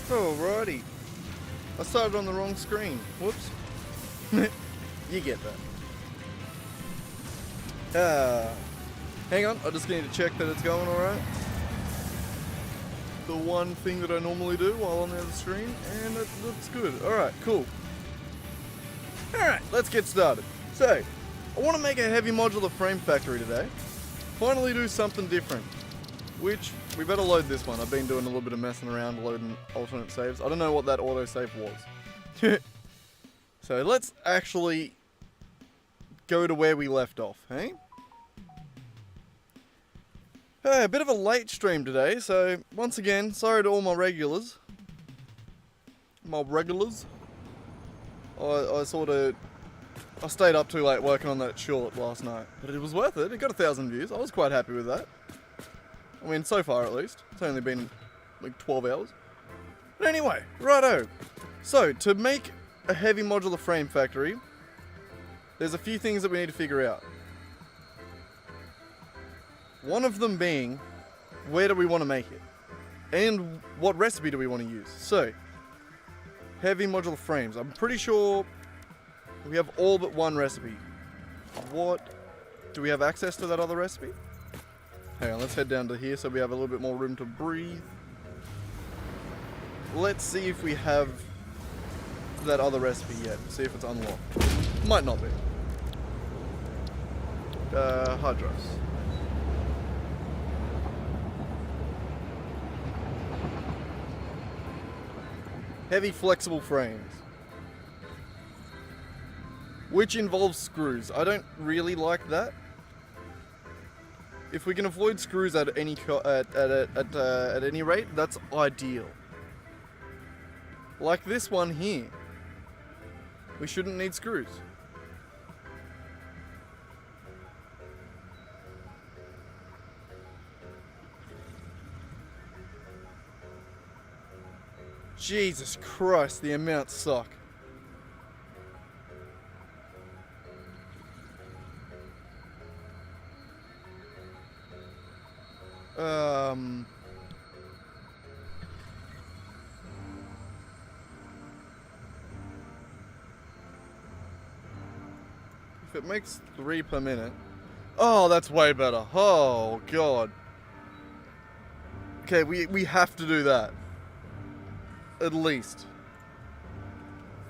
Alrighty. I started on the wrong screen. Whoops. You get that. Hang on, I just need to check that it's going alright. The one thing that I normally do while on the other screen, and it looks good. Alright, cool. Alright, let's get started. So, I want to make a heavy modular frame factory today. Finally do something different. Which, we better load this one. I've been doing a little bit of messing around loading alternate saves. I don't know what that autosave was. So let's actually go to where we left off, hey? A bit of a late stream today, so once again, sorry to all my regulars. I stayed up too late working on that short last night, but it was worth it. It got 1,000 views. I was quite happy with that. I mean, so far at least. It's only been like 12 hours. But anyway, righto. So, to make a heavy modular frame factory, there's a few things that we need to figure out. One of them being, where do we want to make it? And what recipe do we want to use? So, heavy modular frames. I'm pretty sure we have all but one recipe. Do we have access to that other recipe? Hang on, let's head down to here so we have a little bit more room to breathe. Let's see if we have that other recipe yet. See if it's unlocked. Might not be. Hard drives. Heavy flexible frames. Which involves screws. I don't really like that. If we can avoid screws at any rate, that's ideal. Like this one here. We shouldn't need screws. Jesus Christ, the amounts suck. If it makes 3 per minute. Oh, that's way better. Oh, God. Okay, we have to do that. At least.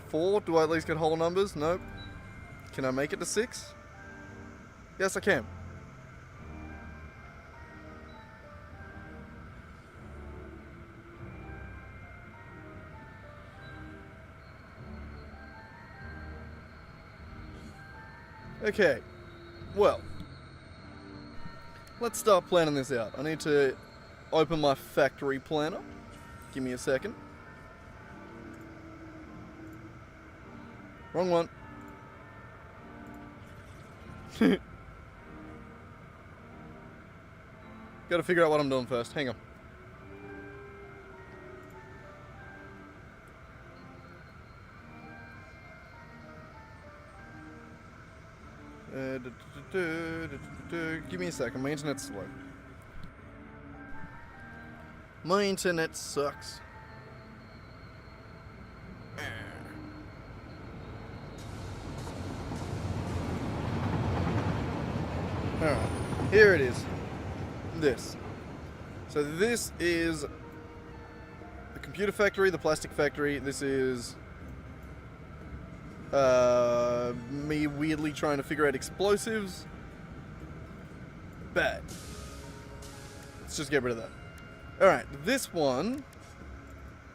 4? Do I at least get whole numbers? Nope. Can I make it to 6? Yes, I can. Okay, well, let's start planning this out. I need to open my factory planner. Give me a second. Wrong one. Gotta figure out what I'm doing first. Hang on. Give me a second, my internet's slow. My internet sucks. Alright, here it is. This. So this is the computer factory, the plastic factory. This is me weirdly trying to figure out explosives. Bad. Let's just get rid of that. Alright, this one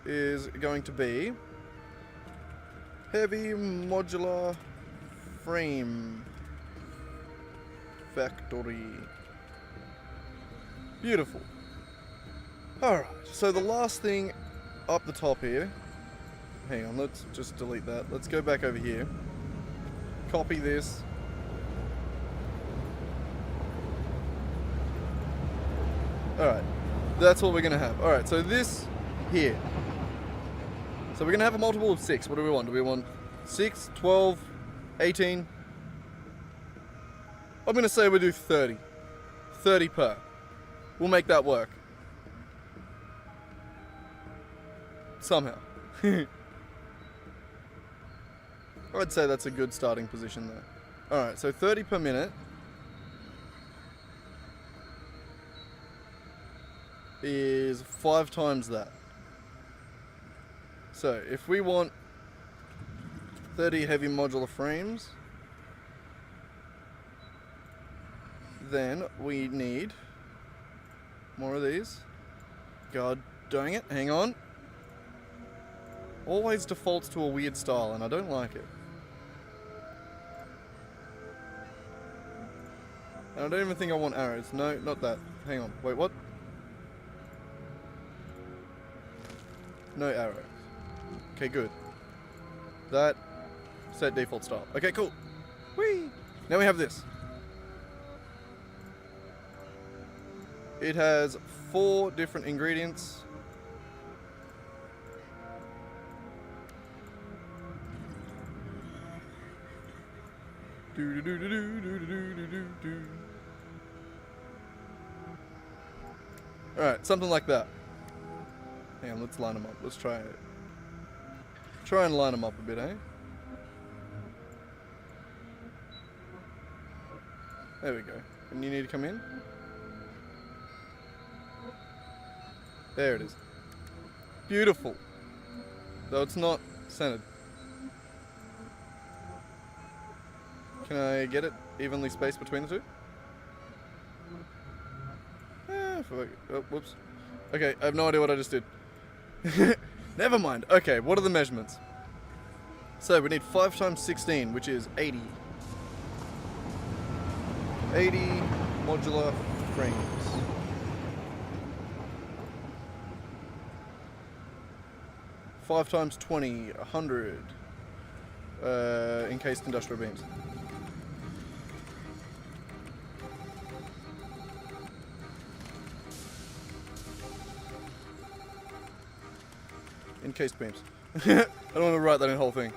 is going to be heavy modular frame factory. Beautiful. Alright, so the last thing up the top here. Hang on, let's just delete that. Let's go back over here. Copy this. Alright, that's what we're going to have. Alright, so this here. So we're going to have a multiple of 6. What do we want? Do we want 6, 12, 18? I'm going to say we do 30. 30 per. We'll make that work. somehow. I'd say that's a good starting position there. Alright, so 30 per minute is 5 times that. So if we want 30 heavy modular frames, then we need more of these. God dang it, hang on. Always defaults to a weird style and I don't like it. And I don't even think I want arrows. No, not that. Hang on. Wait, what? No arrows. Okay, good. That set default style. Okay, cool. Whee! Now we have this. It has 4 different ingredients. Alright, something like that. Hang on, let's line them up. Let's try it. Try and line them up a bit, eh? There we go. And you need to come in? There it is. Beautiful. Though it's not centered. Can I get it evenly spaced between the two? Oh, whoops. Okay, I have no idea what I just did. Never mind. Okay, what are the measurements? So we need 5 times 16, which is 80. 80 modular frames. Five times 20, 100 encased industrial beams. Encased beams. I don't want to write that in the whole thing.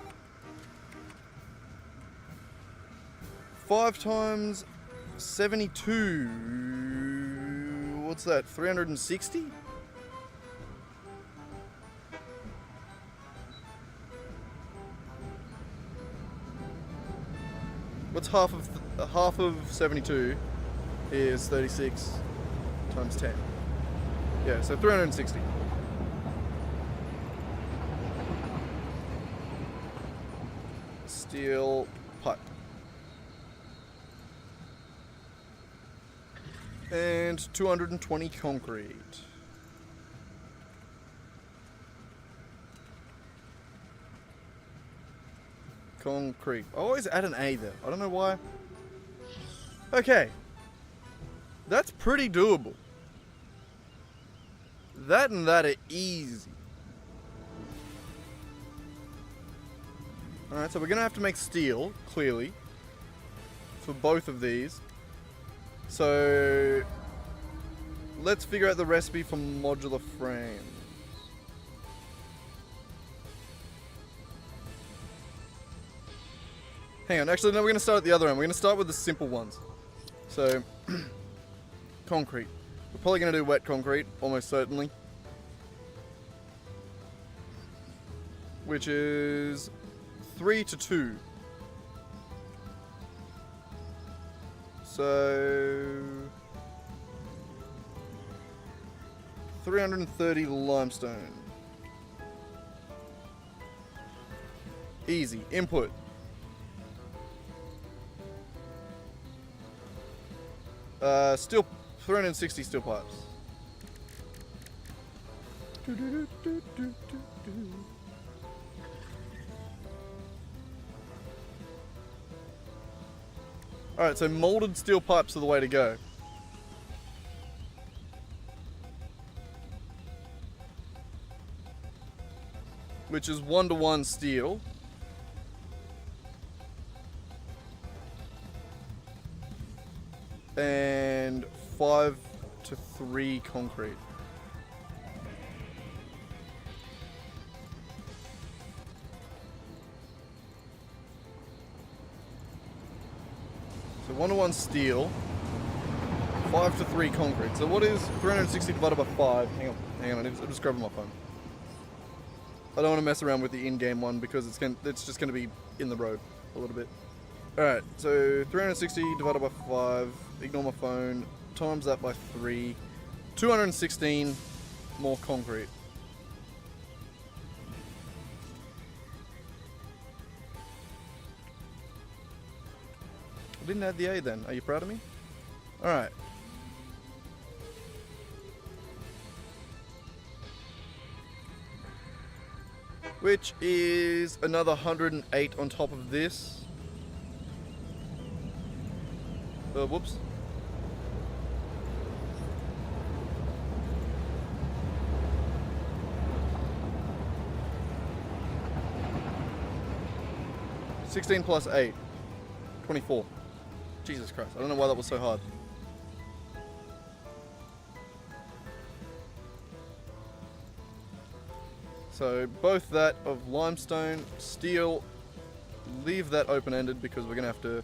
5 times 72. What's that? 360? What's half of 72 is 36 times 10. Yeah, so 360. Steel pipe. And 220 concrete. Concrete. I always add an A there. I don't know why. Okay. That's pretty doable. That and that are easy. Alright, so we're going to have to make steel, clearly, for both of these. So, let's figure out the recipe for modular frames. Hang on, actually no, we're going to start at the other end. We're going to start with the simple ones. So, concrete. We're probably going to do wet concrete, almost certainly. Which is 3 to 2. So 330 limestone. Easy. Input. Steel, 360 steel pipes. Alright, so molded steel pipes are the way to go. Which is 1-to-1 steel. And 5 to 3 concrete. So 1-to-1 steel, 5 to 3 concrete. So what is 360 divided by 5? Hang on, I'm just grabbing my phone. I don't want to mess around with the in-game one because it's just gonna be in the road a little bit. All right, so 360 divided by 5. Ignore my phone. Times that by 3. 216 more concrete. I didn't add the A then. Are you proud of me? Alright. Which is another 108 on top of this. Whoops. $16 plus 8. 24. Jesus Christ, I don't know why that was so hard. So both that of limestone, steel, leave that open-ended because we're gonna have to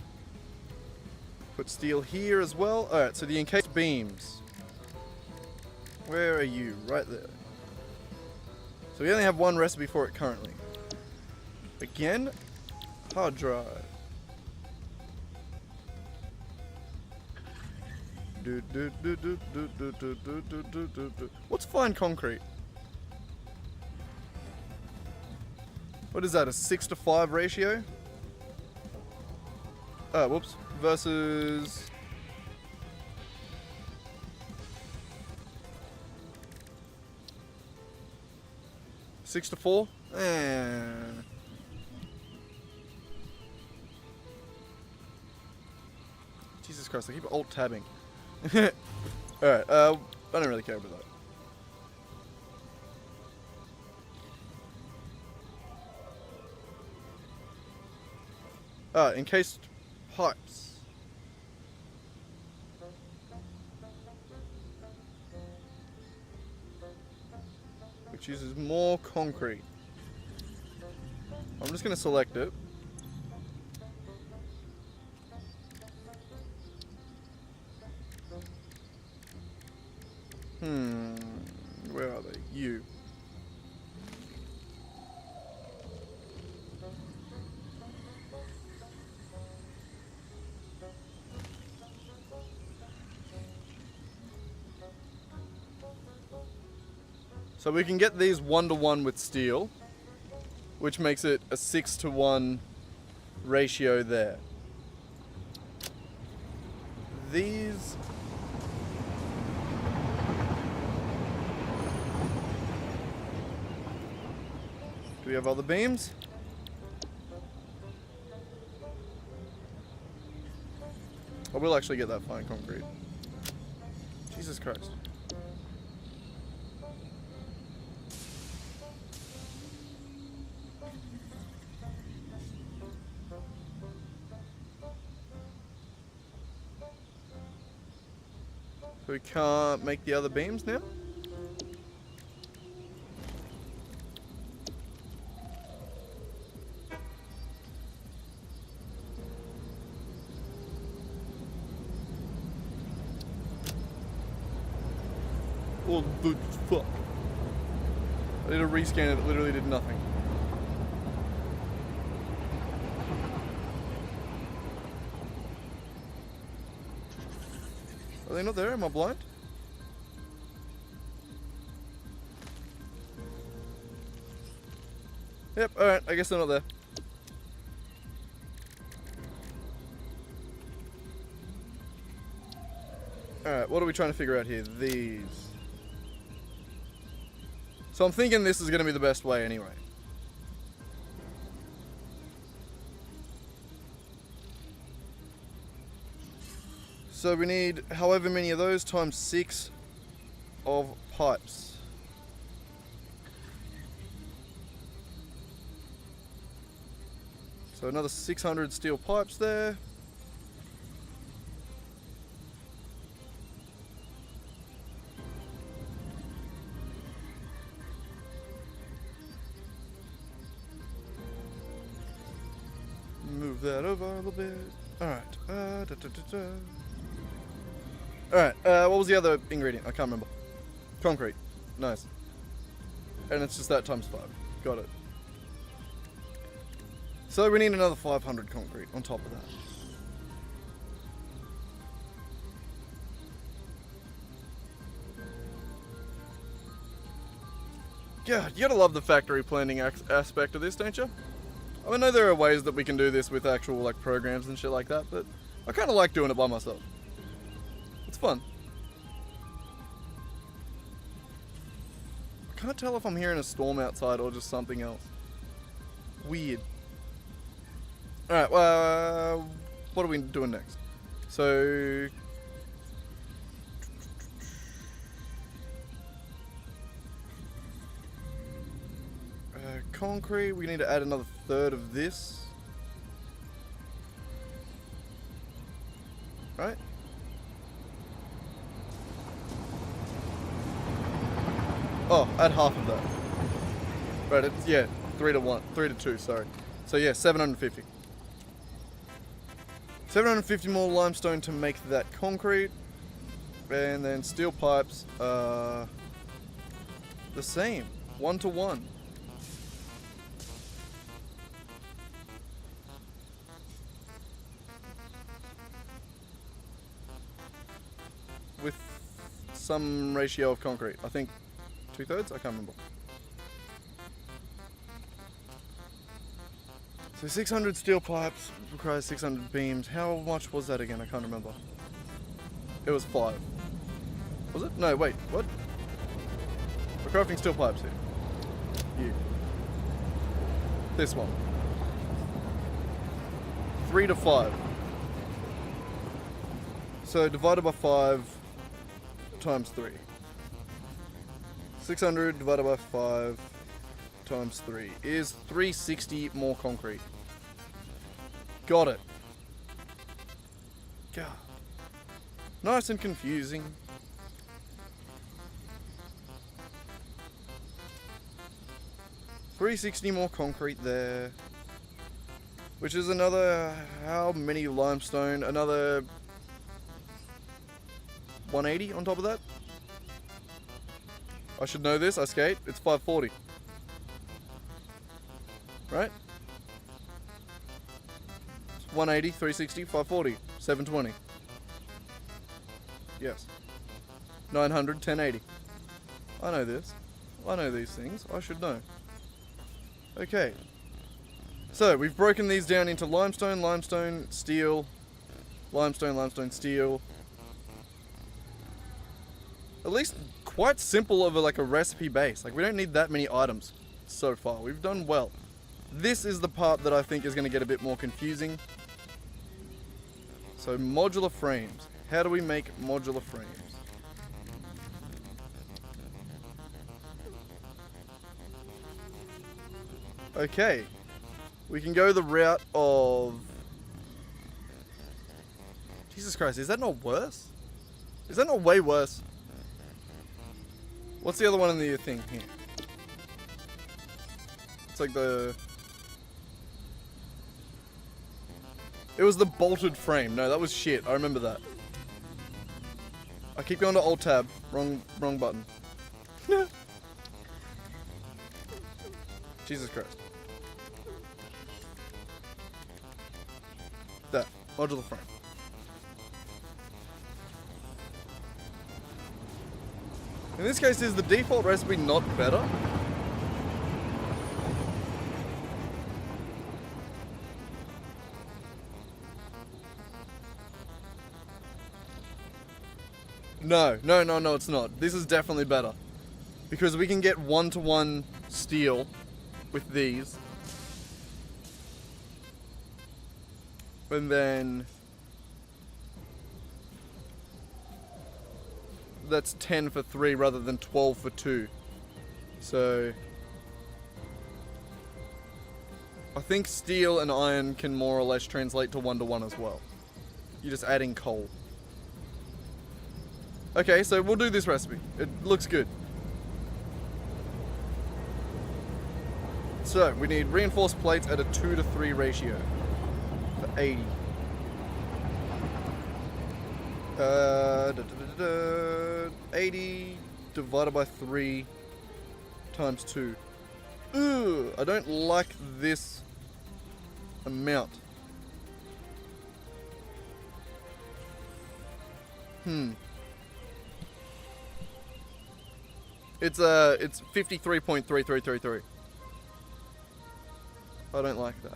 put steel here as well. Alright, so the encased beams. Where are you? Right there. So we only have one recipe for it currently. Again, hard drive. What's fine concrete? What is that, a 6:5 ratio? Oh, whoops. Versus... Six to 4? Jesus Christ, I keep alt-tabbing. Alright, I don't really care about that. Encased pipes. Which uses more concrete. I'm just going to select it. Where are they? You. So we can get these 1-to-1 with steel, which makes it a 6-to-1 ratio there. These... Do we have other beams? I will actually get that fine concrete. Jesus Christ. So we can't make the other beams now? Oh, the fuck. I did a rescan and it literally did nothing. Are they not there? Am I blind? Yep, alright, I guess they're not there. Alright, what are we trying to figure out here? These. So I'm thinking this is going to be the best way anyway. So we need however many of those times 6 of pipes. So another 600 steel pipes there. Move that over a little bit. Alright. Alright, what was the other ingredient? I can't remember. Concrete. Nice. And it's just that times 5. Got it. So we need another 500 concrete on top of that. God, you gotta love the factory planning aspect of this, don't you? I know there are ways that we can do this with actual like programs and shit like that, but I kind of like doing it by myself. It's fun. I can't tell if I'm hearing a storm outside or just something else. Weird. Alright, well, what are we doing next? So... concrete, we need to add another third of this. Right? Oh, add half of that. Right, it's, yeah, 3 to 2, sorry. So yeah, 750. 750 more limestone to make that concrete. And then steel pipes are the same, 1 to 1. With some ratio of concrete. I think 2/3? I can't remember. So 600 steel pipes requires 600 beams. How much was that again? I can't remember. It was 5. Was it? No, wait, what? We're crafting steel pipes here. You. This one. 3 to 5. So divided by 5 times 3. 600 divided by 5 times 3 is 360 more concrete. Got it. God. Nice and confusing. $360 more concrete there. Which is another, how many limestone? Another 180 on top of that? I should know this, I skate. It's 540. Right? 180, 360, 540, 720. Yes. 900, 1080. I know this. I know these things. I should know. Okay. So, we've broken these down into limestone, limestone, steel, limestone, limestone, steel. At least quite simple of a recipe base. Like, we don't need that many items so far. We've done well. This is the part that I think is going to get a bit more confusing. So, modular frames. How do we make modular frames? Okay. We can go the route of... Jesus Christ, is that not worse? Is that not way worse? What's the other one in the thing here? It's like the... It was the bolted frame. No, that was shit. I remember that. I keep going to Alt Tab. Wrong button. Jesus Christ. That. Modular frame. In this case, is the default recipe not better? No, it's not. This is definitely better. Because we can get 1-to-1 steel with these. And then... that's 10 for 3 rather than 12 for 2. So... I think steel and iron can more or less translate to 1-to-1 as well. You're just adding coal. Okay, so we'll do this recipe. It looks good. So, we need reinforced plates at a 2 to 3 ratio. For 80. 80 divided by 3 times 2. Ugh, I don't like this amount. It's 53.3333. I don't like that.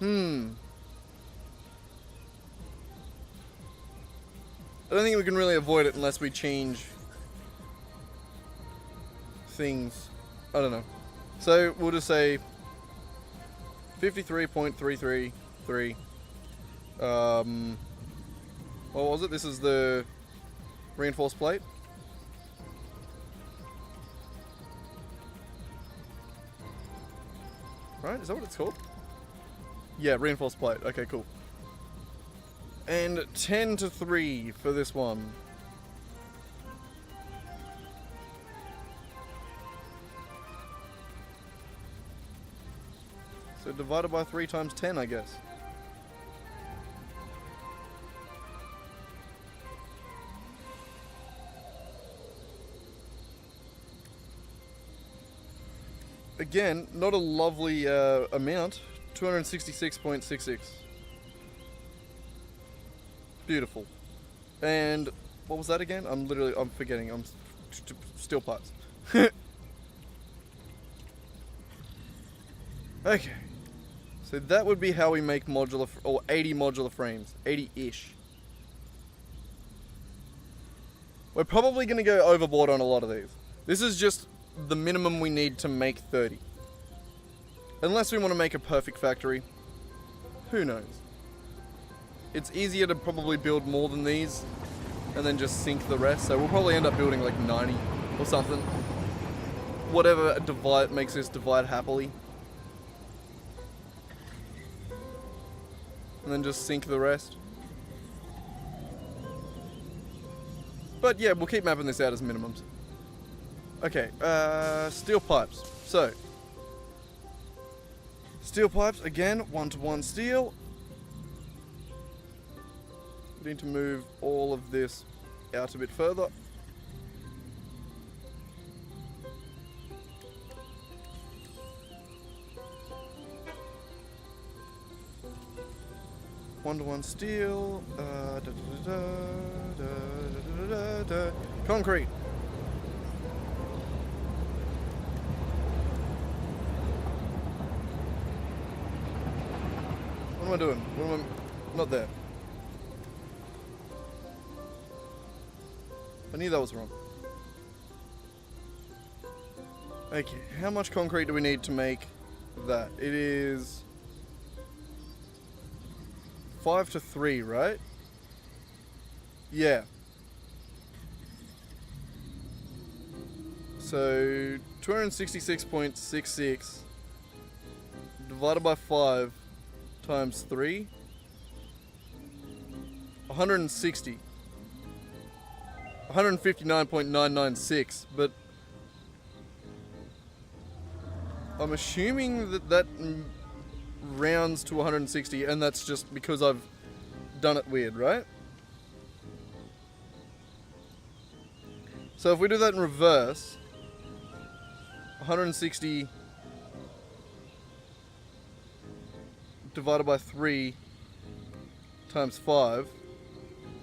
I don't think we can really avoid it unless we change things. I don't know. So we'll just say 53.333. What was it? This is the reinforced plate. Right? Is that what it's called? Yeah, reinforced plate. Okay, cool. And 10 to 3 for this one. So divided by 3 times 10, I guess. Again, not a lovely amount. 266.66. Beautiful. And what was that again? I'm forgetting. Steel parts. Okay. So that would be how we make modular, or 80 modular frames. 80-ish. We're probably going to go overboard on a lot of these. This is just the minimum we need to make 30. Unless we want to make a perfect factory. Who knows? It's easier to probably build more than these and then just sink the rest. So we'll probably end up building like 90 or something. Whatever makes this divide happily. And then just sink the rest. But yeah, we'll keep mapping this out as minimums. Okay, steel pipes. So, steel pipes, again, 1-to-1 steel. We need to move all of this out a bit further. One-to-one steel. Concrete. What am I doing? Not there. I knew that was wrong. Okay, how much concrete do we need to make that? It is 5 to 3, right? Yeah. So 266.66 divided by 5 times 3, 160. 159.996, but I'm assuming that rounds to 160, and that's just because I've done it weird, right? So if we do that in reverse, 160 divided by 3 times 5,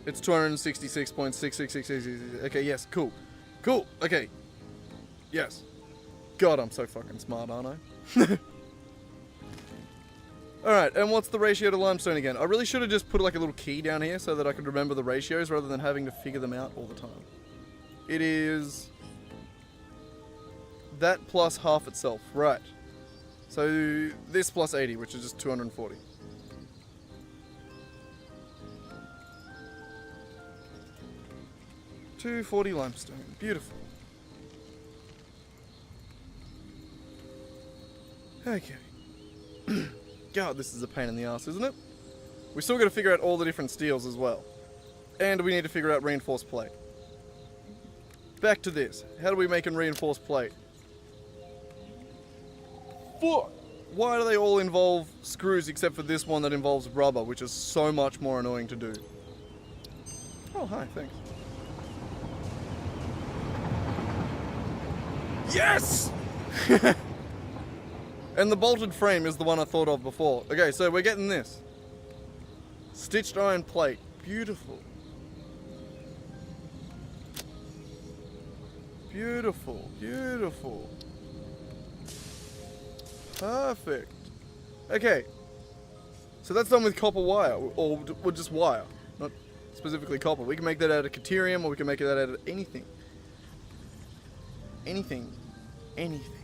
it's 266.66666. Okay, yes, cool. Cool, okay. Yes. God, I'm so fucking smart, aren't I? Alright, and what's the ratio to limestone again? I really should have just put like a little key down here so that I could remember the ratios rather than having to figure them out all the time. It is that plus half itself, right. So this plus 80, which is just 240. $240 limestone. Beautiful. Okay. God, this is a pain in the ass, isn't it? We still got to figure out all the different steels as well. And we need to figure out reinforced plate. Back to this. How do we make a reinforced plate? Fuck! Why do they all involve screws except for this one that involves rubber, which is so much more annoying to do? Oh, hi, thanks. Yes! And the bolted frame is the one I thought of before. Okay, so we're getting this. Stitched iron plate. Beautiful. Beautiful, beautiful. Perfect. Okay. So that's done with copper wire, or just wire. Not specifically copper. We can make that out of Caterium, or we can make that out of anything. Anything. Anything.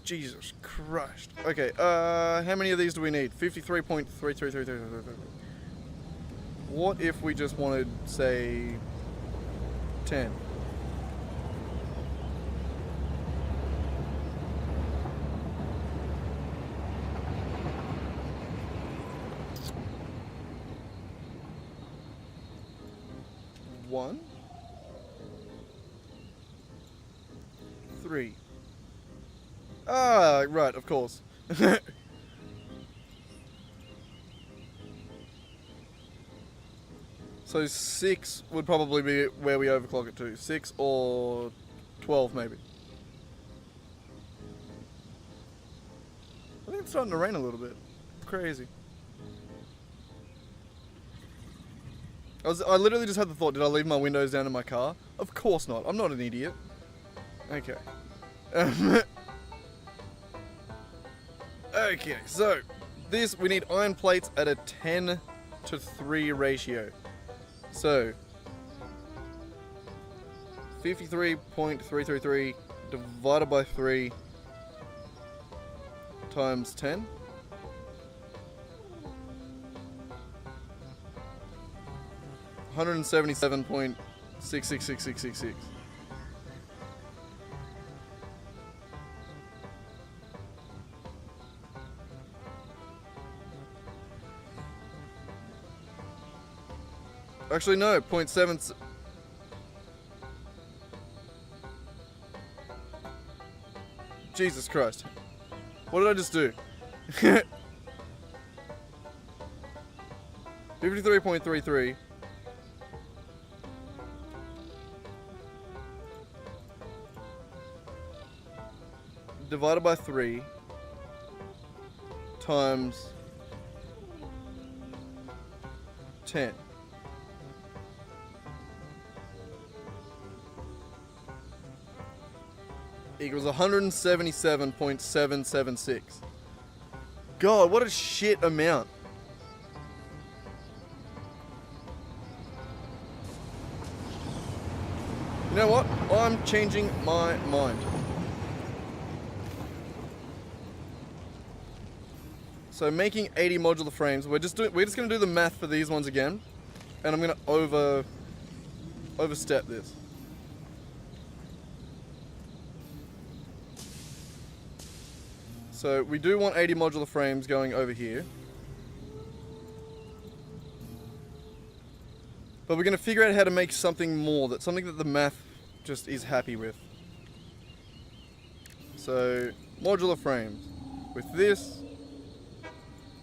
Jesus Christ. Okay, how many of these do we need? 53.33333. What if we just wanted, say, 10? One, 3. Ah, right, of course. So 6 would probably be where we overclock it to. 6 or 12 maybe. I think it's starting to rain a little bit. Crazy. I literally just had the thought, did I leave my windows down in my car? Of course not. I'm not an idiot. Okay. Okay, so this, we need iron plates at a 10:3 ratio. So 53.333 divided by 3 times 10. 177.666666. Actually, no, 0.7. Jesus Christ. What did I just do? 53.33 divided by 3 times 10. Equals 177.776. God, what a shit amount. You know what? I'm changing my mind. So making 80 modular frames, we're just going to do the math for these ones again, and I'm going to overstep this. So we do want 80 modular frames going over here. But we're going to figure out how to make something more, something that the math just is happy with. So, modular frames. With this,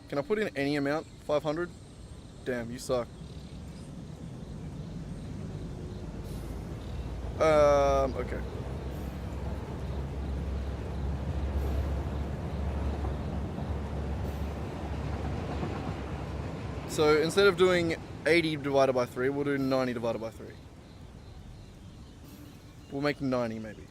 can I put in any amount? 500? Damn, you suck. Okay. So instead of doing 80 divided by 3, we'll do 90 divided by 3. We'll make 90 maybe.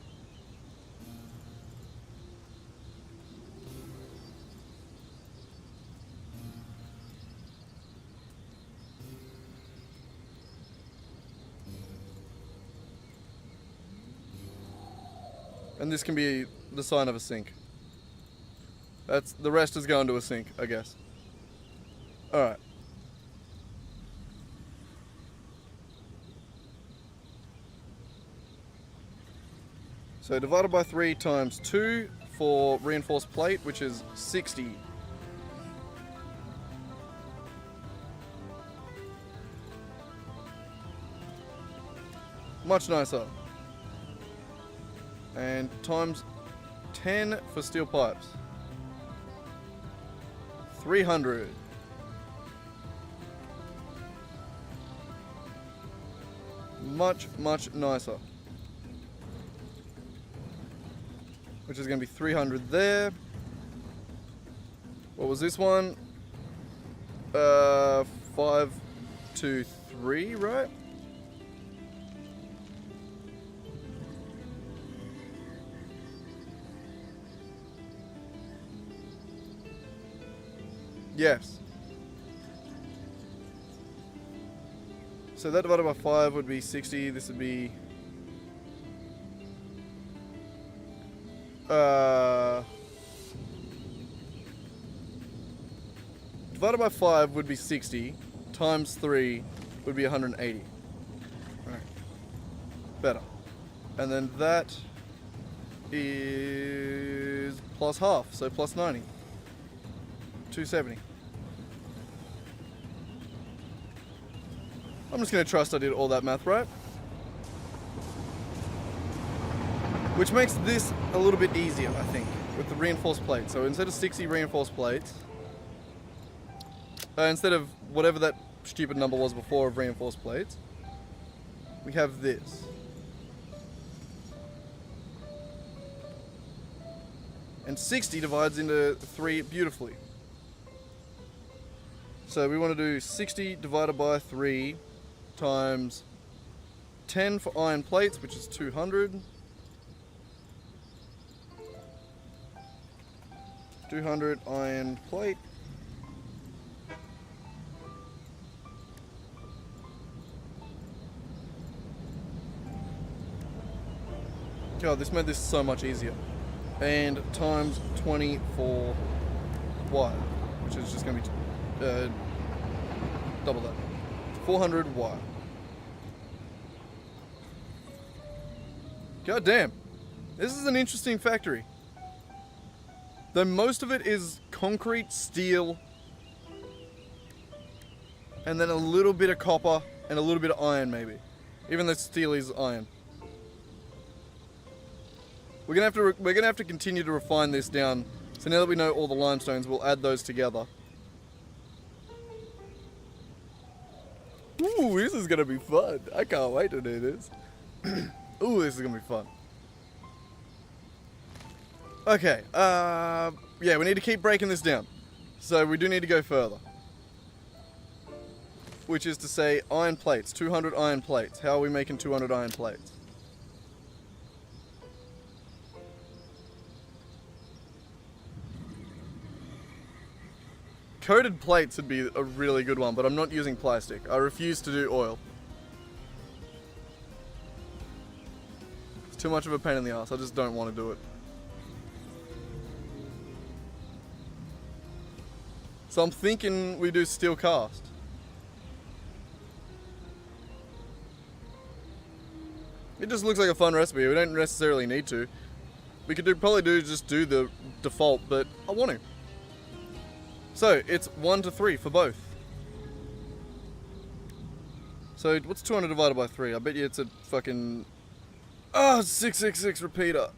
And this can be the sign of a sink. The rest is going to a sink, I guess. Alright. So divided by 3 times 2 for reinforced plate, which is 60. Much nicer. And times 10 for steel pipes. 300. Much, much nicer. which is going to be 300 there. What was this one? 5, 2, 3, right? Yes. So that divided by 5 would be 60. This would be... divided by 5 would be 60. Times 3 would be 180. Right. Better. And then that is plus half, so plus 90. 270. I'm just going to trust I did all that math right. Which makes this a little bit easier, I think, with the reinforced plate. So instead of 60 reinforced plates, instead of whatever that stupid number was before of reinforced plates, we have this. And 60 divides into 3 beautifully. So we want to do 60 divided by 3 times 10 for iron plates, which is 200. 200 iron plate. God, this made this so much easier. And times 20 for wire, which is just going to be double that. 400 wire. God damn. This is an interesting factory. Though most of it is concrete, steel, and then a little bit of copper and a little bit of iron maybe. Even though steel is iron. We're gonna have to continue to refine this down. So now that we know all the limestones, we'll add those together. Ooh, this is gonna be fun. I can't wait to do this. Ooh, this is gonna be fun. Okay, yeah, we need to keep breaking this down. So we do need to go further. Which is to say, iron plates, 200 iron plates. How are we making 200 iron plates? Coated plates would be a really good one, but I'm not using plastic. I refuse to do oil. It's too much of a pain in the ass. I just don't want to do it. So I'm thinking we do steel cast. It just looks like a fun recipe. We don't necessarily need to. We could just do the default, but I want to. So it's 1 to 3 for both. So what's 200 divided by 3? I bet you it's a fucking 666 repeater.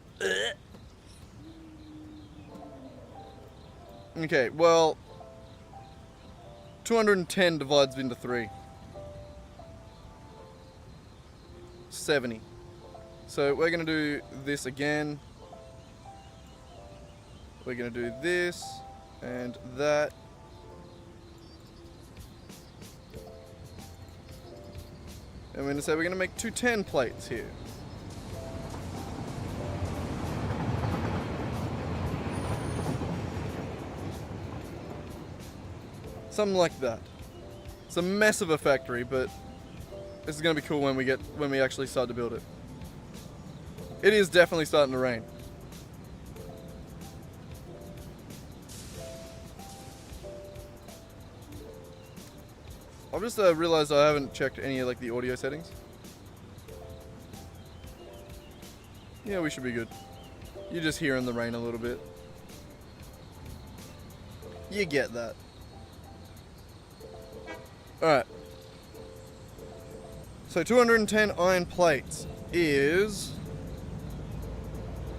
Okay, well, 210 divides into 3. 70. So we're going to do this again. We're going to do this and that. And we're going to say we're going to make 210 plates here. Something like that. It's a mess of a factory, but this is going to be cool when we actually start to build it. It is definitely starting to rain. I've just realized I haven't checked any of the audio settings. Yeah, we should be good. You're just hearing the rain a little bit. You get that. Alright. So 210 iron plates is...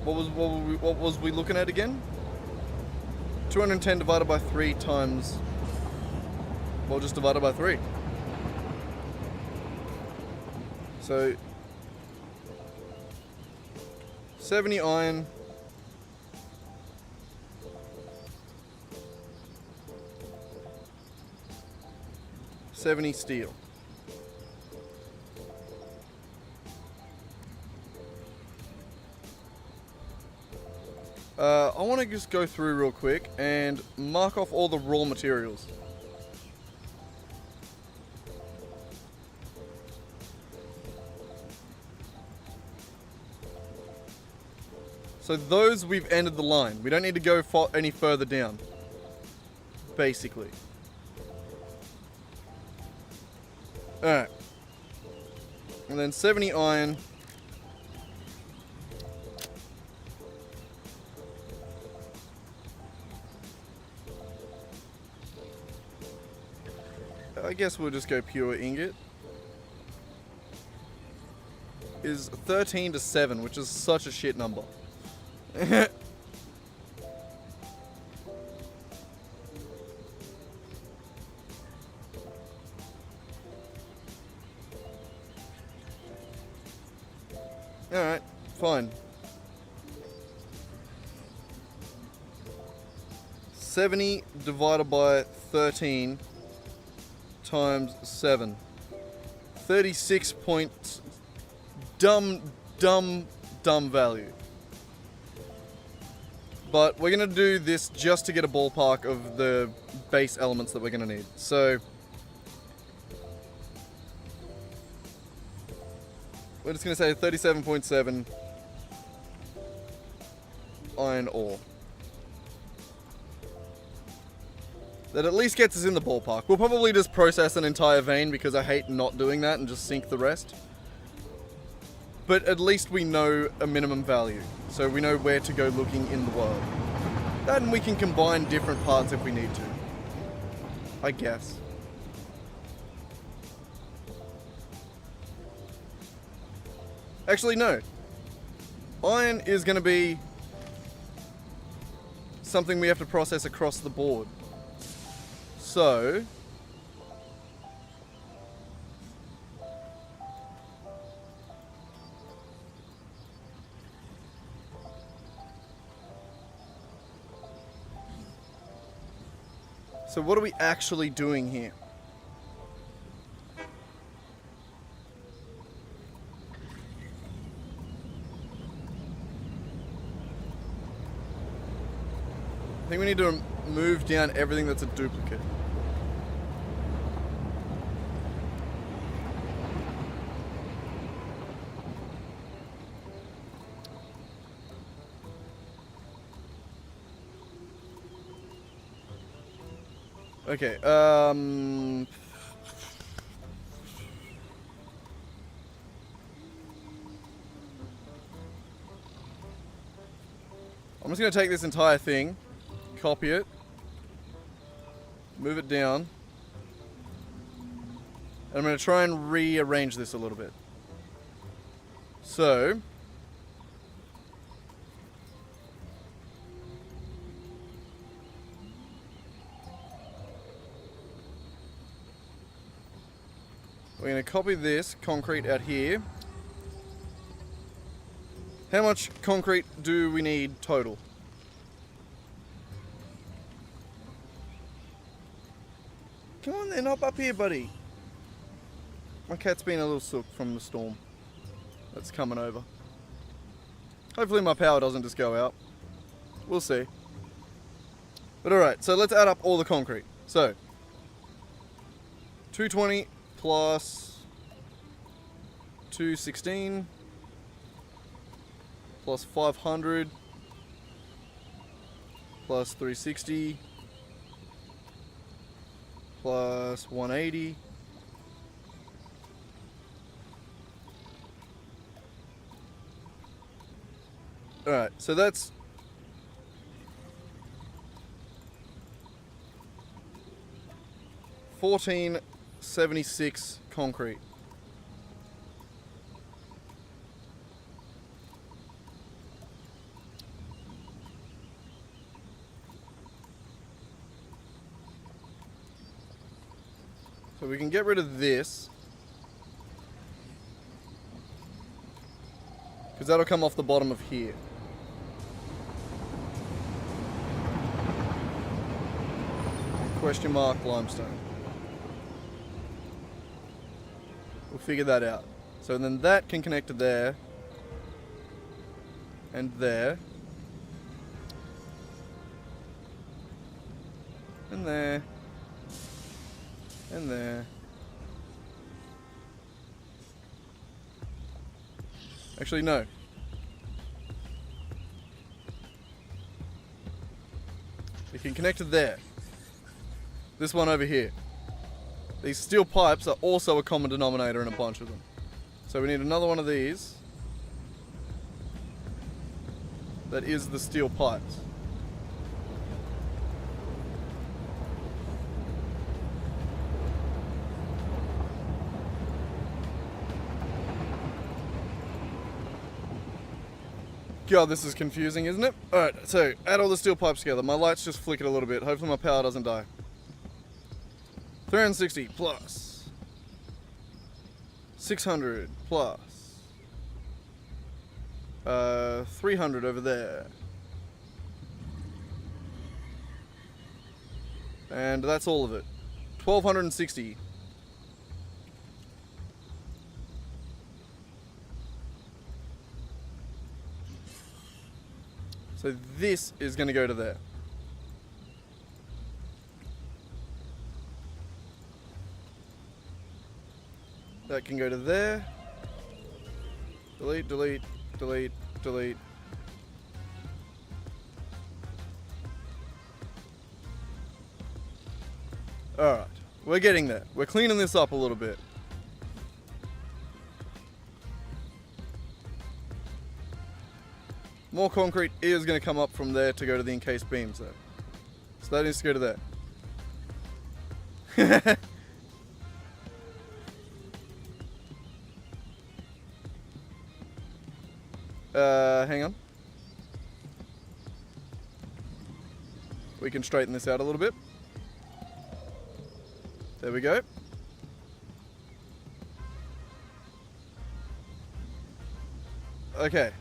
What was we looking at again? 210 divided by 3 times... Well, just divided by 3. So 70 iron 70 steel. I want to just go through real quick and mark off all the raw materials. So those, we've ended the line. We don't need to go any further down, basically. Alright. And then 70 iron. I guess we'll just go pure ingot. Is 13 to 7, which is such a shit number. Alright, fine. 70 divided by 13 times 7. 36 point... dumb value. But we're going to do this just to get a ballpark of the base elements that we're going to need. So we're just going to say 37.7 iron ore. That at least gets us in the ballpark. We'll probably just process an entire vein because I hate not doing that and just sink the rest. But at least we know a minimum value, so we know where to go looking in the world. Then we can combine different parts if we need to, I guess. Actually, no. Iron is going to be something we have to process across the board. So what are we actually doing here? I think we need to move down everything that's a duplicate. Okay, I'm just going to take this entire thing, copy it, move it down, and I'm going to try and rearrange this a little bit. So we're going to copy this concrete out here. How much concrete do we need total? Come on then, hop up here, buddy. My cat's been a little sook from the storm that's coming over. Hopefully my power doesn't just go out. We'll see. But alright, so let's add up all the concrete. So, 220 plus 216 plus 500 plus 360 plus 180 Alright, so that's $14.76 concrete. So we can get rid of this, because that'll come off the bottom of here. Question mark limestone. We'll figure that out. So then that can connect to there. And there. And there. And there. Actually, no. It can connect to there. This one over here. These steel pipes are also a common denominator in a bunch of them. So we need another one of these. That is the steel pipes. God, this is confusing, isn't it? Alright, so add all the steel pipes together. My lights just flickered a little bit. Hopefully my power doesn't die. 360 plus 600 plus 300 over there. And that's all of it. 1260. So this is going to go to there. That can go to there. Delete, delete, delete, delete. Alright, we're getting there. We're cleaning this up a little bit. More concrete is going to come up from there to go to the encased beams though. So that needs to go to there. Hang on. We can straighten this out a little bit. There we go. Okay.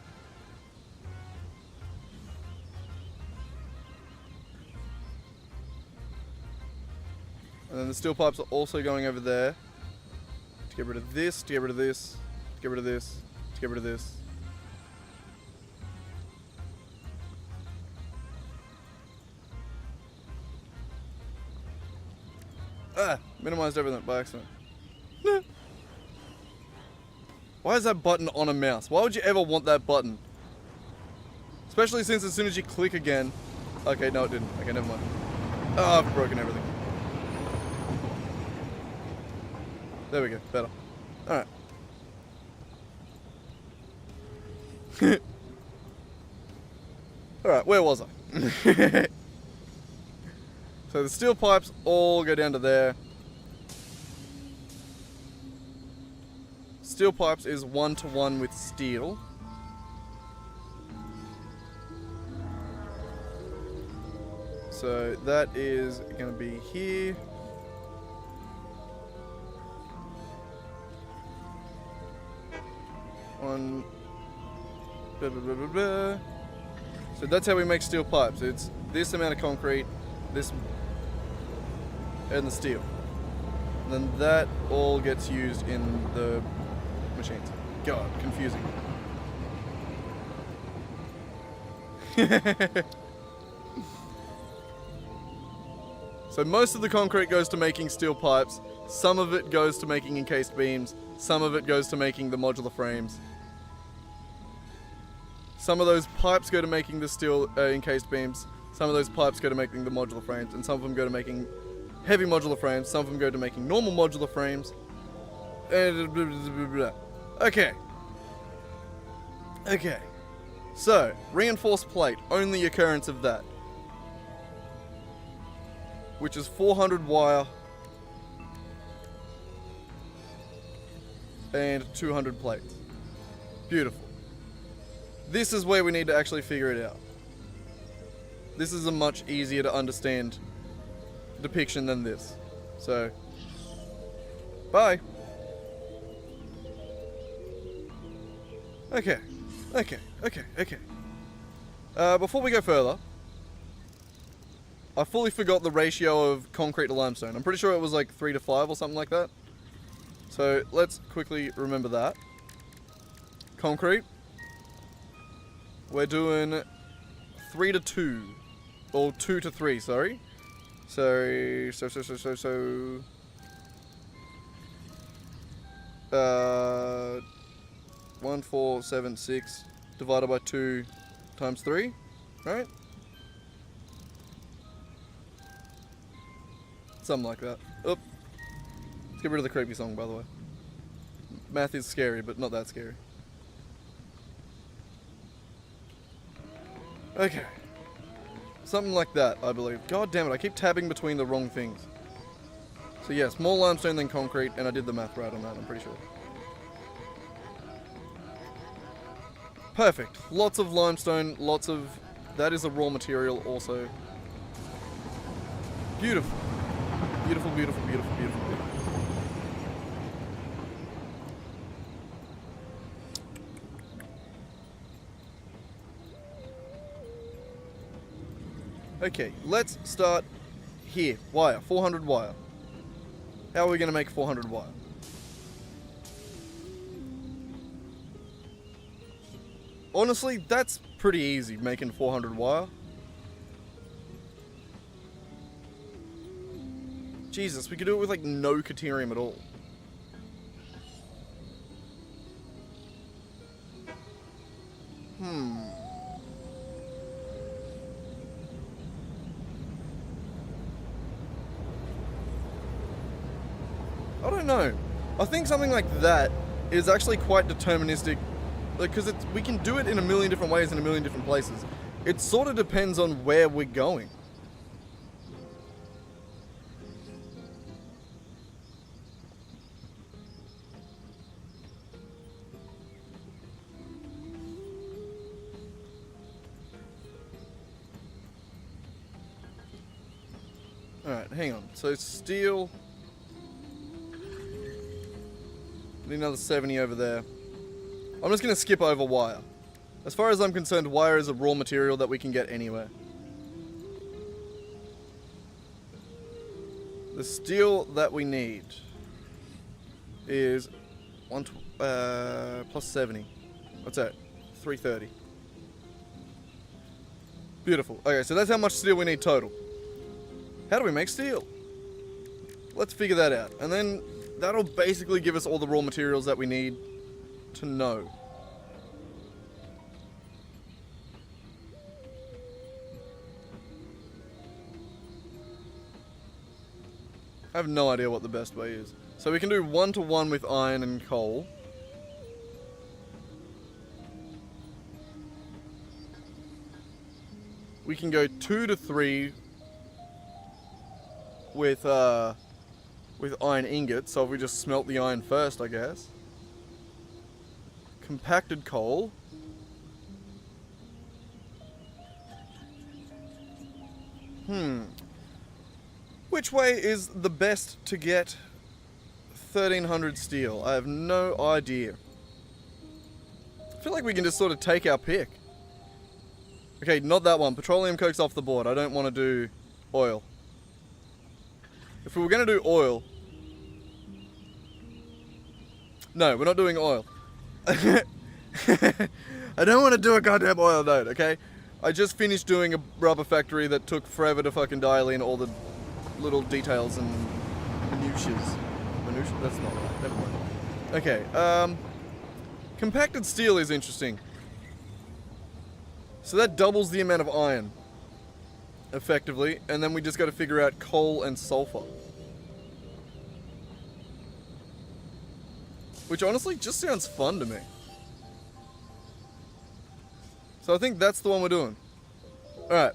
And then the steel pipes are also going over there. To get rid of this, to get rid of this, to get rid of this, to get rid of this. Ah! Minimized everything by accident. Why is that button on a mouse? Why would you ever want that button? Especially since as soon as you click again... Okay, no it didn't. Okay, never mind. Oh, I've broken everything. There we go, better. Alright. Alright, where was I? So the steel pipes all go down to there. Steel pipes is 1-to-1 with steel. So that is going to be here. On blah, blah, blah, blah, blah. So that's how we make steel pipes. It's this amount of concrete, this, and the steel. And then that all gets used in the machines. God, confusing. So most of the concrete goes to making steel pipes, some of it goes to making encased beams, some of it goes to making the modular frames. Some of those pipes go to making the steel encased beams, some of those pipes go to making the modular frames, and some of them go to making heavy modular frames, some of them go to making normal modular frames. And blah, blah, blah, blah. Okay. Okay. So, reinforced plate, only occurrence of that. Which is 400 wire and 200 plates. Beautiful. This is where we need to actually figure it out. This is a much easier to understand depiction than this. So, bye. Okay. Before we go further, I fully forgot the ratio of concrete to limestone. I'm pretty sure it was like 3 to 5 or something like that. So let's quickly remember that. Concrete. We're doing 3 to 2. Or 2 to 3, sorry. So 1, 4, 7, 6 divided by 2 times 3, right? Something like that. Oop. Let's get rid of the creepy song, by the way. Math is scary, but not that scary. Okay. Something like that, I believe. God damn it, I keep tabbing between the wrong things. So yes, more limestone than concrete, and I did the math right on that, I'm pretty sure. Perfect. Lots of limestone, lots of... That is a raw material also. Beautiful. Beautiful, beautiful, beautiful, beautiful, beautiful. Okay, let's start here. Wire, 400 wire. How are we going to make 400 wire? Honestly, that's pretty easy, making 400 wire. Jesus, we could do it with like no Caterium at all. I don't know. I think something like that is actually quite deterministic, because we can do it in a million different ways in a million different places. It sort of depends on where we're going. Alright, hang on. So steel... Need another 70 over there. I'm just going to skip over wire. As far as I'm concerned, wire is a raw material that we can get anywhere. The steel that we need is plus 70. What's that? 330. Beautiful. Okay, so that's how much steel we need total. How do we make steel? Let's figure that out. And then that'll basically give us all the raw materials that we need to know. I have no idea what the best way is. So we can do 1 to 1 with iron and coal. We can go 2 to 3 with iron ingots, so if we just smelt the iron first, I guess. Compacted coal. Which way is the best to get 1300 steel? I have no idea. I feel like we can just sort of take our pick. Okay, not that one. Petroleum coke's off the board. I don't want to do oil. If we were going to do oil... No, we're not doing oil. I don't want to do a goddamn oil node, okay? I just finished doing a rubber factory that took forever to fucking dial in all the little details and minutiae. Minutia? That's not right. Never mind. Okay, compacted steel is interesting. So that doubles the amount of iron, effectively, and then we just got to figure out coal and sulfur. Which honestly just sounds fun to me. So I think that's the one we're doing. Alright.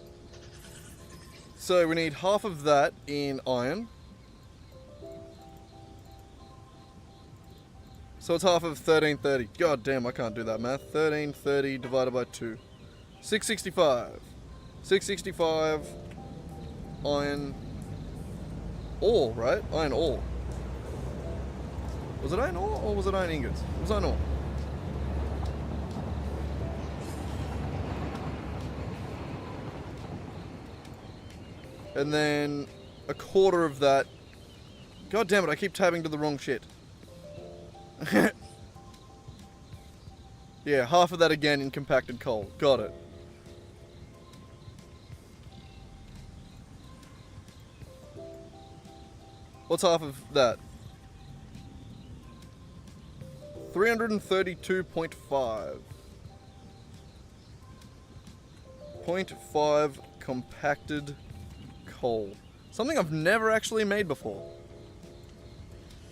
So we need half of that in iron. So it's half of 1330. God damn, I can't do that math. 1330 divided by 2. 665. 665 iron ore, right? Iron ore. Was it iron ore or was it iron ingots? It was iron ore. And then a quarter of that. God damn it, I keep tabbing to the wrong shit. Yeah, half of that again in compacted coal. Got it. What's half of that? 332.5. 0.5 compacted coal. Something I've never actually made before.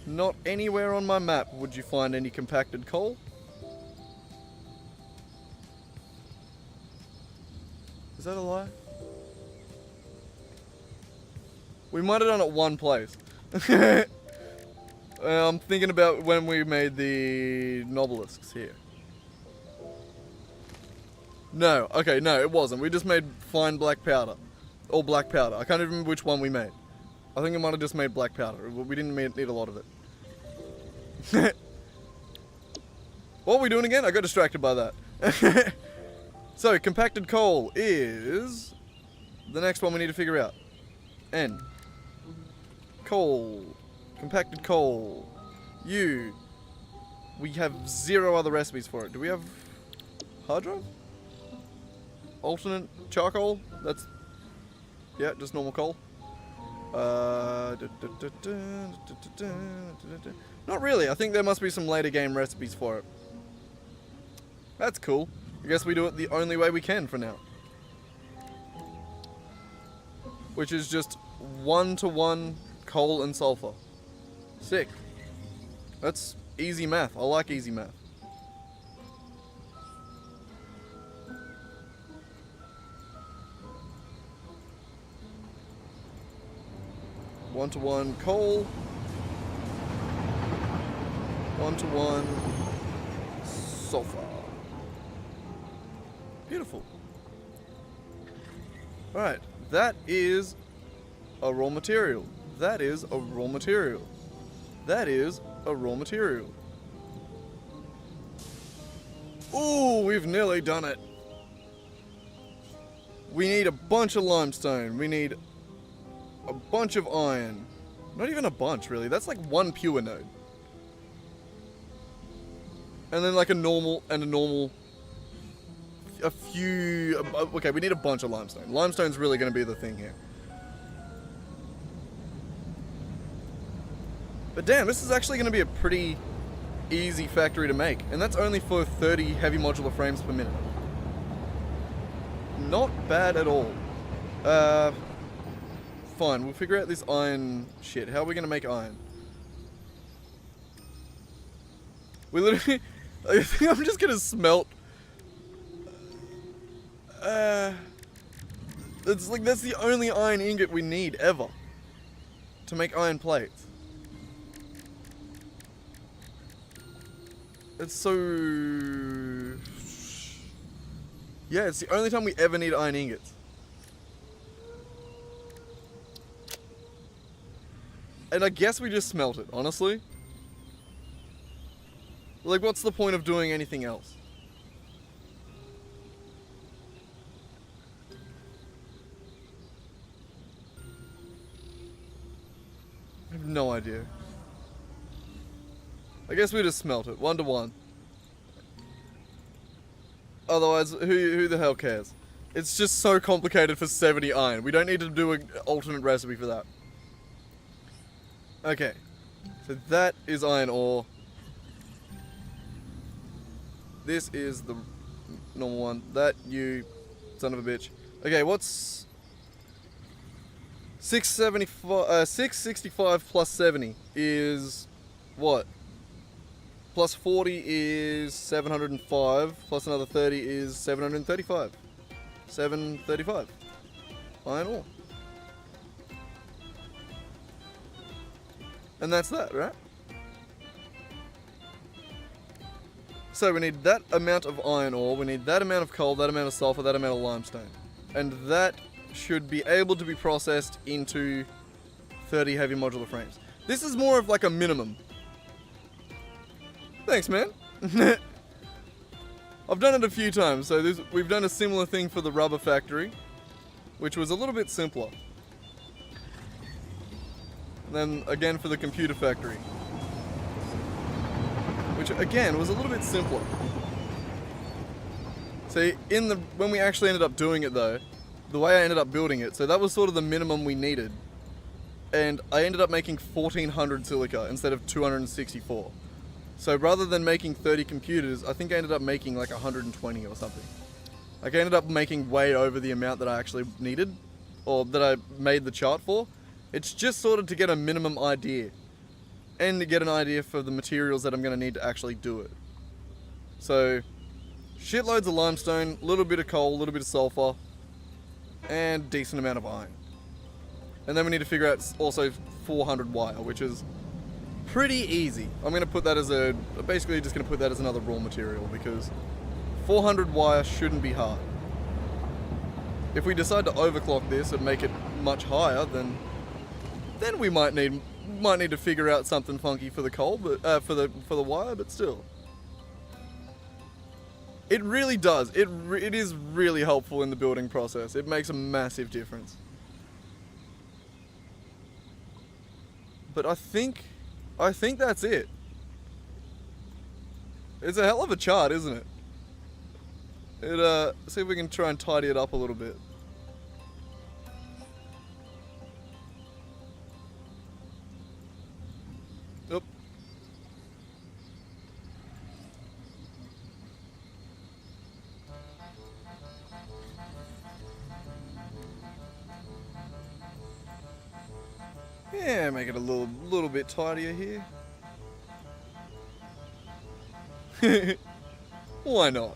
Not anywhere on my map would you find any compacted coal. Is that a lie? We might have done it one place. I'm thinking about when we made the Nobelisks here. No, okay, no, it wasn't. We just made fine black powder. Or black powder. I can't even remember which one we made. I think it might have just made black powder. We didn't need a lot of it. What are we doing again? I got distracted by that. So, compacted coal is the next one we need to figure out. N. Coal. Compacted coal. U. We have 0 other recipes for it. Do we have hard drive? Alternate charcoal? That's... yeah, just normal coal. Not really. I think there must be some later game recipes for it. That's cool. I guess we do it the only way we can for now. Which is just 1-to-1 coal and sulfur. Sick. That's easy math. I like easy math. One-to-one coal. 1-to-1 sulfur. Beautiful. Alright, that is a raw material. That is a raw material. That is a raw material. Ooh, we've nearly done it. We need a bunch of limestone. We need a bunch of iron. Not even a bunch, really. That's like one pure node. And then like a normal and a normal... a few... okay, we need a bunch of limestone. Limestone's really going to be the thing here. But damn, this is actually going to be a pretty easy factory to make. And that's only for 30 heavy modular frames per minute. Not bad at all. Fine, we'll figure out this iron shit. How are we going to make iron? We literally... I think I'm just going to smelt... it's like that's the only iron ingot we need ever to make iron plates. It's so... yeah, it's the only time we ever need iron ingots. And I guess we just smelt it, honestly. Like, what's the point of doing anything else? I have no idea. I guess we just smelt it, 1-to-1. Otherwise, who the hell cares? It's just so complicated for 70 iron. We don't need to do an alternate recipe for that. Okay, so that is iron ore. This is the normal one. That, you son of a bitch. Okay, what's 665 plus 70 is what? Plus 40 is 705, plus another 30 is 735. 735. Iron ore. And that's that, right? So we need that amount of iron ore, we need that amount of coal, that amount of sulfur, that amount of limestone. And that should be able to be processed into 30 heavy modular frames. This is more of like a minimum. Thanks, man. I've done it a few times, so we've done a similar thing for the rubber factory, which was a little bit simpler. And then again for the computer factory. which again was a little bit simpler. See, when we actually ended up doing it though, the way I ended up building it, so that was sort of the minimum we needed. And I ended up making 1400 silica instead of 264. So rather than making 30 computers, I think I ended up making like 120 or something. Like I ended up making way over the amount that I actually needed, or that I made the chart for. It's just sort of to get a minimum idea, and to get an idea for the materials that I'm going to need to actually do it. So, shitloads of limestone, a little bit of coal, a little bit of sulfur, and decent amount of iron. And then we need to figure out also 400 wire, which is pretty easy. I'm going to put that as basically just going to put that as another raw material, because 400 wire shouldn't be hard. If we decide to overclock this and make it much higher, then we might need to figure out something funky for the coal, but for the wire, but still. It really does. It is really helpful in the building process. It makes a massive difference. But I think that's it. It's a hell of a chart, isn't it? See if we can try and tidy it up a little bit. Oop. Yeah, make it a little bit tidier here. Why not?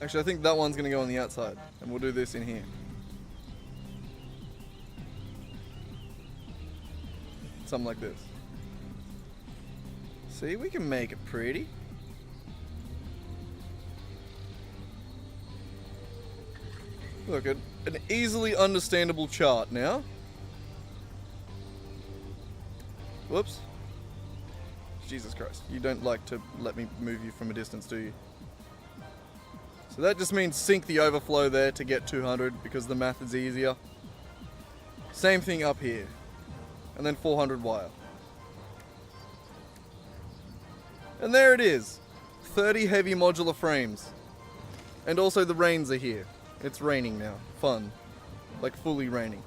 Actually, I think that one's gonna go on the outside, and we'll do this in here. Something like this. See, we can make it pretty. Look, an easily understandable chart now. Whoops. Jesus Christ, you don't like to let me move you from a distance, do you? So that just means sink the overflow there to get 200 because the math is easier. Same thing up here. And then 400 wire. And there it is. 30 heavy modular frames. And also the rains are here. It's raining now. Fun. Like fully raining.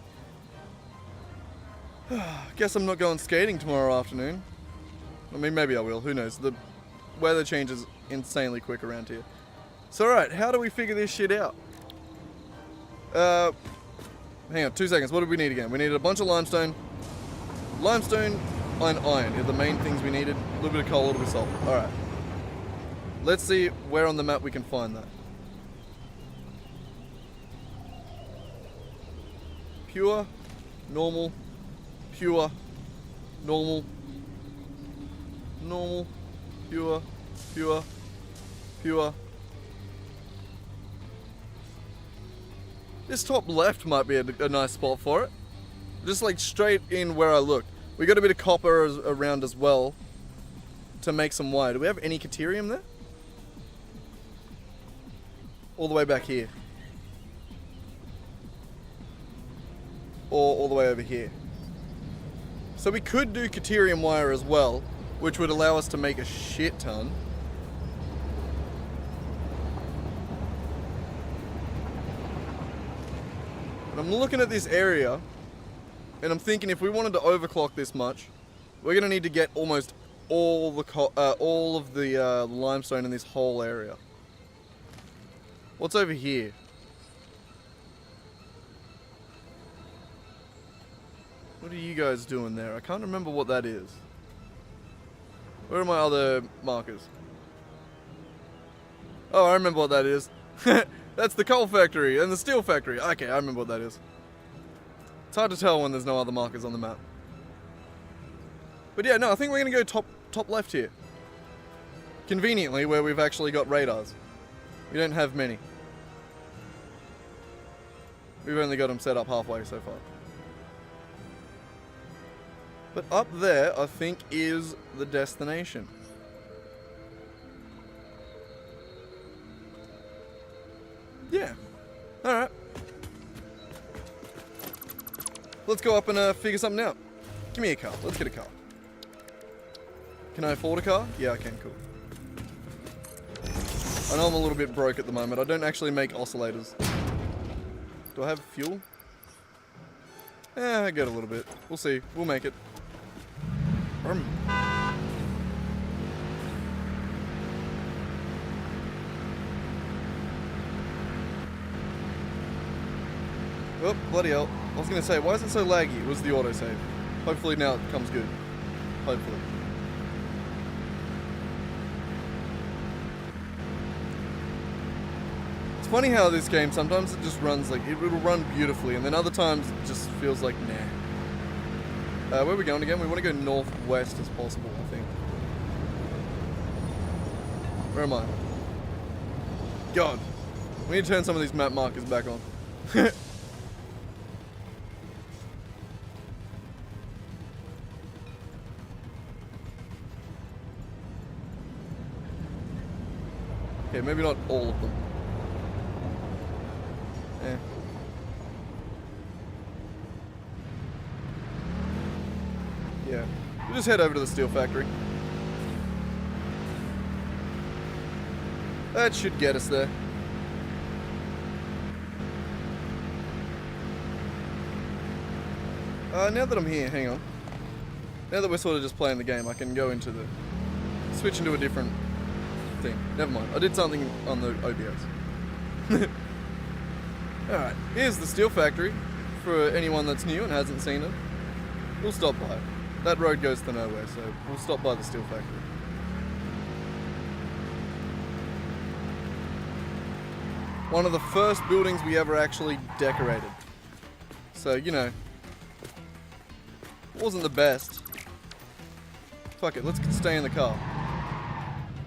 Guess I'm not going skating tomorrow afternoon. I mean, maybe I will. Who knows? The weather changes insanely quick around here. So alright, how do we figure this shit out? Hang on, 2 seconds. What do we need again? We needed a bunch of limestone. Limestone and iron are the main things we needed. A little bit of coal, a little bit of sulfur. Alright. Let's see where on the map we can find that. Pure, normal, pure, normal, normal, pure, pure, pure. This top left might be a nice spot for it. Just like straight in where I looked. We got a bit of copper around as well to make some wire. Do we have any caterium there? All the way back here. Or all the way over here. So we could do caterium wire as well, which would allow us to make a shit ton. But I'm looking at this area, and I'm thinking if we wanted to overclock this much, we're going to need to get almost all of the limestone in this whole area. What's over here? What are you guys doing there? I can't remember what that is. Where are my other markers? Oh, I remember what that is. That's the coal factory and the steel factory. Okay, I remember what that is. It's hard to tell when there's no other markers on the map. But yeah, no, I think we're going to go top left here. Conveniently, where we've actually got radars. We don't have many. We've only got them set up halfway so far. But up there, I think, is the destination. Yeah. Alright. Let's go up and figure something out. Give me a car. Let's get a car. Can I afford a car? Yeah, I can. Cool. I know I'm a little bit broke at the moment. I don't actually make oscillators. Do I have fuel? I get a little bit. We'll see. We'll make it. Oh, bloody hell. I was going to say, why is it so laggy? It was the autosave. Hopefully now it comes good. Hopefully. It's funny how this game, sometimes it just runs like, it'll run beautifully, and then other times it just feels like, nah. Where are we going again? We want to go northwest as possible, I think. Where am I? God. We need to turn some of these map markers back on. Okay, maybe not all of them. Yeah. We'll just head over to the steel factory. That should get us there. Now that I'm here, hang on. Now that we're sort of just playing the game, I can go into the... switch into a different thing. Never mind. I did something on the OBS. Alright, here's the steel factory. For anyone that's new and hasn't seen it, we'll stop by. That road goes to nowhere, so we'll stop by the steel factory. One of the first buildings we ever actually decorated. So, you know, it wasn't the best. Fuck it, let's stay in the car.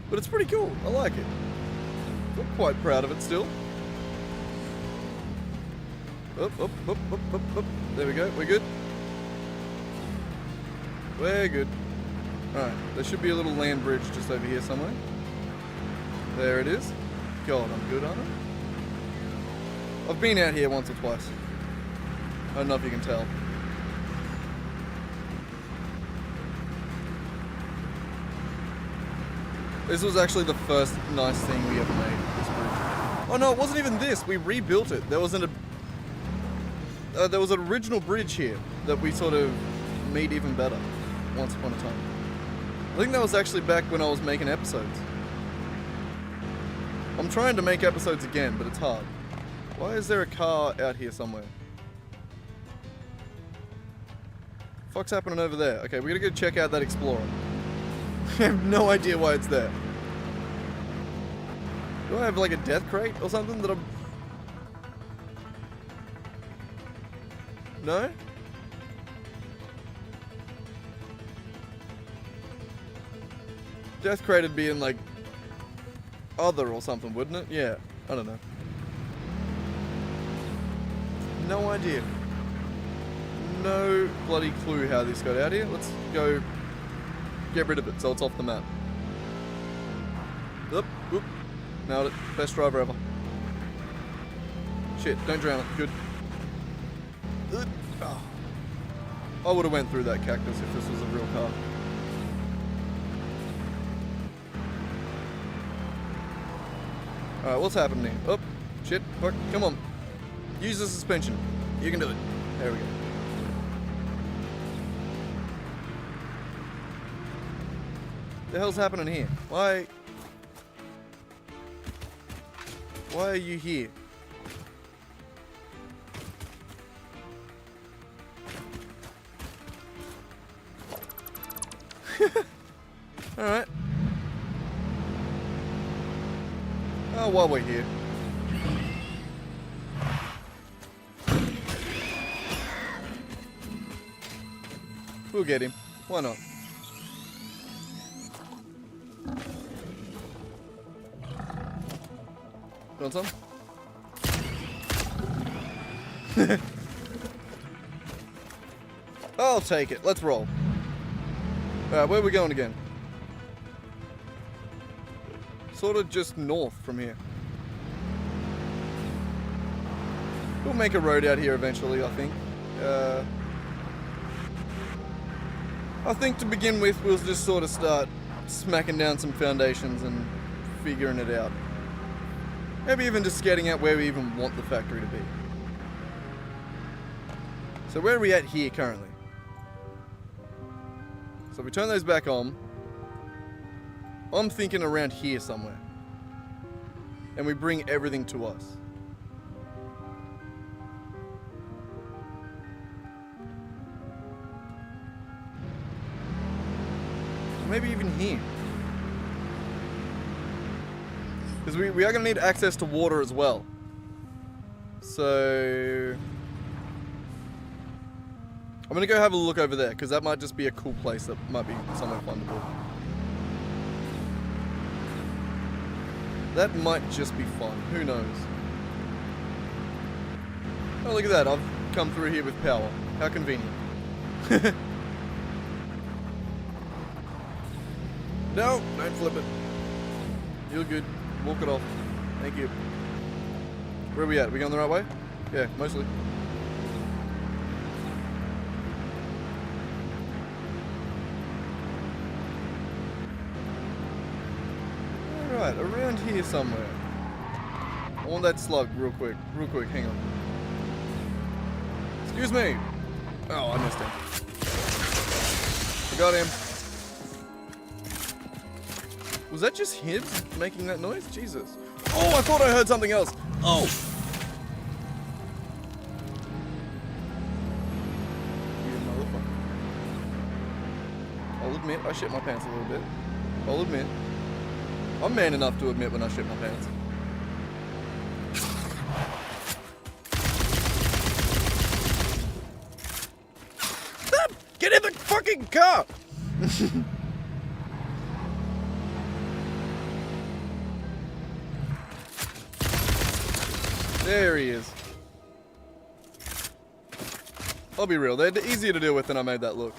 But it's pretty cool, I like it. I'm quite proud of it still. Up. There we go, we're good. We're good. Alright, there should be a little land bridge just over here somewhere. There it is. God, I'm good, aren't I? I've been out here once or twice. I don't know if you can tell. This was actually the first nice thing we ever made, this bridge. Oh no, it wasn't even this. We rebuilt it. There was an original bridge here that we sort of made even better once upon a time. I think that was actually back when I was making episodes. I'm trying to make episodes again, but it's hard. Why is there a car out here somewhere? Fuck's happening over there? Okay, we gotta go check out that Explorer. I have no idea why it's there. Do I have like a death crate or something that I'm... No? Death crate would be in like... other or something, wouldn't it? Yeah, I don't know. No idea. No bloody clue how this got out here. Let's go get rid of it so it's off the map. Oop. Nailed it. Best driver ever. Shit, don't drown it. Good. Oh. I would have went through that cactus if this was a real car. Alright, what's happening here? Oh, shit. Fuck. Come on. Use the suspension. You can do it. There we go. What the hell's happening here? Why are you here? Alright. Oh, while we're here. We'll get him. Why not? You want some? I'll take it. Let's roll. Alright, where are we going again? Sort of just north from here. We'll make a road out here eventually, I think. I think to begin with, we'll just sort of start smacking down some foundations and figuring it out. Maybe even just getting out where we even want the factory to be. So where are we at here currently? So if we turn those back on, I'm thinking around here somewhere. And we bring everything to us. Maybe even here. Because we are going to need access to water as well. So I'm going to go have a look over there, because that might just be a cool place that might be somewhere fun to build. That might just be fun. Who knows? Oh, look at that. I've come through here with power. How convenient. No, don't flip it. You're good. Walk it off. Thank you. Where are we at? Are we going the right way? Yeah, mostly. Alright, around here somewhere. I want that slug real quick. Real quick, hang on. Excuse me. Oh, I missed him. I got him. Was that just him making that noise? Jesus. Oh, I thought I heard something else. Oh. You motherfucker. I'll admit, I shit my pants a little bit. I'll admit. I'm man enough to admit when I shit my pants. Get in the fucking car! There he is. I'll be real, they're easier to deal with than I made that look.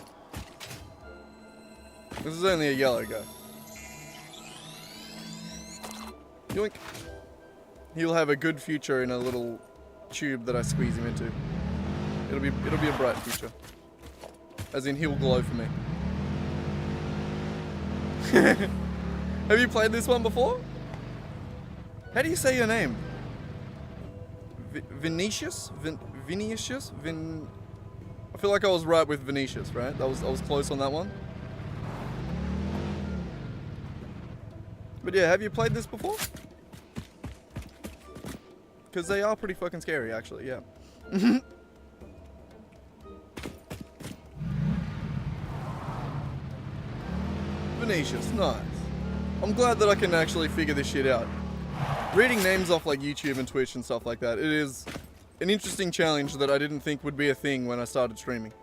This is only a yellow guy. Yoink. He'll have a good future in a little tube that I squeeze him into. It'll be a bright future. As in, he'll glow for me. Have you played this one before? How do you say your name? Vinicius? Vinicius? I feel like I was right with Vinicius, right? I was close on that one. But yeah, have you played this before? Because they are pretty fucking scary, actually, yeah. Vinicius, nice. I'm glad that I can actually figure this shit out. Reading names off like YouTube and Twitch and stuff like that, it is an interesting challenge that I didn't think would be a thing when I started streaming.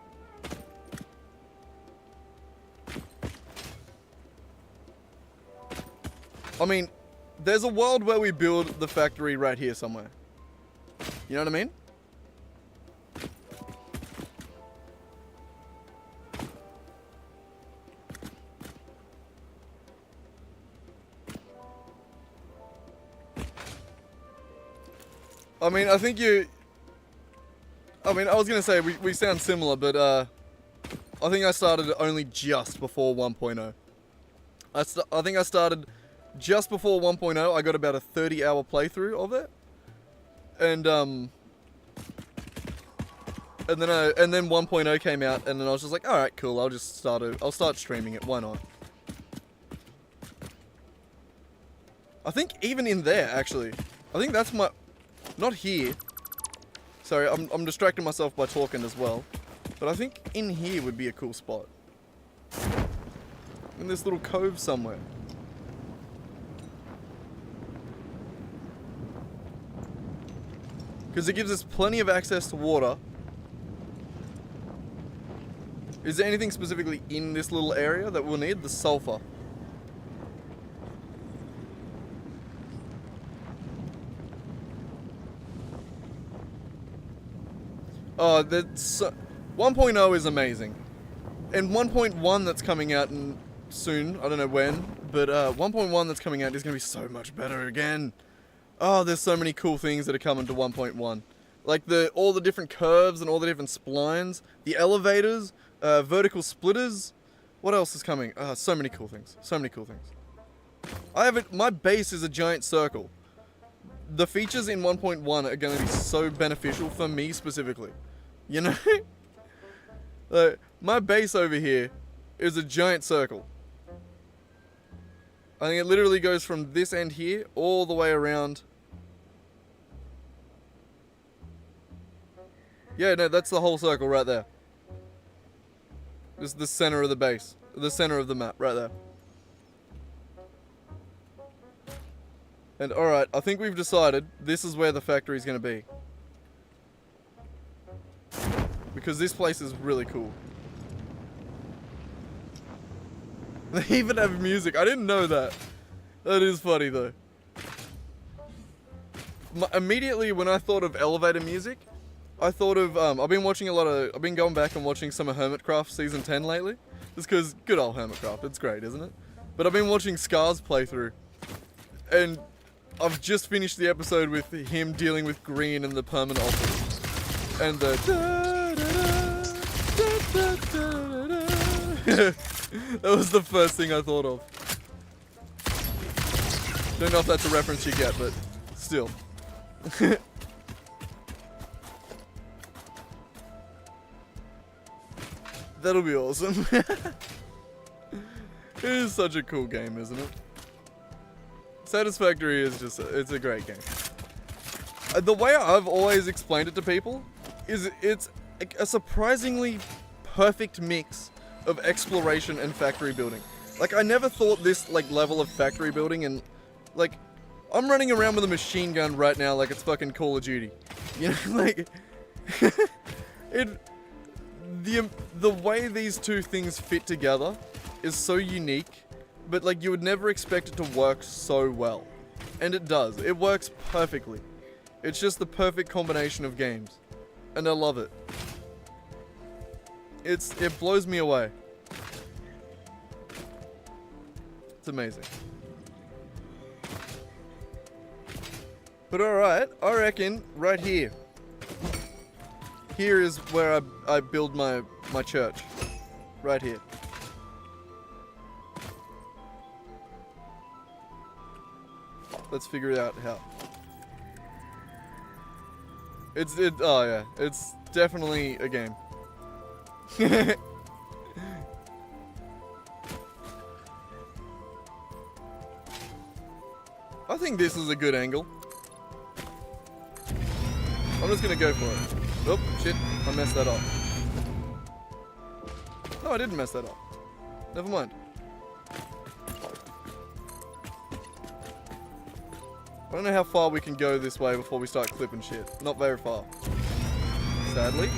I mean, there's a world where we build the factory right here somewhere. You know what I mean? I think you... I was going to say we sound similar, but I think I started only just before 1.0. I think I started just before 1.0. I got about a 30-hour playthrough of it. And then 1.0 came out, and then I was just like, all right, cool. I'll start streaming it. Why not? I think even in there, actually, I think that's my, not here. Sorry, I'm distracting myself by talking as well. But I think in here would be a cool spot. In this little cove somewhere. Because it gives us plenty of access to water. Is there anything specifically in this little area that we'll need? The sulfur. Oh, that's 1.0 is amazing. And 1.1 that's coming out soon, I don't know when, but 1.1 that's coming out is going to be so much better again. Oh, there's so many cool things that are coming to 1.1. Like all the different curves and all the different splines, the elevators, vertical splitters. What else is coming? So many cool things. So many cool things. My base is a giant circle. The features in 1.1 are going to be so beneficial for me specifically. You know? Like, my base over here is a giant circle. I think it literally goes from this end here all the way around. Yeah, no, that's the whole circle right there. This is the center of the base. The center of the map, right there. And alright, I think we've decided this is where the factory is going to be. Because this place is really cool. They even have music. I didn't know that. That is funny though. Immediately when I thought of elevator music, I thought of, I've been going back and watching some of Hermitcraft Season 10 lately. Just because, good old Hermitcraft, it's great, isn't it? But I've been watching Scar's playthrough. And I've just finished the episode with him dealing with Green and the permanent office. And the that was the first thing I thought of. Don't know if that's a reference you get, but still. That'll be awesome. It is such a cool game, isn't it? Satisfactory is just, it's a great game. The way I've always explained it to people is it's a surprisingly perfect mix of exploration and factory building. Like, I never thought this, like, level of factory building and, like, I'm running around with a machine gun right now like it's fucking Call of Duty. You know, like, the way these two things fit together is so unique, but, like, you would never expect it to work so well. And it does. It works perfectly. It's just the perfect combination of games. And I love it. It blows me away. It's amazing. But alright, I reckon right here. Here is where I build my church. Right here. Let's figure it out how. Oh yeah, it's definitely a game. I think this is a good angle. I'm just gonna go for it. Oh, shit, I messed that up. No, I didn't mess that up. Never mind. I don't know how far we can go this way before we start clipping shit. Not very far. Sadly.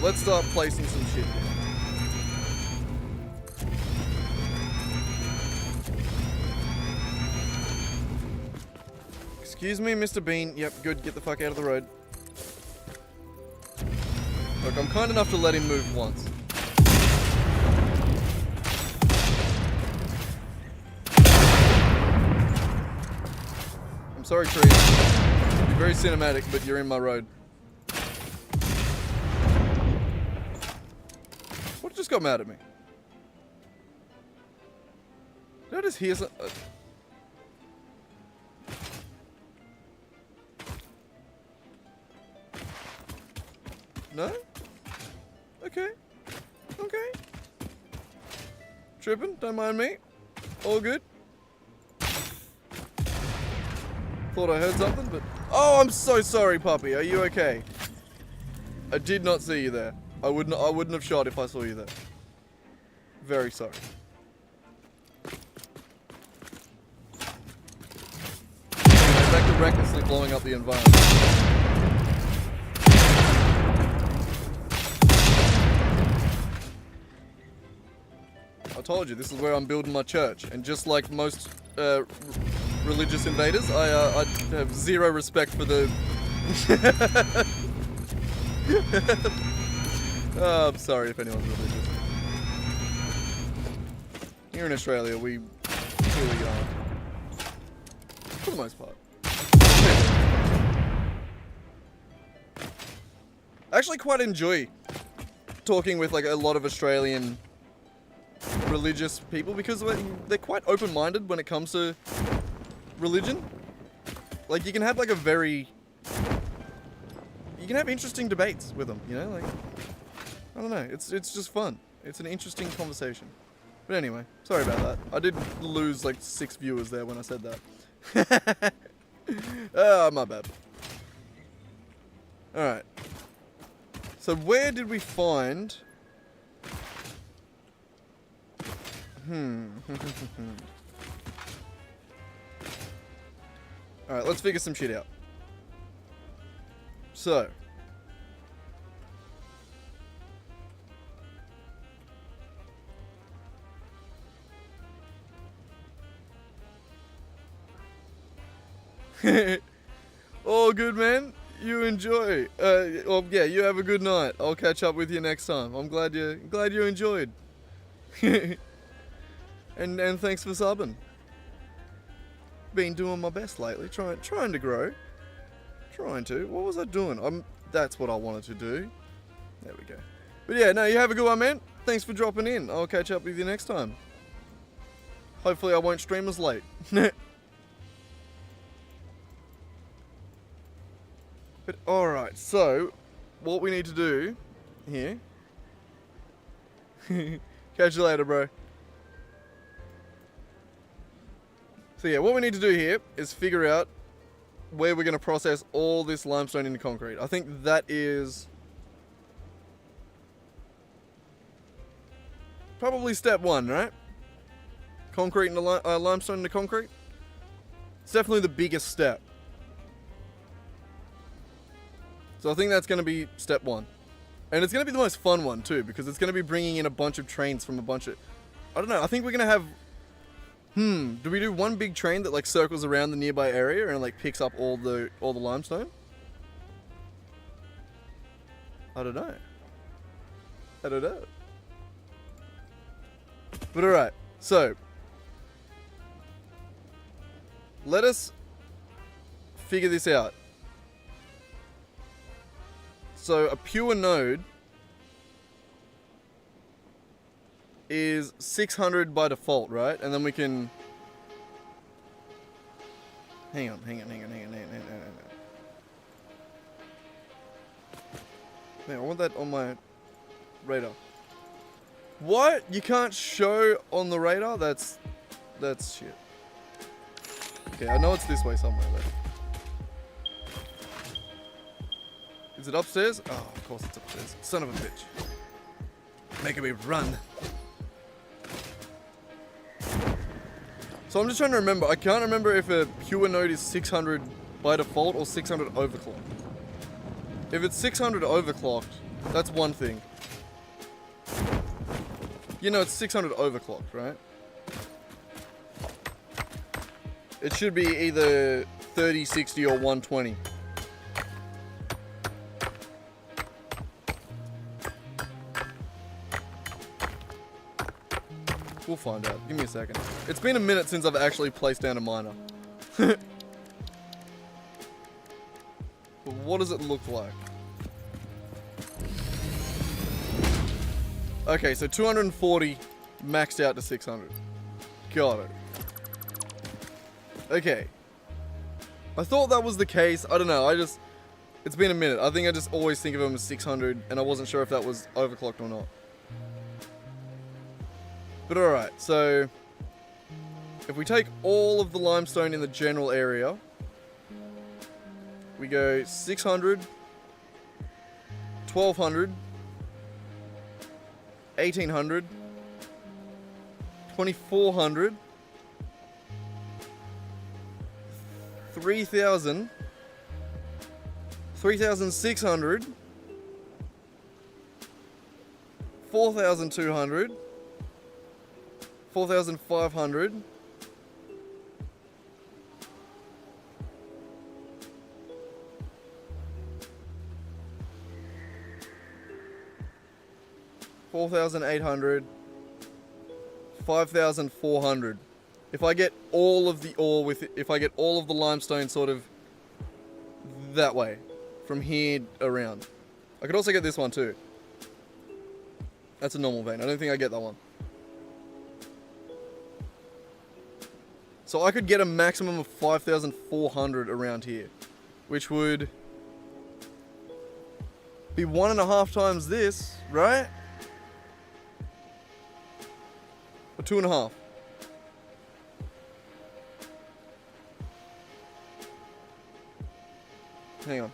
Let's start placing some shit down. Excuse me, Mr. Bean. Yep, good. Get the fuck out of the road. Look, I'm kind enough to let him move once. I'm sorry, trees. You're very cinematic, but you're in my road. What just got mad at me? Did I just hear some... No? Okay. Okay. Tripping, don't mind me. All good. Thought I heard something, but... Oh, I'm so sorry, puppy. Are you okay? I did not see you there. I wouldn't have shot if I saw you there. Very sorry. Back to recklessly blowing up the environment. I told you, this is where I'm building my church. And just like most religious invaders, I have zero respect for the... I'm sorry if anyone's religious. Here in Australia, we really are. For the most part. I actually quite enjoy talking with like a lot of Australian religious people because they're quite open-minded when it comes to religion. Like you can have like you can have interesting debates with them, you know, like, I don't know, it's just fun. It's an interesting conversation. But anyway, sorry about that. I did lose like 6 viewers there when I said that. Oh, my bad. Alright. So where did we find... Alright, let's figure some shit out. So. All good, man. You enjoy. Well, yeah, you have a good night. I'll catch up with you next time. I'm glad you enjoyed. and thanks for subbing. Been doing my best lately, trying to grow. Trying to. What was I doing? That's what I wanted to do. There we go. But yeah, no, you have a good one, man. Thanks for dropping in. I'll catch up with you next time. Hopefully I won't stream as late. But alright, so what we need to do here. Catch you later, bro. So yeah, what we need to do here is figure out where we're going to process all this limestone into concrete. I think that is probably step 1, right? Concrete into limestone into concrete. It's definitely the biggest step. So I think that's going to be step 1. And it's going to be the most fun one too, because it's going to be bringing in a bunch of trains from a bunch of... I don't know, I think we're going to have... do we do one big train that like circles around the nearby area and like picks up all the limestone? I don't know. But alright, so... let us figure this out. So a pure node is 600 by default, right? And then we can... Hang on. Man, I want that on my radar. What? You can't show on the radar? That's shit. Okay, I know it's this way somewhere though. Is it upstairs? Oh, of course it's upstairs. Son of a bitch. Making me run. So I'm just trying to remember. I can't remember if a pure node is 600 by default or 600 overclocked. If it's 600 overclocked, that's one thing. You know, it's 600 overclocked, right? It should be either 30, 60, or 120. We'll find out. Give me a second. It's been a minute since I've actually placed down a miner. But what does it look like? Okay, so 240 maxed out to 600. Got it. Okay. I thought that was the case. I don't know. It's been a minute. I think I just always think of them as 600 and I wasn't sure if that was overclocked or not. But alright, so if we take all of the limestone in the general area, we go 600, 1200, 1800, 2400, 3000, 3600, 4200, 4,500. 4,800. 5,400. If I get all of the ore with it, if I get all of the limestone sort of that way, from here around. I could also get this one too. That's a normal vein. I don't think I get that one. So I could get a maximum of 5,400 around here, which would be 1.5 times this, right? Or 2.5. Hang on.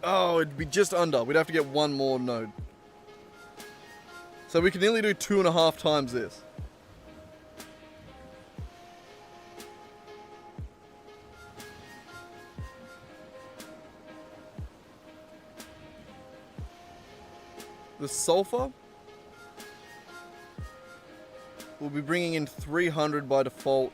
Oh, it'd be just under. We'd have to get one more node. So we can nearly do 2.5 times this. The sulfur will be bringing in 300 by default.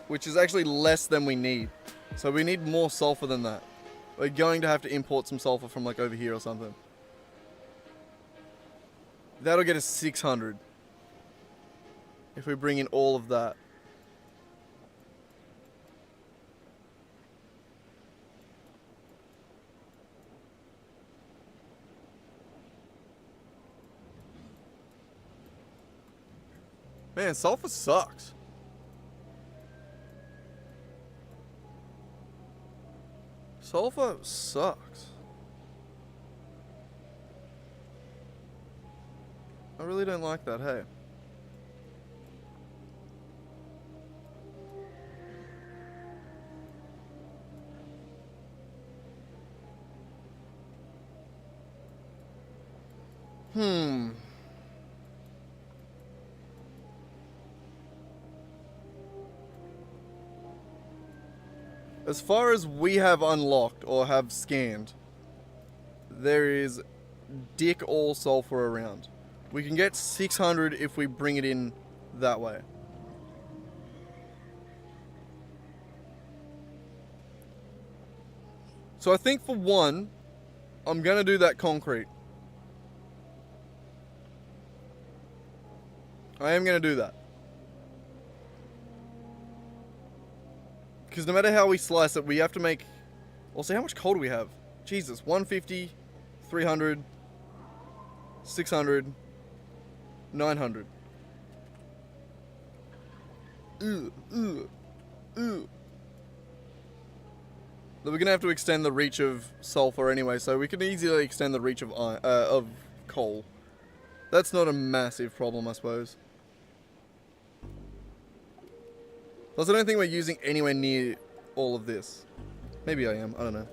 Which is actually less than we need. So we need more sulfur than that. We're going to have to import some sulfur from like over here or something. That'll get us 600. If we bring in all of that. Man, sulfur sucks. Sulfur sucks. I really don't like that, hey. As far as we have unlocked or have scanned, there is dick all sulfur around. We can get 600 if we bring it in that way. So I think for one, I'm gonna do that concrete. I am gonna do that. Because no matter how we slice it, we have to make... Well, see, how much coal do we have? Jesus, 150, 300, 600, 900. But we're going to have to extend the reach of sulfur anyway, so we can easily extend the reach of coal. That's not a massive problem, I suppose. Plus, I don't think we're using anywhere near all of this. Maybe I am. I don't know.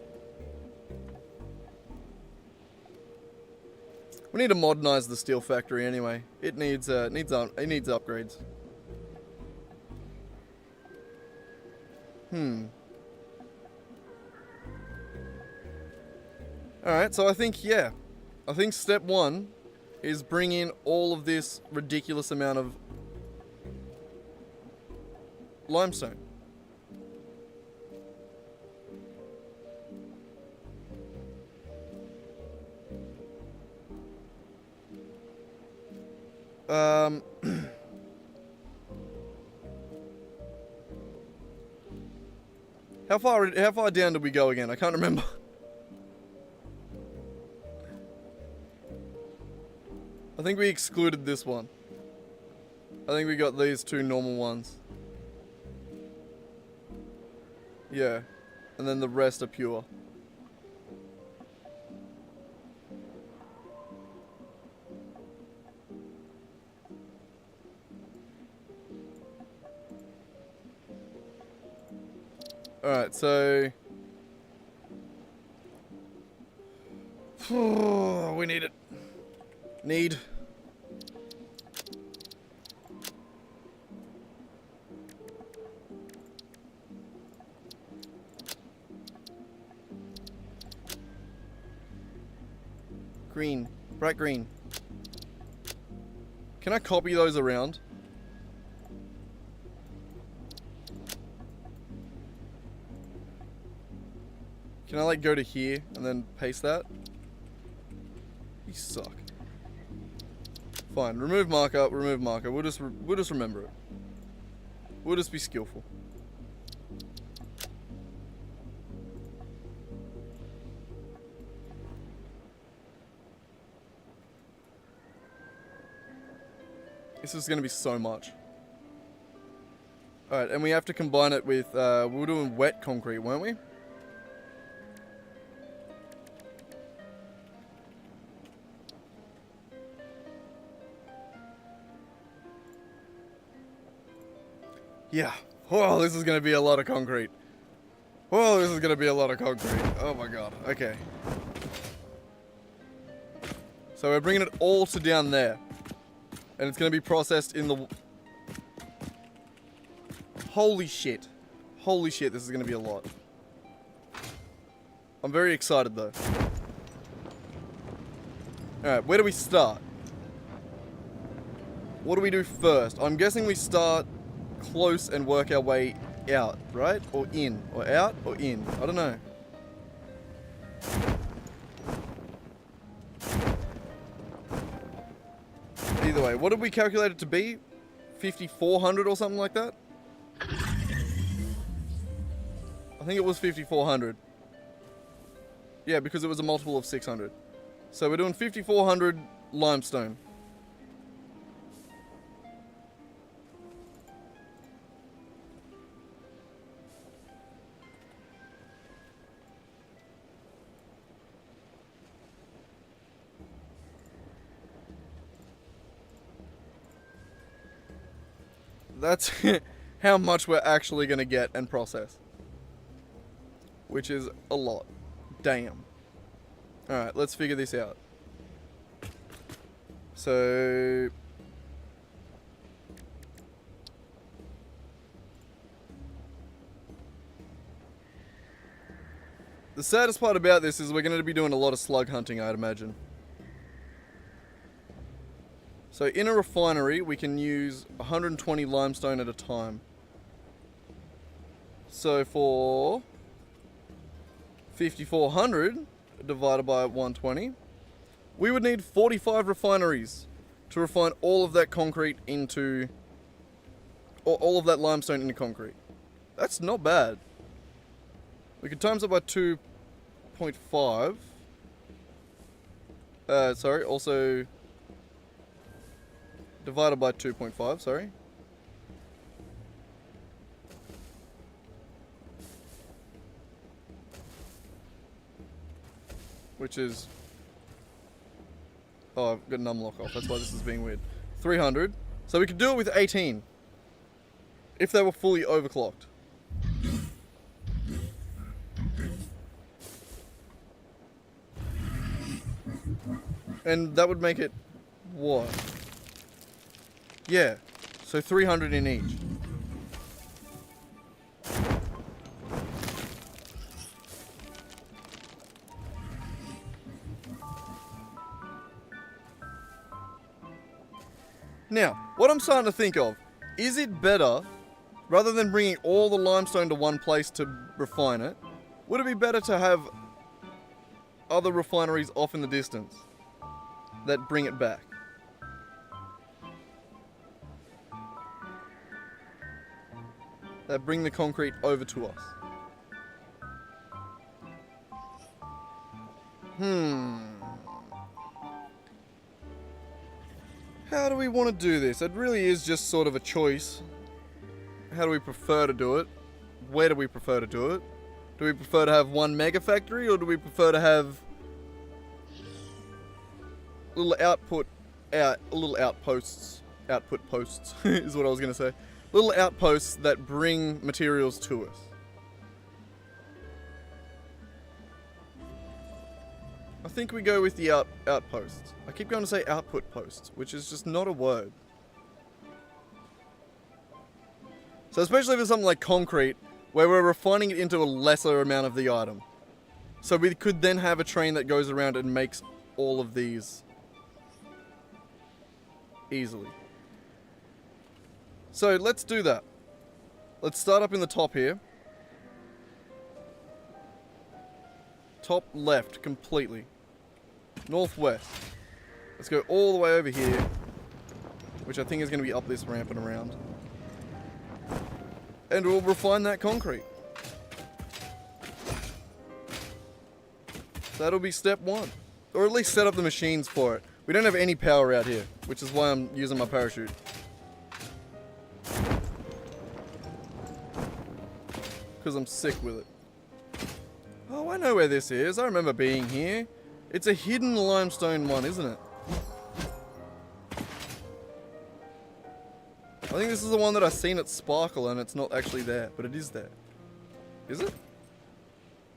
We need to modernize the steel factory anyway. It needs upgrades. Alright, so I think step one is bring in all of this ridiculous amount of limestone. How far down did we go again? I can't remember. I think we excluded this one. I think we got these two normal ones. Yeah. And then the rest are pure. Alright, so... we need it. Need. Green. Bright green. Can I copy those around? Can I like go to here and then paste that? You suck. Fine, remove markup, remove marker. We'll just remember it. We'll just be skillful. This is going to be so much. Alright, and we have to combine it with, we were doing wet concrete, weren't we? Yeah. Oh, this is going to be a lot of concrete. Oh, this is going to be a lot of concrete. Oh my god. Okay. So we're bringing it all to down there. And it's going to be processed in the... Holy shit. Holy shit, this is going to be a lot. I'm very excited though. Alright, where do we start? What do we do first? I'm guessing we start close and work our way out, right? Or in. Or out or in. I don't know. Either way, what did we calculate it to be? 5,400 or something like that? I think it was 5,400. Yeah, because it was a multiple of 600. So we're doing 5,400 limestone. That's how much we're actually going to get and process. Which is a lot. Damn. Alright, let's figure this out. So... the saddest part about this is we're going to be doing a lot of slug hunting, I'd imagine. So in a refinery, we can use 120 limestone at a time. So for 5,400 divided by 120, we would need 45 refineries to refine all of that concrete into, or all of that limestone into concrete. That's not bad. We could times it by 2.5. Sorry, also divided by 2.5, sorry. Which is... oh, I've got an unlock off, that's why this is being weird. 300. So we could do it with 18. If they were fully overclocked. And that would make it... what? Yeah, so 300 in each. Now, what I'm starting to think of, is it better, rather than bringing all the limestone to one place to refine it, would it be better to have other refineries off in the distance that bring it back? That bring the concrete over to us. How do we want to do this? It really is just sort of a choice. How do we prefer to do it? Where do we prefer to do it? Do we prefer to have one mega factory, or do we prefer to have little output posts is what I was going to say. Little outposts that bring materials to us. I think we go with the outposts. I keep going to say output posts, which is just not a word. So especially for something like concrete, where we're refining it into a lesser amount of the item. So we could then have a train that goes around and makes all of these easily. So let's do that. Let's start up in the top here. Top left completely. Northwest. Let's go all the way over here, which I think is going to be up this ramp and around. And we'll refine that concrete. That'll be step one. Or at least set up the machines for it. We don't have any power out here, which is why I'm using my parachute. Because I'm sick with it. Oh, I know where this is. I remember being here. It's a hidden limestone one, isn't it? I think this is the one that I've seen at Sparkle and it's not actually there, but it is there. Is it?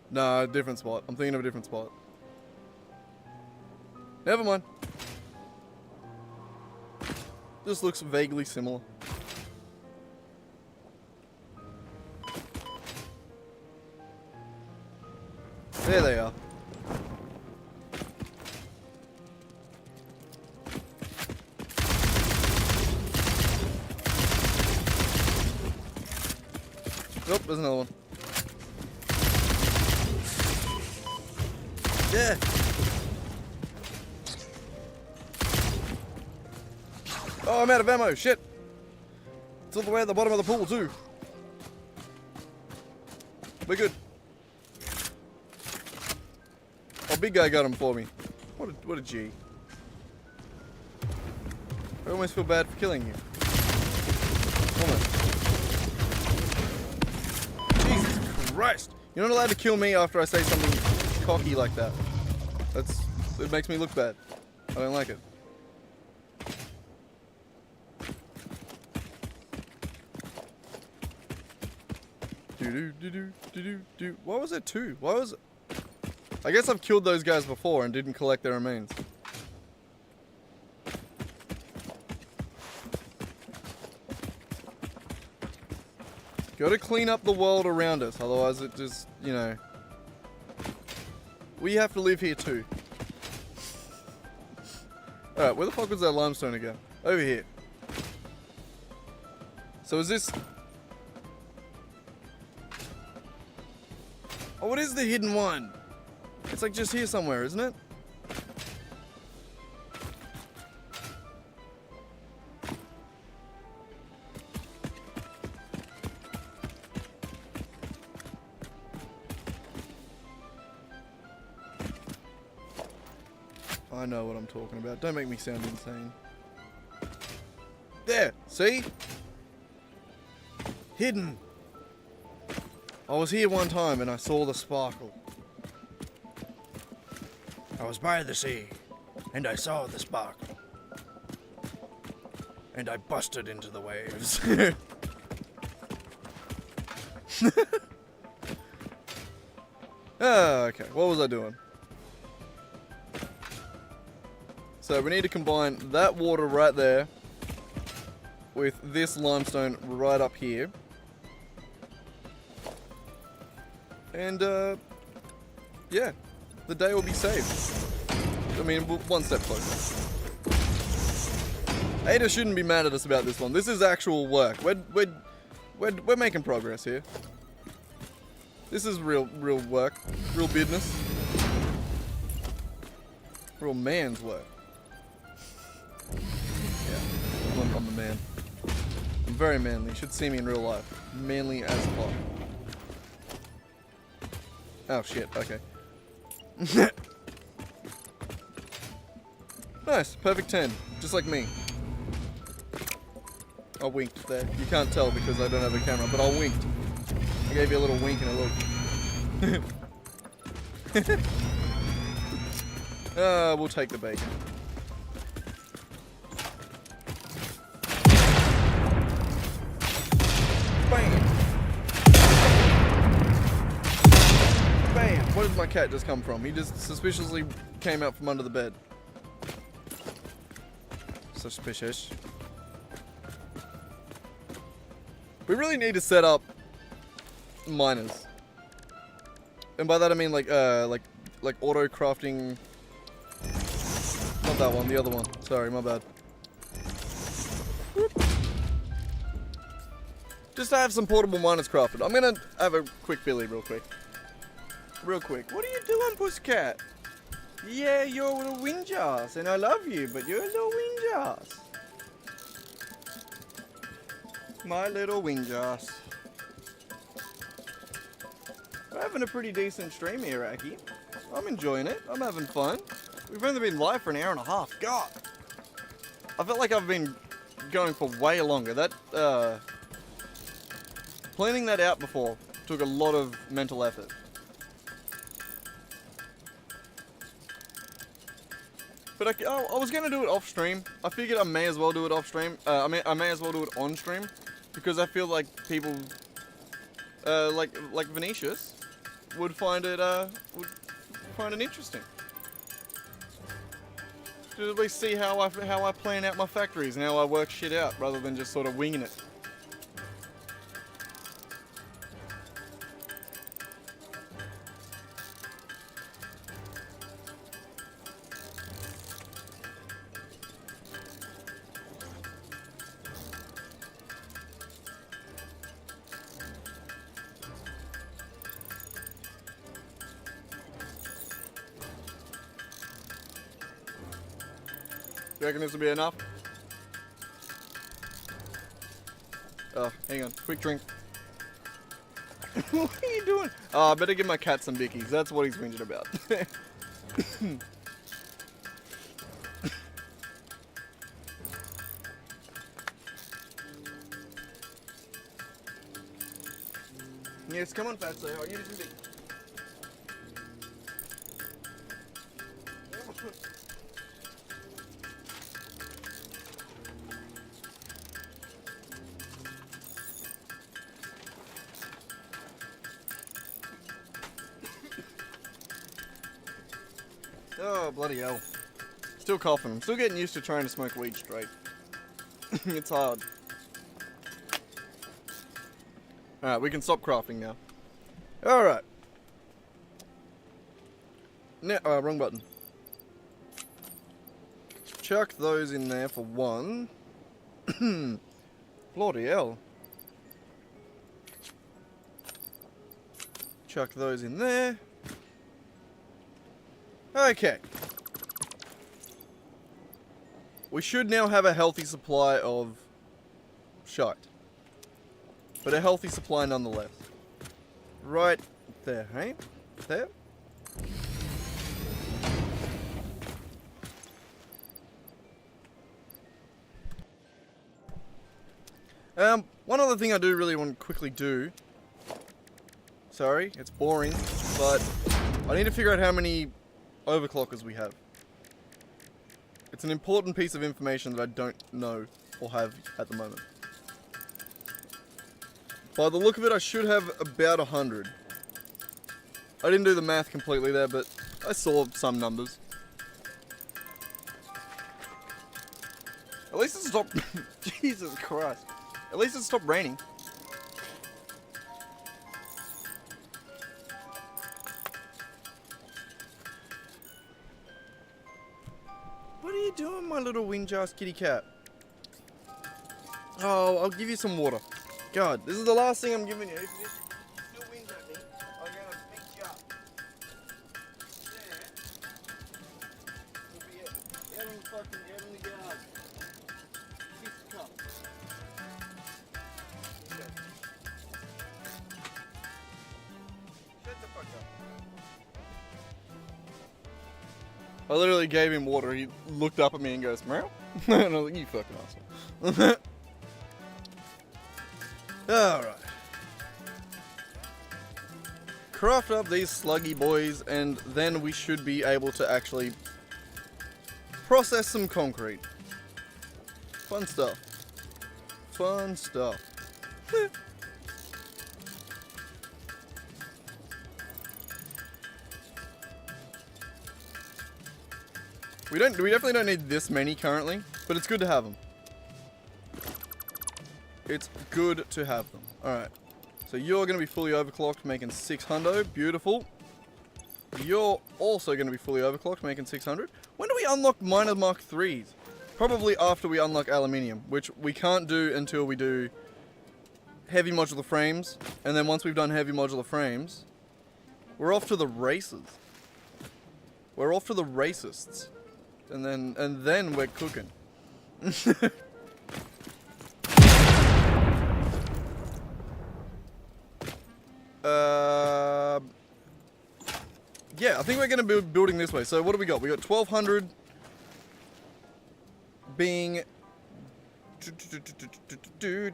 No, different spot. I'm thinking of a different spot. Never mind. This looks vaguely similar. There they are. Nope, there's another one. Yeah. Oh, I'm out of ammo. Shit. It's all the way at the bottom of the pool, too. We're good. Oh, big guy got him for me. What a G. I almost feel bad for killing you. Almost. Jesus Christ. You're not allowed to kill me after I say something cocky like that. It makes me look bad. I don't like it. Do. Why was there two? Why was it? I guess I've killed those guys before and didn't collect their remains. Gotta clean up the world around us, otherwise it just, you know. We have to live here too. Alright, where the fuck was that limestone again? Over here. So is this... Oh, what is the hidden one? It's like just here somewhere, isn't it? I know what I'm talking about. Don't make me sound insane. There, see? Hidden. I was here one time and I saw the sparkle. I was by the sea and I saw the sparkle. And I busted into the waves. Okay, what was I doing? So we need to combine that water right there with this limestone right up here. And yeah, the day will be saved. I mean, one step closer. Ada shouldn't be mad at us about this one. This is actual work. We're making progress here. This is real work, real business, real man's work. Yeah, I'm a man. I'm very manly. You should see me in real life. Manly as fuck. Oh shit, okay. Nice, perfect 10. Just like me. I winked there. You can't tell because I don't have a camera, but I winked. I gave you a little wink and a look. We'll take the bacon. Bam! Bam! Where did my cat just come from? He just suspiciously came out from under the bed. Suspicious. We really need to set up miners. And by that I mean like auto crafting. Not that one, the other one. Sorry, my bad. Whoop. Just to have some portable miners crafted. I'm gonna have a quick Billy real quick. Real quick. What are you doing, pussycat? Yeah, you're a little windjass, and I love you, but you're a little windjass. My little windjass. We're having a pretty decent stream here, Aki. I'm enjoying it. I'm having fun. We've only been live for an hour and a half. God. I felt like I've been going for way longer. That, planning that out before took a lot of mental effort. But I was going to do it off stream. I figured I may as well do it off stream. I may as well do it on stream. Because I feel like people, like Venetius, would find it interesting. To at least see how I plan out my factories and how I work shit out, rather than just sort of winging it. You reckon this will be enough? Oh, hang on. Quick drink. What are you doing? Oh, I better give my cat some bickies. That's what he's whinging about. Yes, come on, Fatso. I'll give you some bickies. Oh, bloody hell. Still coughing. I'm still getting used to trying to smoke weed straight. It's hard. Alright, we can stop crafting now. Alright. Now, wrong button. Chuck those in there for one. Bloody hell. Chuck those in there. Okay. We should now have a healthy supply of shite. But a healthy supply nonetheless. Right there, hey? There? One other thing I do really want to quickly do. Sorry, it's boring, but I need to figure out how many overclockers we have. It's an important piece of information that I don't know or have at the moment. By the look of it, I should have about 100. I didn't do the math completely there, but I saw some numbers. At least it stopped. Jesus Christ. At least it stopped raining. What are you doing, my little whinge-ass kitty cat? Oh, I'll give you some water. God, this is the last thing I'm giving you. If you still whinge at me, I'm gonna beat you up. There. Will be it. Get in the yard. Kiss the cup. Okay. Shut the fuck up. I literally gave him water. He looked up at me and goes, meow. And I was like, you fucking asshole. Alright. Craft up these sluggy boys, and then we should be able to actually process some concrete. Fun stuff. Fun stuff. We definitely don't need this many currently, but it's good to have them. It's good to have them. Alright. So you're going to be fully overclocked, making 600. Beautiful. You're also going to be fully overclocked, making 600. When do we unlock minor Mark 3s? Probably after we unlock aluminium, which we can't do until we do heavy modular frames. And then once we've done heavy modular frames, we're off to the races. We're off to the racists. And then we're cooking. Yeah, I think we're going to be building this way. So what do we got? We got 1,200 being... We're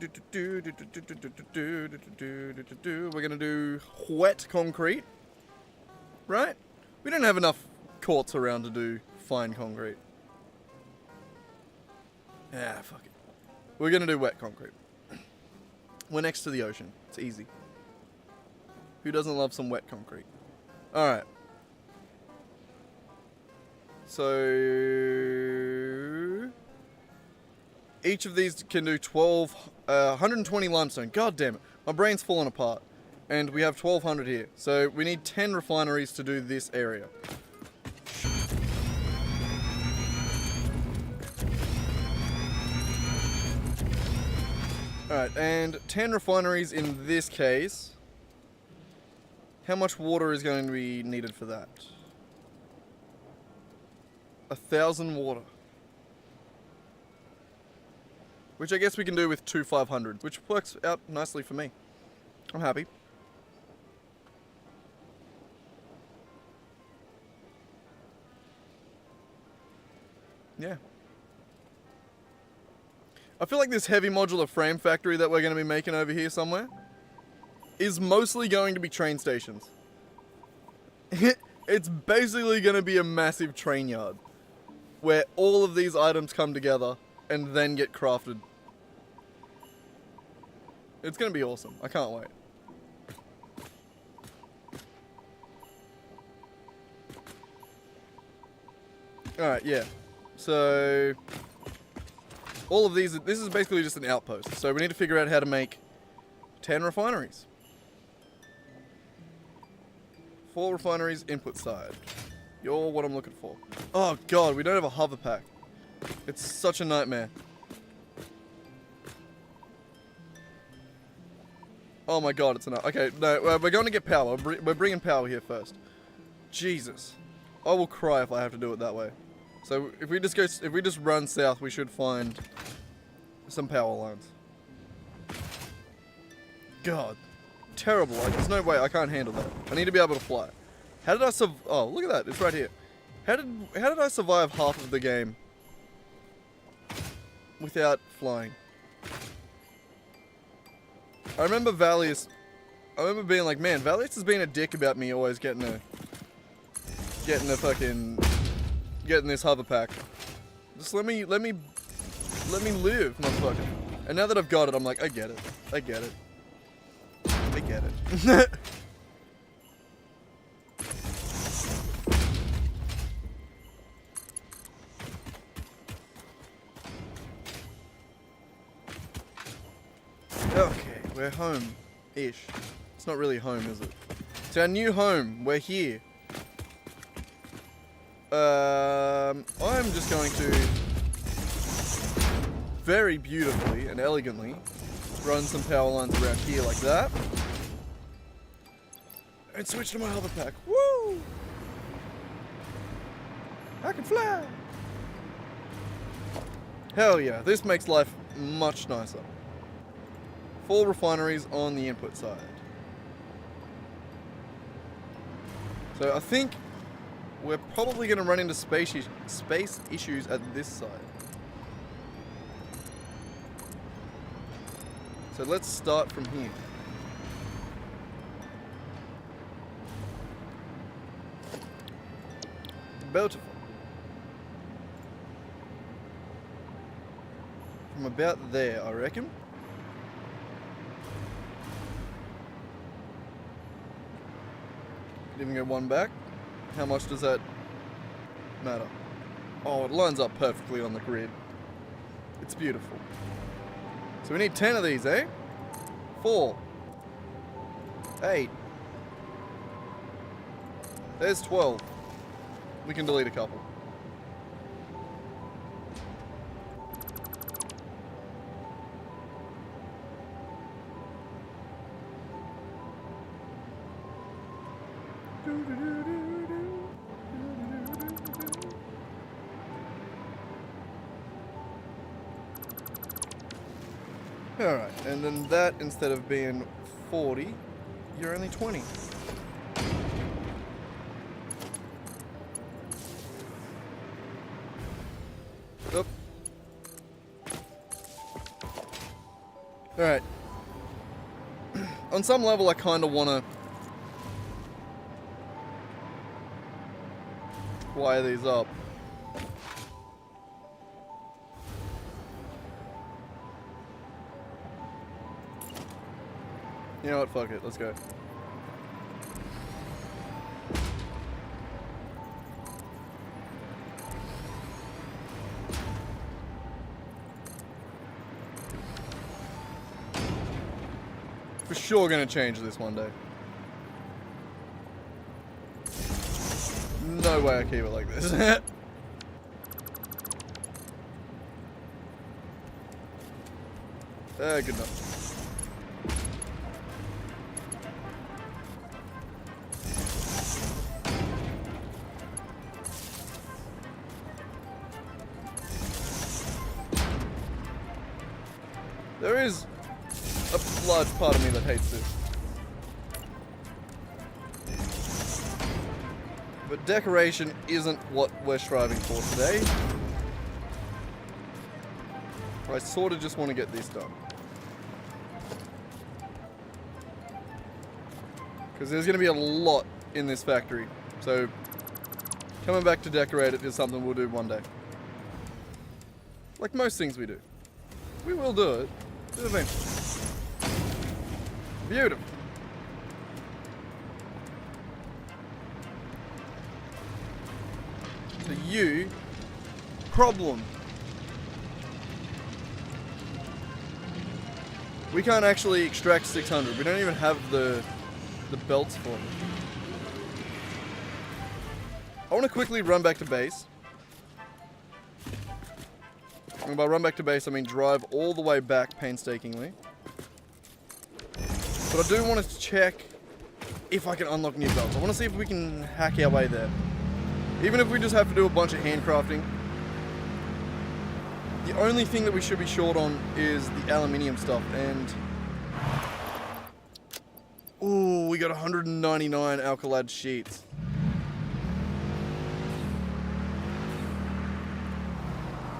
going to do wet concrete, right? We don't have enough quartz around to do fine concrete. Ah, fuck it. We're going to do wet concrete. We're next to the ocean. It's easy. Who doesn't love some wet concrete? Alright. So... each of these can do 120 limestone. God damn it. My brain's falling apart. And we have 1,200 here. So we need 10 refineries to do this area. Alright, and 10 refineries in this case. How much water is going to be needed for that? 1,000 water. Which I guess we can do with 2,500, which works out nicely for me. I'm happy. Yeah. I feel like this heavy modular frame factory that we're going to be making over here somewhere is mostly going to be train stations. It's basically going to be a massive train yard where all of these items come together and then get crafted. It's going to be awesome. I can't wait. Alright, yeah. So, all of these, this is basically just an outpost. So we need to figure out how to make 10 refineries. 4 refineries, input side. You're what I'm looking for. Oh god, we don't have a hover pack. It's such a nightmare. Oh my god, it's enough. Okay, no, we're going to get power. We're bringing power here first. Jesus. I will cry if I have to do it that way. So if we just run south, we should find some power lines. God. Terrible. Like, there's no way. I can't handle that. I need to be able to fly. How did I oh, look at that. It's right here. How did I survive half of the game without flying? I remember being like, man, Valius has been a dick about me always getting this hover pack. Just let me live, motherfucker. And now that I've got it, I'm like, I get it. I get it. Okay, we're home-ish. It's not really home, is it? It's our new home. We're here. I'm just going to very beautifully and elegantly run some power lines around here like that. And switch to my hover pack. Woo! I can fly! Hell yeah, this makes life much nicer. 4 refineries on the input side. So I think we're probably going to run into space issues at this side. So let's start from here. Beautiful. From about there, I reckon. Could even go one back. How much does that matter? Oh, it lines up perfectly on the grid. It's beautiful. So we need 10 of these, eh? 4. 8. There's 12. We can delete a couple. Alright, and then that, instead of being 40, you're only 20. Oop. Alright. On some level, I kind of want to wire these up. You know what? Fuck it. Let's go. For sure gonna change this one day. No way I keep it like this. Good enough. There is a large part of me that hates this. But decoration isn't what we're striving for today. I sort of just want to get this done. Because there's going to be a lot in this factory. So coming back to decorate it is something we'll do one day. Like most things we do. We will do it eventually. Beautiful. So you, problem. We can't actually extract 600. We don't even have the belts for it. I want to quickly run back to base. And by run back to base, I mean drive all the way back painstakingly. But I do want to check if I can unlock new belts. I want to see if we can hack our way there. Even if we just have to do a bunch of handcrafting. The only thing that we should be short on is the aluminium stuff. And ooh, we got 199 alkalad sheets.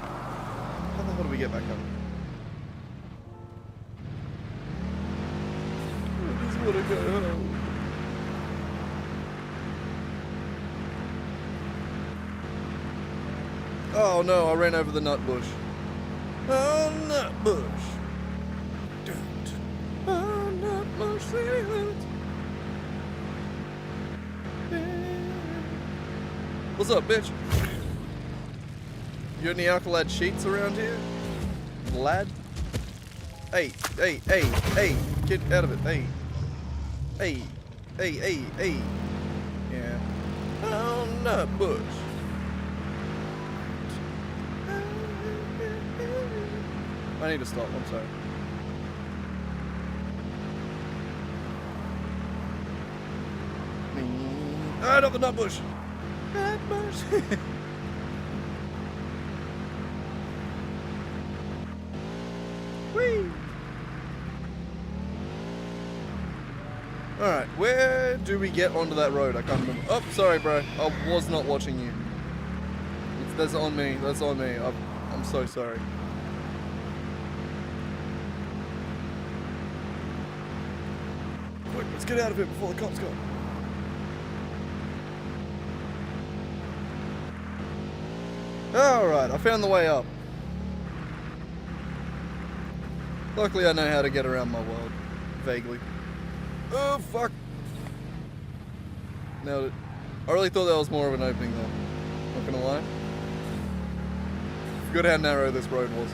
How the hell do we get back up? I just want to go home. Oh no, I ran over the nut bush. Oh, nut bush. Oh, nut bush. What's up, bitch? You got any alkalad sheets around here? Lad? Hey, hey, hey, hey, get out of it, hey. Hey, hey, hey, hey. Yeah. Oh, nut bush. I need to stop, I'm sorry. Ah, not the nut bush! Nut bush! Whee! Alright, where do we get onto that road? I can't remember. Oh, sorry bro, I was not watching you. That's on me, that's on me. I'm so sorry. Quick, let's get out of here before the cops come. Alright, I found the way up. Luckily I know how to get around my world. Vaguely. Oh, fuck. Nailed it. I really thought that was more of an opening though. Not gonna lie. Forgot how narrow this road was.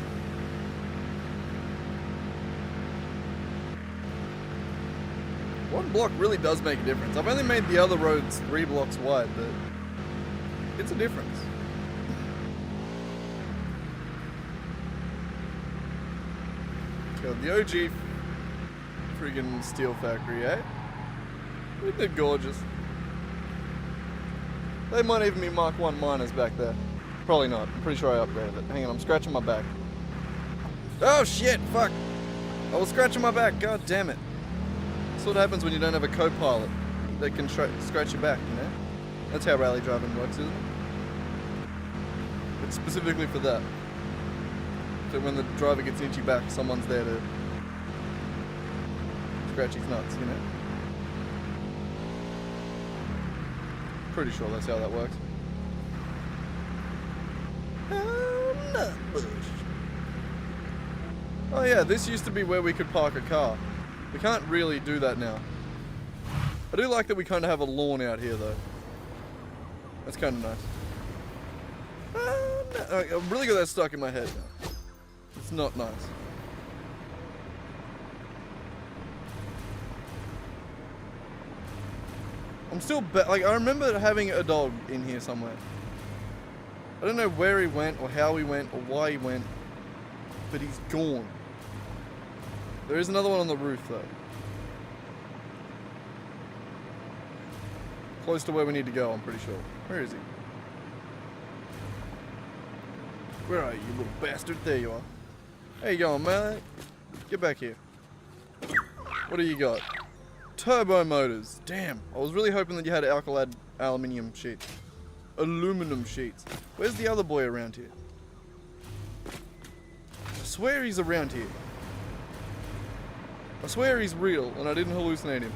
One block really does make a difference. I've only made the other roads 3 blocks wide, but it's a difference. God, the OG friggin' steel factory, eh? Isn't it gorgeous? They might even be Mark 1 miners back there. Probably not. I'm pretty sure I upgraded it. Hang on, I'm scratching my back. Oh shit, fuck. I was scratching my back, god damn it. That's what happens when you don't have a co-pilot that can scratch your back, you know? That's how rally driving works, isn't it? It's specifically for that. So when the driver gets itchy back, someone's there to scratch his nuts, you know? Pretty sure that's how that works. Oh yeah, this used to be where we could park a car. We can't really do that now. I do like that we kind of have a lawn out here though. That's kind of nice. I've really got that stuck in my head now. It's not nice. I'm still like, I remember having a dog in here somewhere. I don't know where he went or how he went or why he went, but he's gone. There is another one on the roof though. Close to where we need to go, I'm pretty sure. Where is he? Where are you, you little bastard? There you are. How you going, mate? Get back here. What do you got? Turbo motors. Damn. I was really hoping that you had Alcalad aluminium sheets. Aluminum sheets. Where's the other boy around here? I swear he's around here. I swear he's real and I didn't hallucinate him.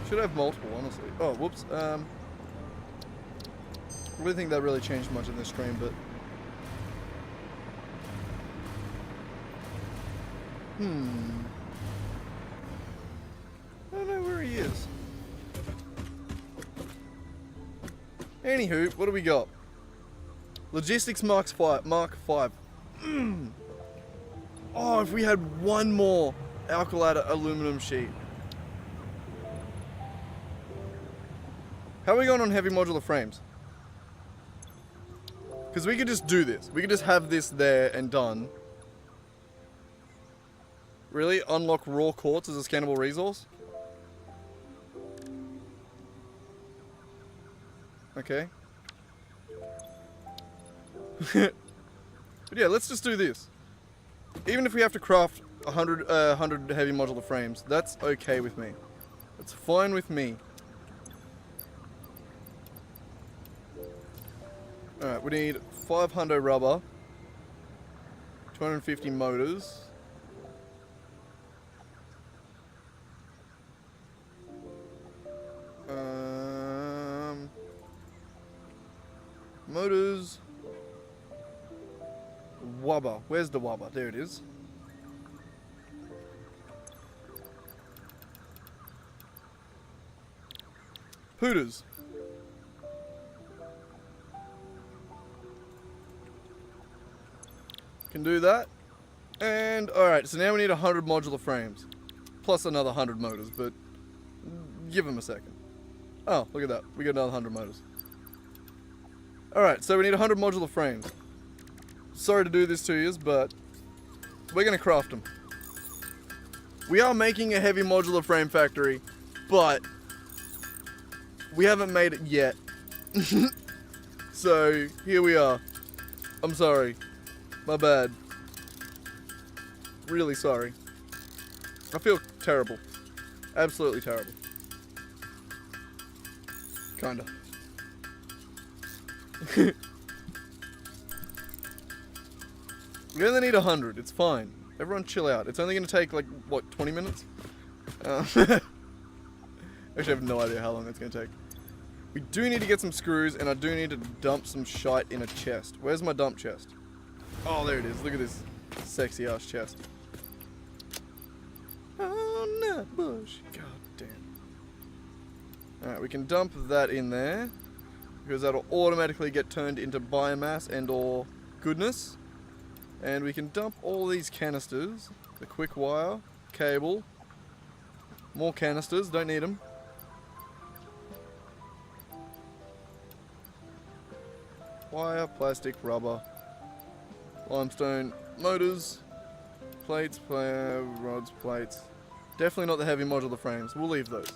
Should have multiple, honestly. Oh, whoops. I really think that really changed much in this stream, but... I don't know where he is. Anywho, what do we got? Logistics Mark 5. Oh, if we had one more Alcalad aluminum sheet. How are we going on heavy modular frames? Because we could just do this. We could just have this there and done. Really? Unlock raw quartz as a scannable resource? Okay. But yeah, let's just do this. Even if we have to craft 100 heavy modular frames, that's okay with me. That's fine with me. Alright, we need 500 rubber, 250 motors. Motors. Wubber. Where's the wubber? There it is. Hooters. Can do that. And alright, so now we need 100 modular frames. Plus another 100 motors, but give them a second. Oh, look at that. We got another 100 motors. Alright, so we need 100 modular frames. Sorry to do this to you, but we're going to craft them. We are making a heavy modular frame factory, but we haven't made it yet. So, here we are. I'm sorry. My bad. Really sorry. I feel terrible. Absolutely terrible. Kinda. We only need 100. It's fine. Everyone chill out. It's only going to take, like, what, 20 minutes? Actually, I have no idea how long that's going to take. We do need to get some screws, and I do need to dump some shite in a chest. Where's my dump chest? Oh, there it is. Look at this sexy ass chest. Oh, nut bush. God damn. Alright, we can dump that in there, because that'll automatically get turned into biomass and or goodness. And we can dump all these canisters, the quick wire, cable, more canisters, don't need them. Wire, plastic, rubber, limestone, motors, plates, rods, plates. Definitely not the heavy modular frames, we'll leave those.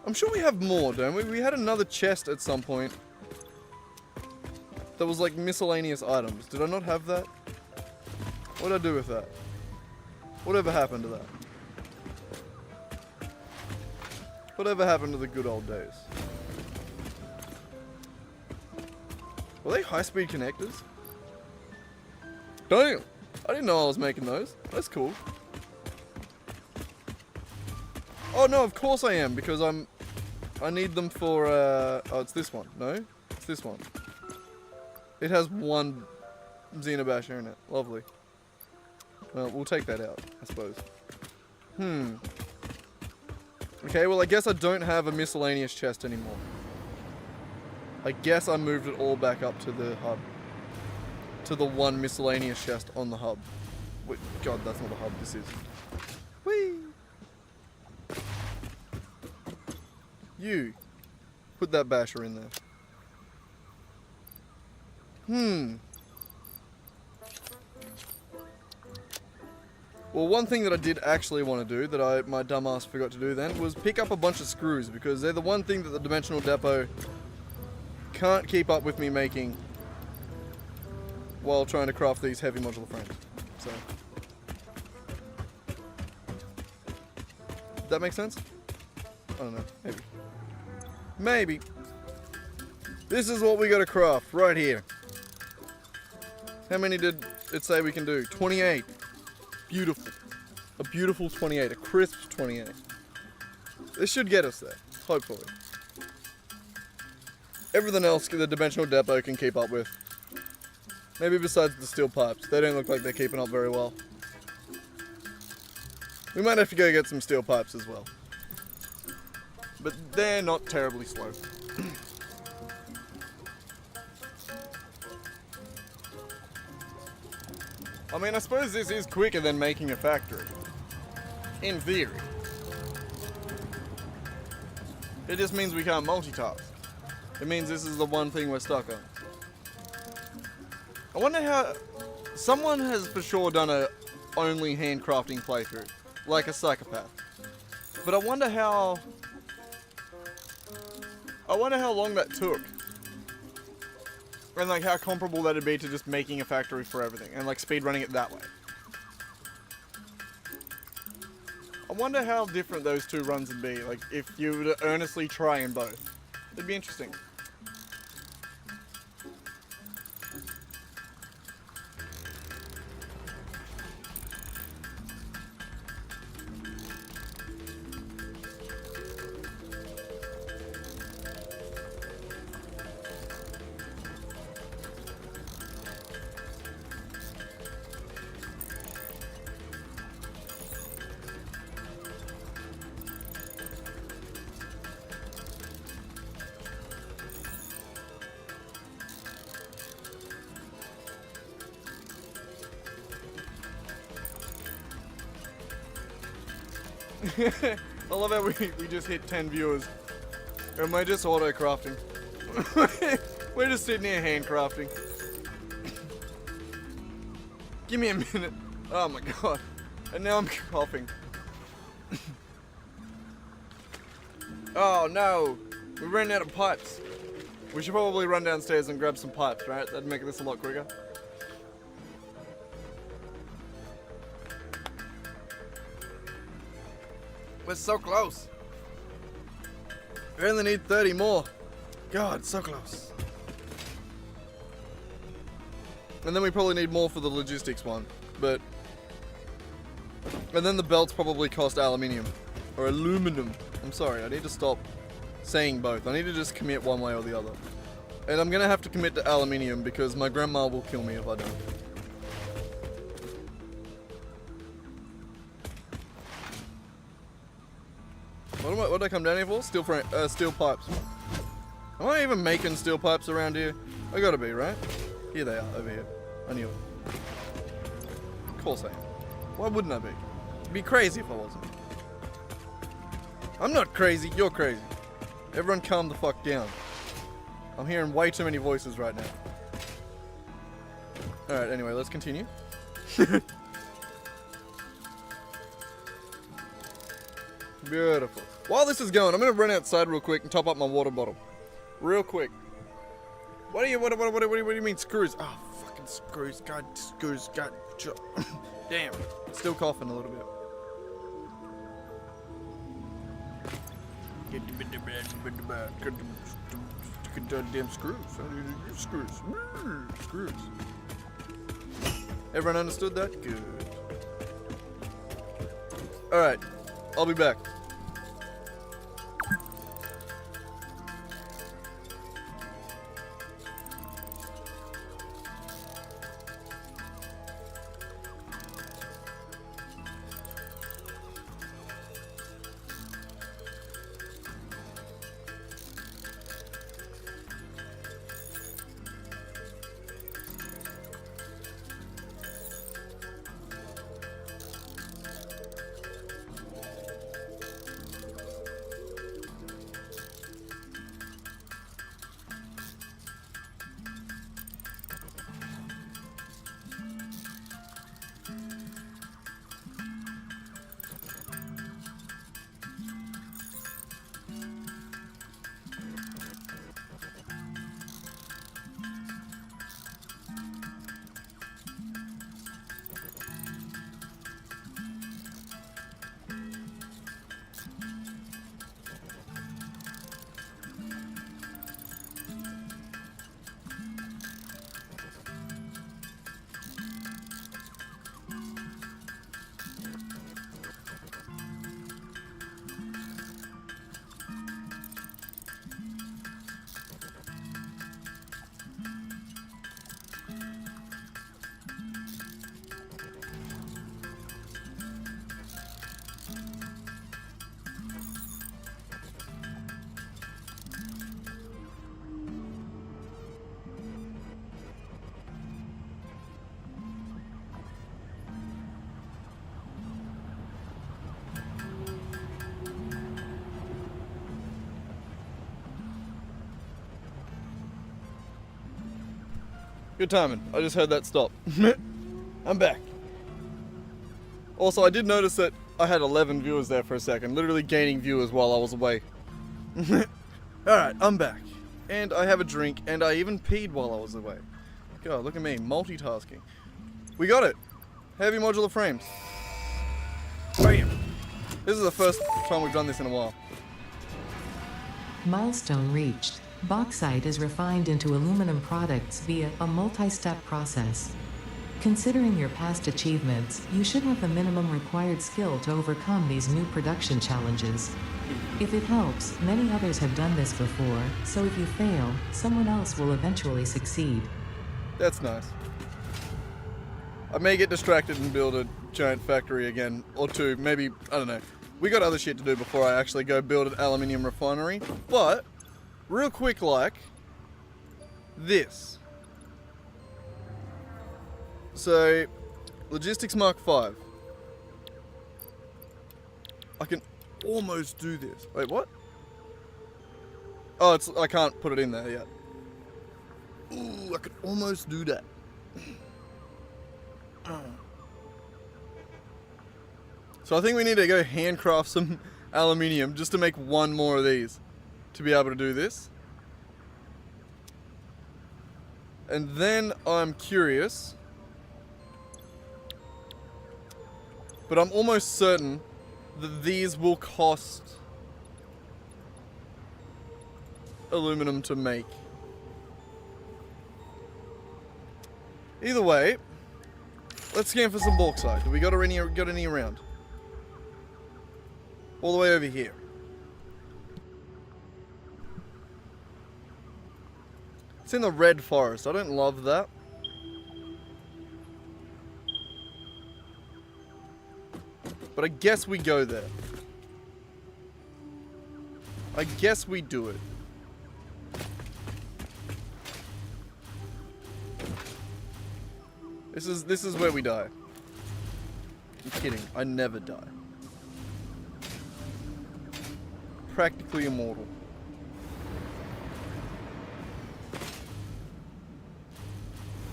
I'm sure we have more, don't we? We had another chest at some point. That was like miscellaneous items. Did I not have that? What did I do with that? Whatever happened to that? Whatever happened to the good old days? Were they high-speed connectors? Damn! I didn't know I was making those. That's cool. Oh no, of course I am, because I need them for, oh, it's this one. No? It's this one. It has one Xenobasher in it. Lovely. Well, we'll take that out, I suppose. Okay, well, I guess I don't have a miscellaneous chest anymore. I guess I moved it all back up to the hub. To the one miscellaneous chest on the hub. Wait, God, that's not the hub, this is. Whee! You. Put that basher in there. Well, one thing that I did actually want to do, that my dumbass forgot to do then, was pick up a bunch of screws, because they're the one thing that the Dimensional Depot can't keep up with me making while trying to craft these heavy modular frames. So, does that make sense? I don't know, maybe. Maybe. This is what we gotta craft, right here. How many did it say we can do? 28. Beautiful. A beautiful 28, a crisp 28. This should get us there, hopefully. Everything else the Dimensional Depot can keep up with. Maybe besides the steel pipes. They don't look like they're keeping up very well. We might have to go get some steel pipes as well. But they're not terribly slow. I mean, I suppose this is quicker than making a factory. In theory. It just means we can't multitask. It means this is the one thing we're stuck on. I wonder how... Someone has for sure done a only handcrafting playthrough. Like a psychopath. But I wonder how long that took. And like how comparable that'd be to just making a factory for everything. And like speedrunning it that way. I wonder how different those two runs would be. Like if you were to earnestly try in both. It'd be interesting. I love how we just hit 10 viewers. And we're just auto-crafting. We're just sitting here handcrafting. Give me a minute. Oh my god. And now I'm coughing. Oh no. We ran out of pipes. We should probably run downstairs and grab some pipes, right? That'd make this a lot quicker. We're so close. We only need 30 more. God, so close. And then we probably need more for the logistics one. But... And then the belts probably cost aluminium. Or aluminum. I'm sorry, I need to stop saying both. I need to just commit one way or the other. And I'm gonna have to commit to aluminium because my grandma will kill me if I don't. What did I come down here for? Steel pipes. Am I even making steel pipes around here? I gotta be, right? Here they are, over here. I knew it. Of course I am. Why wouldn't I be? It'd be crazy if I wasn't. I'm not crazy, you're crazy. Everyone calm the fuck down. I'm hearing way too many voices right now. Alright, anyway, let's continue. Beautiful. While this is going, I'm gonna run outside real quick and top up my water bottle. Real quick. What do you mean screws? Oh, fucking screws. God, screws. God. Damn. Still coughing a little bit. Damn screws. Screws. Screws. Everyone understood that? Good. Alright, I'll be back. Good timing. I just heard that stop. I'm back. Also, I did notice that I had 11 viewers there for a second, literally gaining viewers while I was away. Alright, I'm back. And I have a drink, and I even peed while I was away. God, look at me, multitasking. We got it. Heavy modular frames. Bam. This is the first time we've done this in a while. Milestone reached. Bauxite is refined into aluminum products via a multi-step process. Considering your past achievements, you should have the minimum required skill to overcome these new production challenges. If it helps, many others have done this before, so if you fail, someone else will eventually succeed. That's nice. I may get distracted and build a giant factory again, or two, maybe, I don't know. We got other shit to do before I actually go build an aluminium refinery, but real quick, like this. So, Logistics Mark 5. I can almost do this. Wait, what? Oh, I can't put it in there yet. Ooh, I could almost do that. So I think we need to go handcraft some aluminium just to make one more of these to be able to do this. And then I'm curious, but I'm almost certain that these will cost aluminum to make. Either way, let's scan for some bauxite. Do we got any around? All the way over here. It's in the red forest. I don't love that. But I guess we go there. I guess we do it. This is where we die. I'm kidding. I never die. Practically immortal.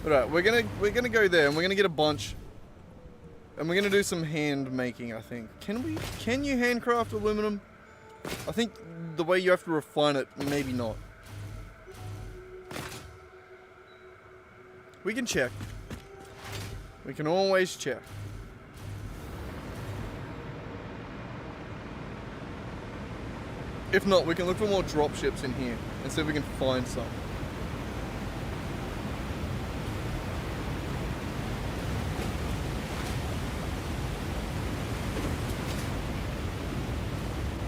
Alright, we're gonna go there and we're gonna get a bunch. And we're gonna do some hand making, I think. Can you handcraft aluminum? I think the way you have to refine it, maybe not. We can check. We can always check. If not, we can look for more drop ships in here and see if we can find some.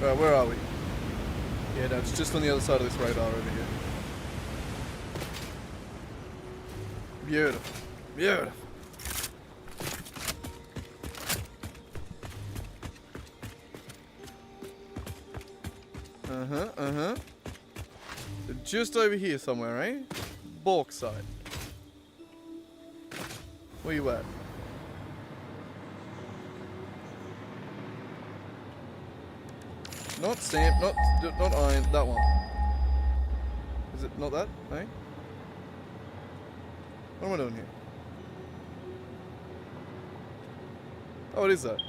Alright, where are we? Yeah, no, it's just on the other side of this radar over here. Beautiful. Beautiful. Just over here somewhere, eh? Bauxite. Where you at? Not sand, not iron, that one. Is it not that, eh? What am I doing here? Oh, it is that.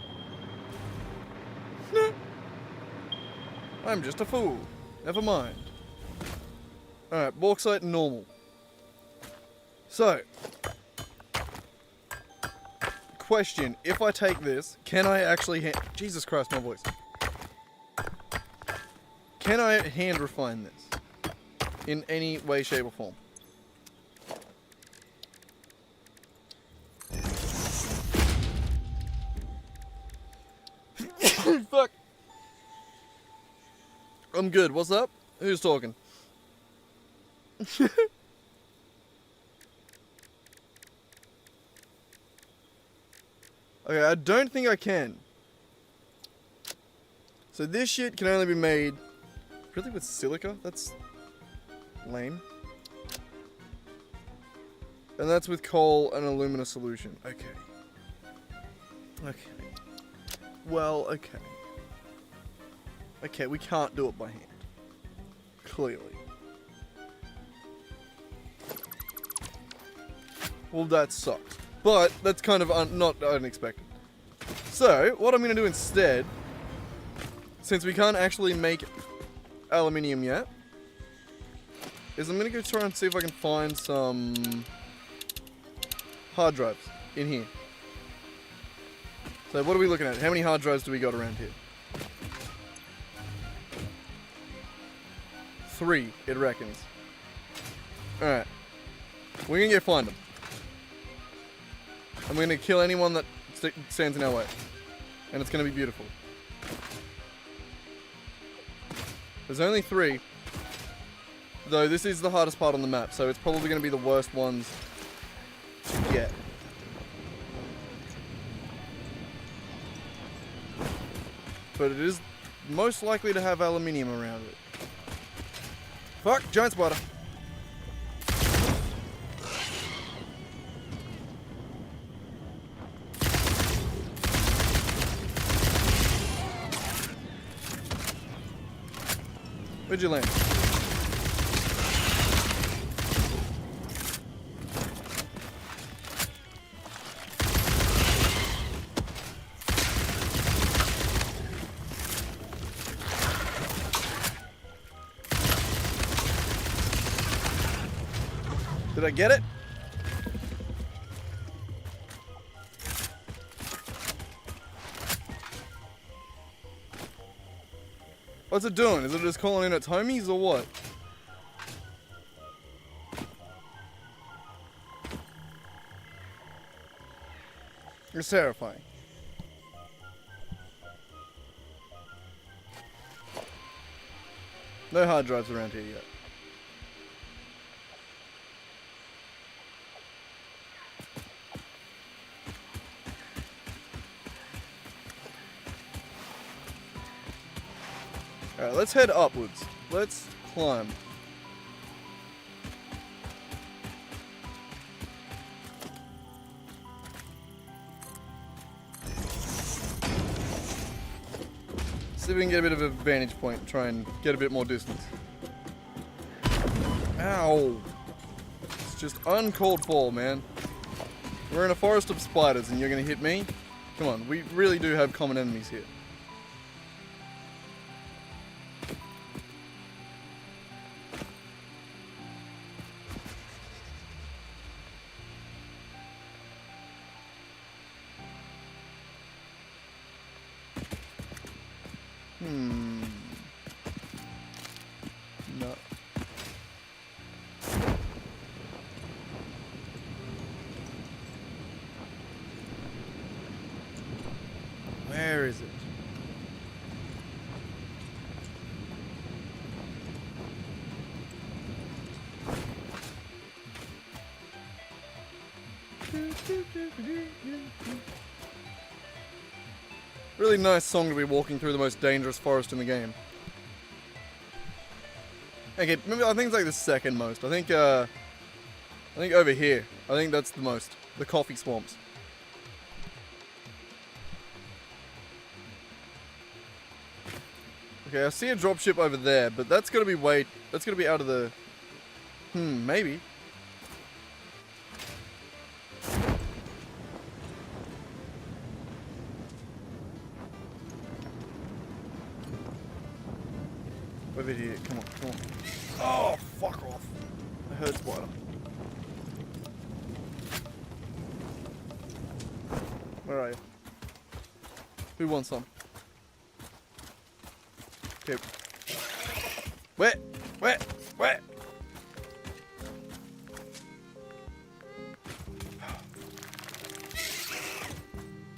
I'm just a fool. Never mind. Alright, bauxite normal. So, question, if I take this, can I actually Jesus Christ, my voice. Can I hand refine this? In any way, shape, or form? Fuck. I'm good. What's up? Who's talking? Okay, I don't think I can. So this shit can only be made really with silica? That's lame. And that's with coal and alumina solution. Okay. Okay. Well, okay. Okay, we can't do it by hand. Clearly. Well, that sucks. But that's kind of not unexpected. So, what I'm going to do instead, since we can't actually make aluminium yet, is I'm going to go try and see if I can find some hard drives in here. So what are we looking at? How many hard drives do we got around here? 3, it reckons. Alright. We're going to go find them. I'm going to kill anyone that stands in our way. And it's going to be beautiful. There's only 3. Though this is the hardest part on the map, so it's probably going to be the worst ones to get. But it is most likely to have aluminium around it. Fuck, giant spider. Where'd you land? Did I get it? What's it doing? Is it just calling in its homies or what? It's terrifying. No hard drives around here yet. Alright, let's head upwards. Let's climb. See if we can get a bit of a vantage point and try and get a bit more distance. Ow! It's just uncalled for, man. We're in a forest of spiders and you're gonna hit me? Come on, we really do have common enemies here. Really nice song to be walking through the most dangerous forest in the game. Okay, maybe I think it's like the second most. I think over here. I think that's the most. The coffee swamps. Okay, I see a dropship over there, but that's gonna be that's gonna be out of the... maybe. Over here, come on, come on. Oh, fuck off. I heard spider. Where are you? Who wants some? Okay. Where? Where? Where?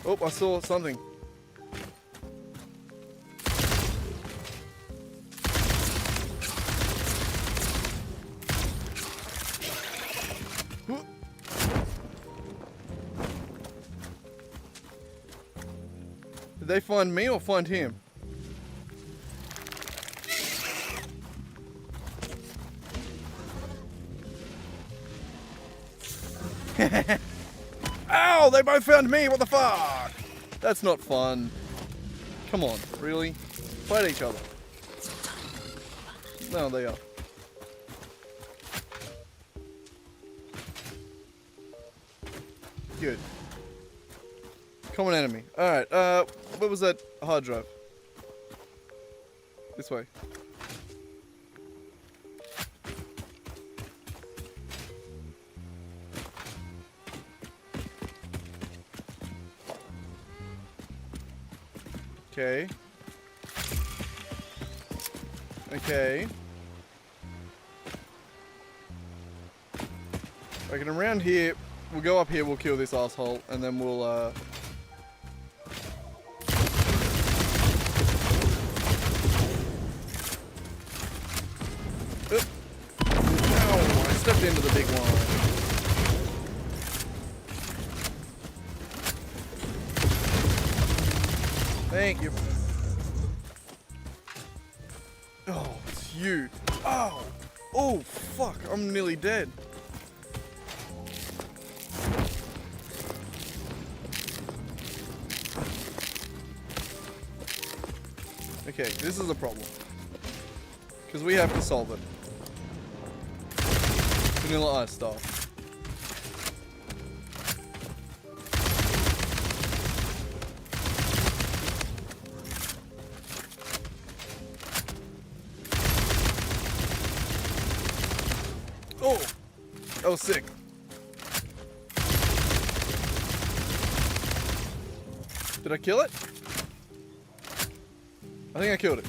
Oh, I saw something. Did they find me or find him? Ow! They both found me! What the fuck? That's not fun. Come on, really? Fight each other. No, they are. Good. Common enemy. Alright, what was that hard drive? This way. Okay. Okay. I reckon around here, we'll go up here, we'll kill this asshole, and then we'll, Ow, I stepped into the big one. Thank you. Oh, it's you. Oh. Oh, fuck. I'm nearly dead. Okay, this is a problem. Because we have to solve it. Vanilla Ice style. Oh! That was sick. Did I kill it? I think I killed it.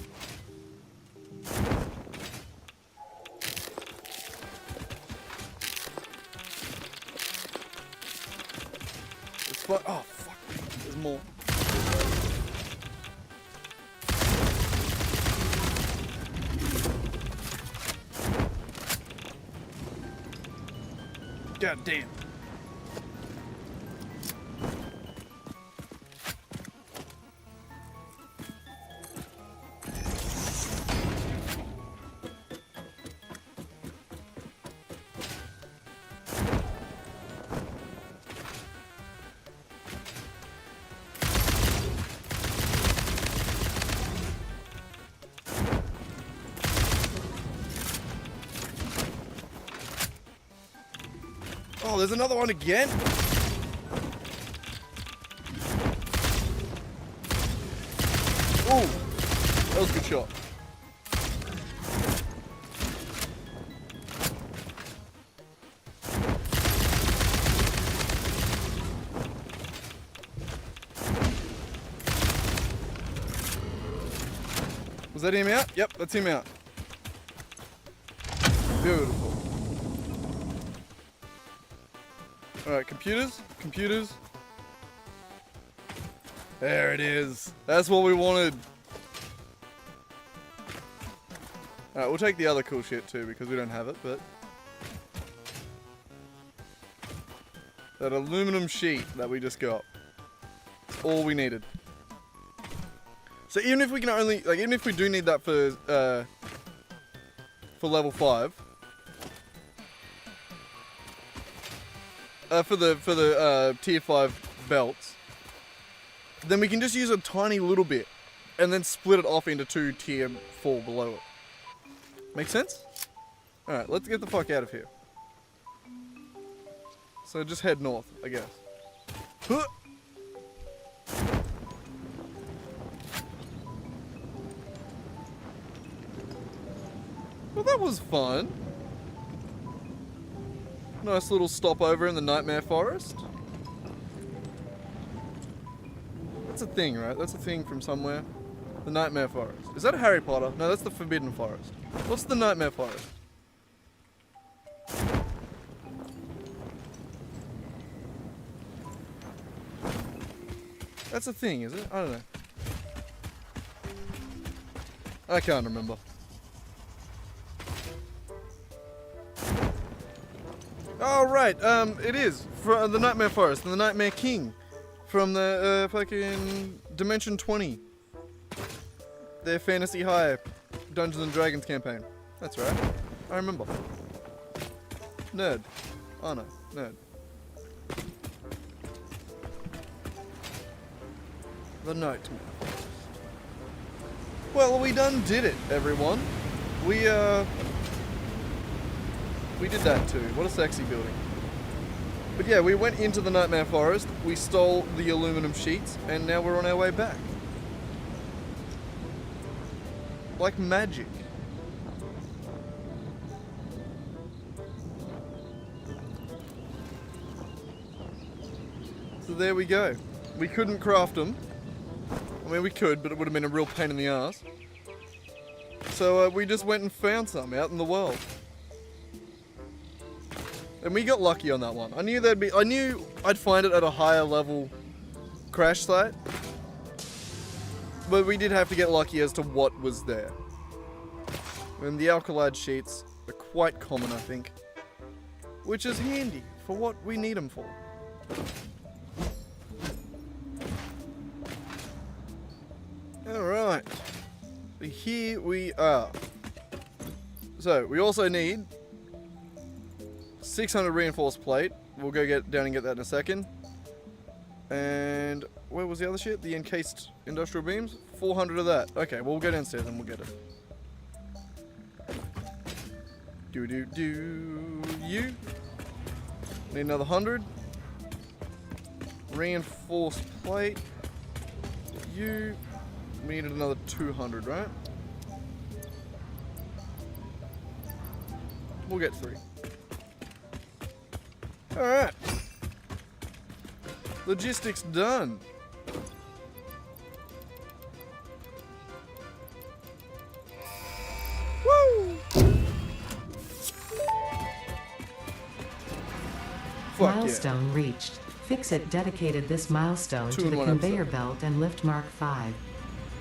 It's fun. Oh, fuck. There's more. God damn. Oh, there's another one again? Ooh, that was a good shot. Was that him out? Yep, that's him out. Beautiful. Alright, computers, computers. There it is. That's what we wanted. Alright, we'll take the other cool shit too because we don't have it, but... That aluminum sheet that we just got. All we needed. So even if we can only, like, even if we do need that for level 5, for the tier 5 belts, then we can just use a tiny little bit, and then split it off into 2 tier 4 below it. Make sense? All right, let's get the fuck out of here. So just head north, I guess. Huh. Well, that was fun. Nice little stopover in the Nightmare Forest. That's a thing, right? That's a thing from somewhere. The Nightmare Forest. Is that a Harry Potter? No, that's the Forbidden Forest. What's the Nightmare Forest? That's a thing, is it? I don't know. I can't remember. Oh, right. It is. The Nightmare Forest and the Nightmare King. From the, fucking Dimension 20. Their Fantasy High Dungeons and Dragons campaign. That's right. I remember. Nerd. Oh no, nerd. The Nightmare Forest. Well, we done did it, everyone. We did that too. What a sexy building. But yeah, we went into the Nightmare Forest, we stole the aluminum sheets, and now we're on our way back. Like magic. So there we go. We couldn't craft them. I mean, we could, but it would have been a real pain in the ass. So we just went and found some out in the world. And we got lucky on that one. I knew I'd find it at a higher level crash site. But we did have to get lucky as to what was there. And the alkalide sheets are quite common, I think. Which is handy for what we need them for. Alright. Here we are. So, we also need 600 reinforced plate. We'll go get down and get that in a second. And where was the other shit? The encased industrial beams? 400 of that. Okay, well, we'll go downstairs and we'll get it. You. Need another 100. Reinforced plate. You. We needed another 200, right? We'll get 3. Alright. Logistics done. Woo! Fuck Milestone yeah. reached. Fix-It dedicated this milestone to the 2-in-1 conveyor episode. belt and lift Mark V.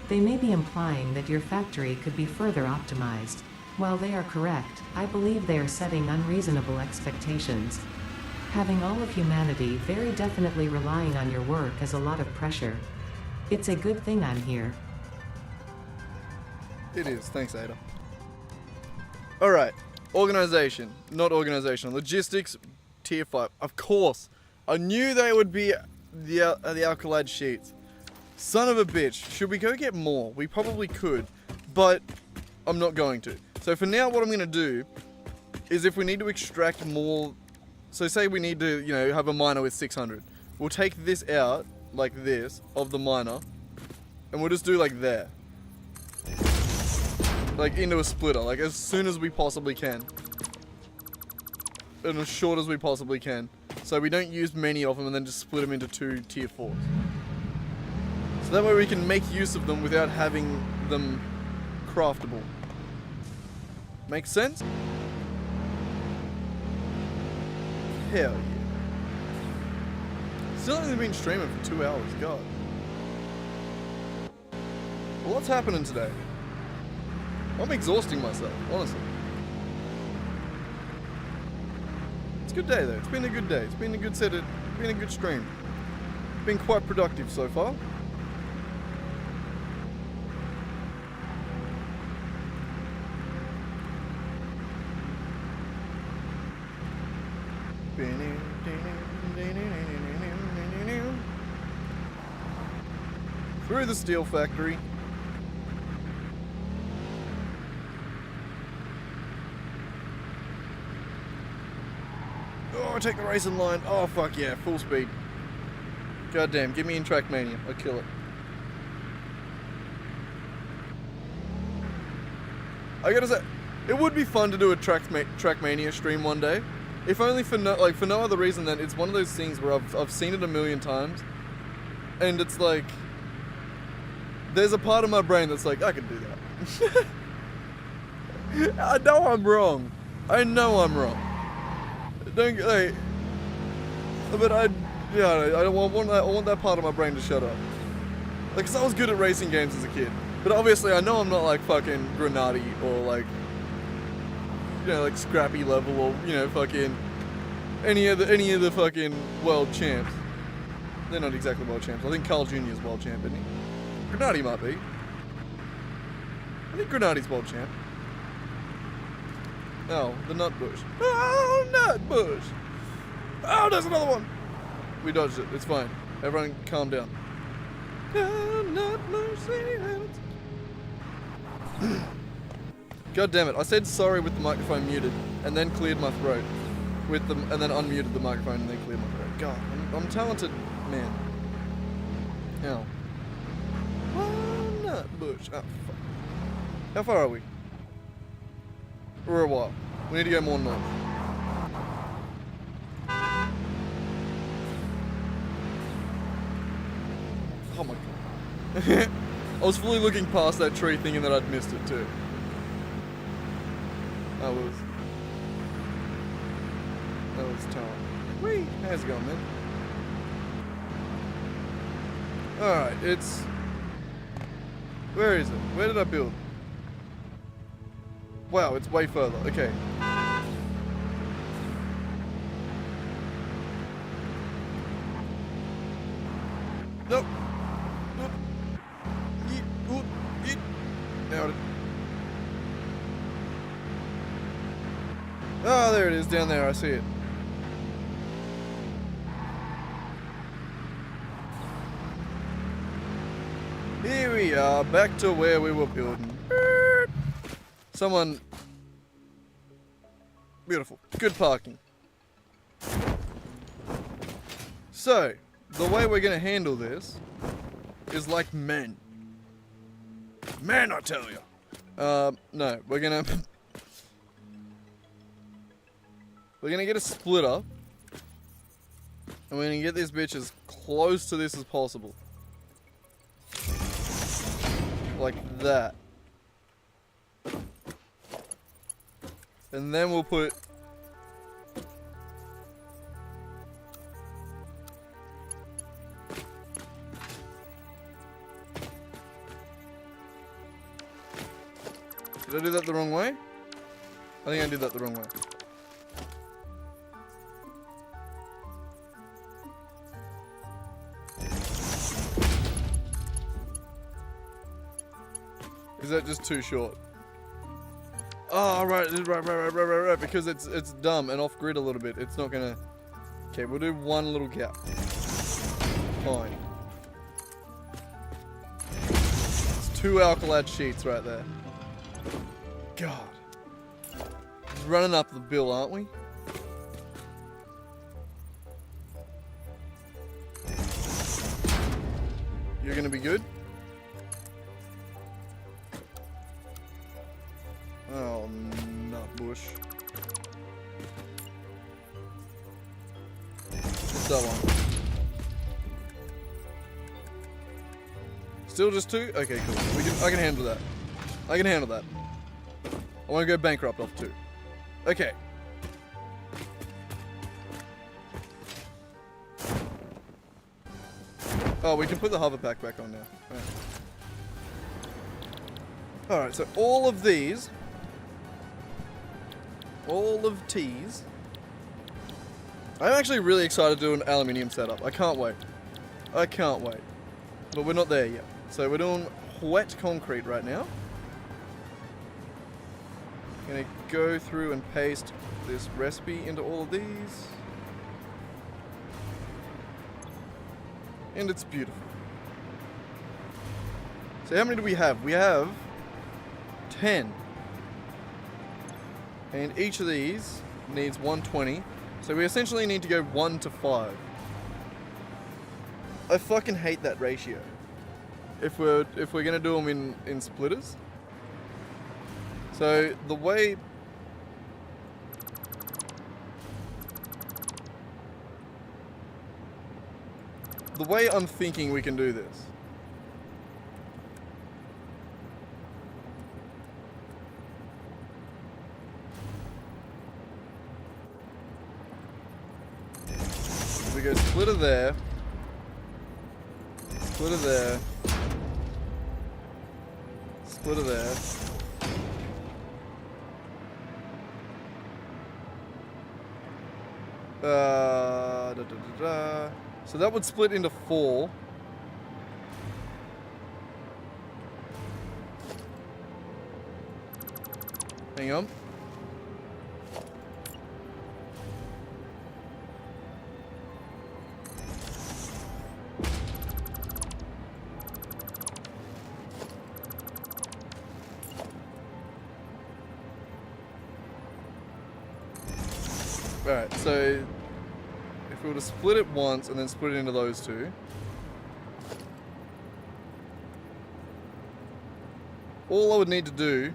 They may be implying that your factory could be further optimized. While they are correct, I believe they are setting unreasonable expectations. Having all of humanity very definitely relying on your work is a lot of pressure. It's a good thing I'm here. It is. Thanks, Ada. Alright. Organization. Not organization. Logistics. Tier 5. Of course. I knew they would be the alkalide sheets. Son of a bitch. Should we go get more? We probably could. But I'm not going to. So for now, what I'm going to do is if we need to extract more... So say we need to, you know, have a miner with 600. We'll take this out, like this, of the miner. And we'll just do like there. Like into a splitter. Like as soon as we possibly can. And as short as we possibly can. So we don't use many of them and then just split them into 2 tier 4s. So that way we can make use of them without having them craftable. Make sense? Hell yeah. Still only been streaming for 2 hours, God. Well, what's happening today? I'm exhausting myself, honestly. Let's good day though. It's been a good day. It's been a good set. It's been a good stream. It's been quite productive so far. Through the steel factory. Oh, take the racing line. Oh, fuck yeah, full speed. God damn, get me in Trackmania. I'll kill it. I gotta say, it would be fun to do a Trackmania stream one day. If only for no other reason than it's one of those things where I've seen it a million times, and it's like there's a part of my brain that's like, I could do that. I know I'm wrong. I know I'm wrong. Don't like, but I want that part of my brain to shut up. Like, 'cause I was good at racing games as a kid, but obviously I know I'm not like fucking Granati or like, you know, like Scrappy level or, you know, fucking any of the fucking world champs. They're not exactly world champs. I think Carl Jr. is world champ, isn't he? Granati might be. I think Granati's world champ. Oh, the nut bush. Oh, nut bush. Oh, there's another one. We dodged it. It's fine. Everyone calm down. Oh, nut bush. God damn it. I said sorry with the microphone muted and then cleared my throat with them and then unmuted the microphone and then cleared my throat. God, I'm a talented man. Ow. Oh, nut bush. Oh, fuck. How far are we? For a while. We need to go more north. Oh my god. I was fully looking past that tree thinking that I'd missed it too. That was talent. Whee! How's it going, man? Alright, it's... Where is it? Where did I build? Wow, it's way further. Okay. Nope. Nope. Yeet. Oop. Yeet. Nailed it. Oh, there it is, down there. I see it. Here we are, back to where we were building. Someone... Beautiful. Good parking. So, the way we're going to handle this is like men. Men, I tell you. No, we're going to... We're going to get a splitter. And we're going to get this bitch as close to this as possible. Like that. And then we'll put... Did I do that the wrong way? I think I did that the wrong way. Is that just too short? Oh, right, because it's dumb and off-grid a little bit. It's not gonna... Okay, we'll do one little gap. Fine. It's 2 Alcalad sheets right there. God. Running up the bill, aren't we? You're gonna be good? Oh, nut bush. What's that one? Still just 2? Okay, cool. I can handle that. I can handle that. I want to go bankrupt off 2. Okay. Oh, we can put the hover pack back on now. Alright, so all of these... All of T's I'm actually really excited to do an aluminium setup. I can't wait. I can't wait. But we're not there yet. So we're doing wet concrete right now. Gonna go through and paste this recipe into all of these. And it's beautiful. So how many do we have? We have 10. And each of these needs 120. So we essentially need to go 1 to 5. I fucking hate that ratio. If we're gonna do them in splitters. So the way I'm thinking we can do this. We go splitter there, splitter there, splitter there. So that would split into 4. Hang on. Alright, so if we were to split it once and then split it into those two, all I would need to do,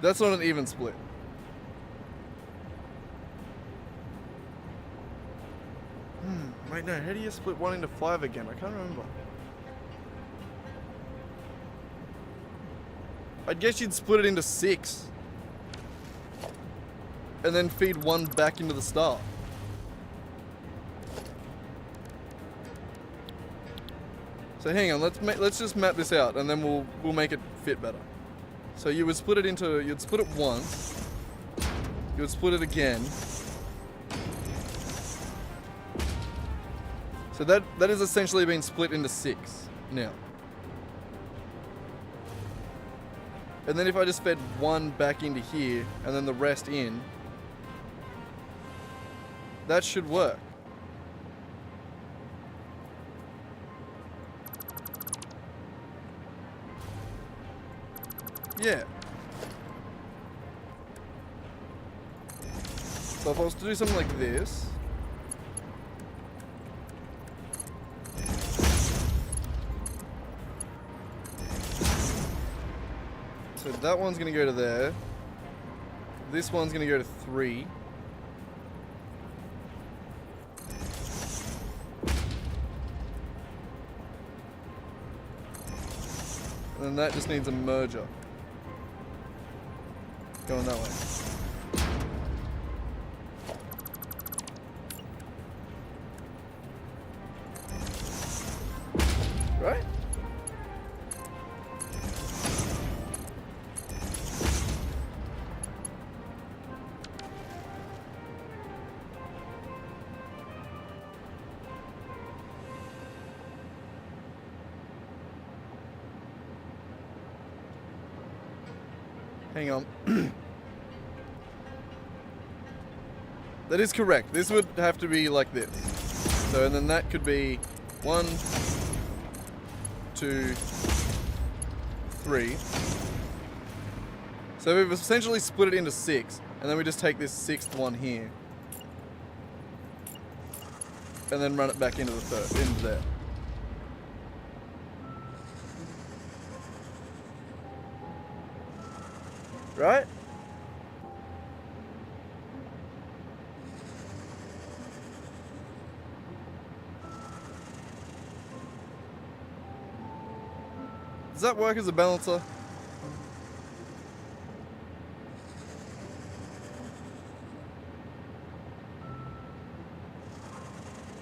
that's not an even split. Wait, no, how do you split 1 into 5 again? I can't remember. I guess you'd split it into 6. And then feed 1 back into the start. So hang on, let's just map this out, and then we'll make it fit better. So you would split it into, you'd split it once, you would split it again. So that is essentially being split into 6 now. And then if I just fed 1 back into here, and then the rest in, that should work. Yeah. So if I was to do something like this, so that one's gonna go to there. This one's gonna go to 3. And then that just needs a merger. Going that way. Right? Hang on. That is correct. This would have to be like this. So, and then that could be 1, 2, 3. So we've essentially split it into 6, and then we just take this 6th one here, and then run it back into the third, into there. Right? Does that work as a balancer?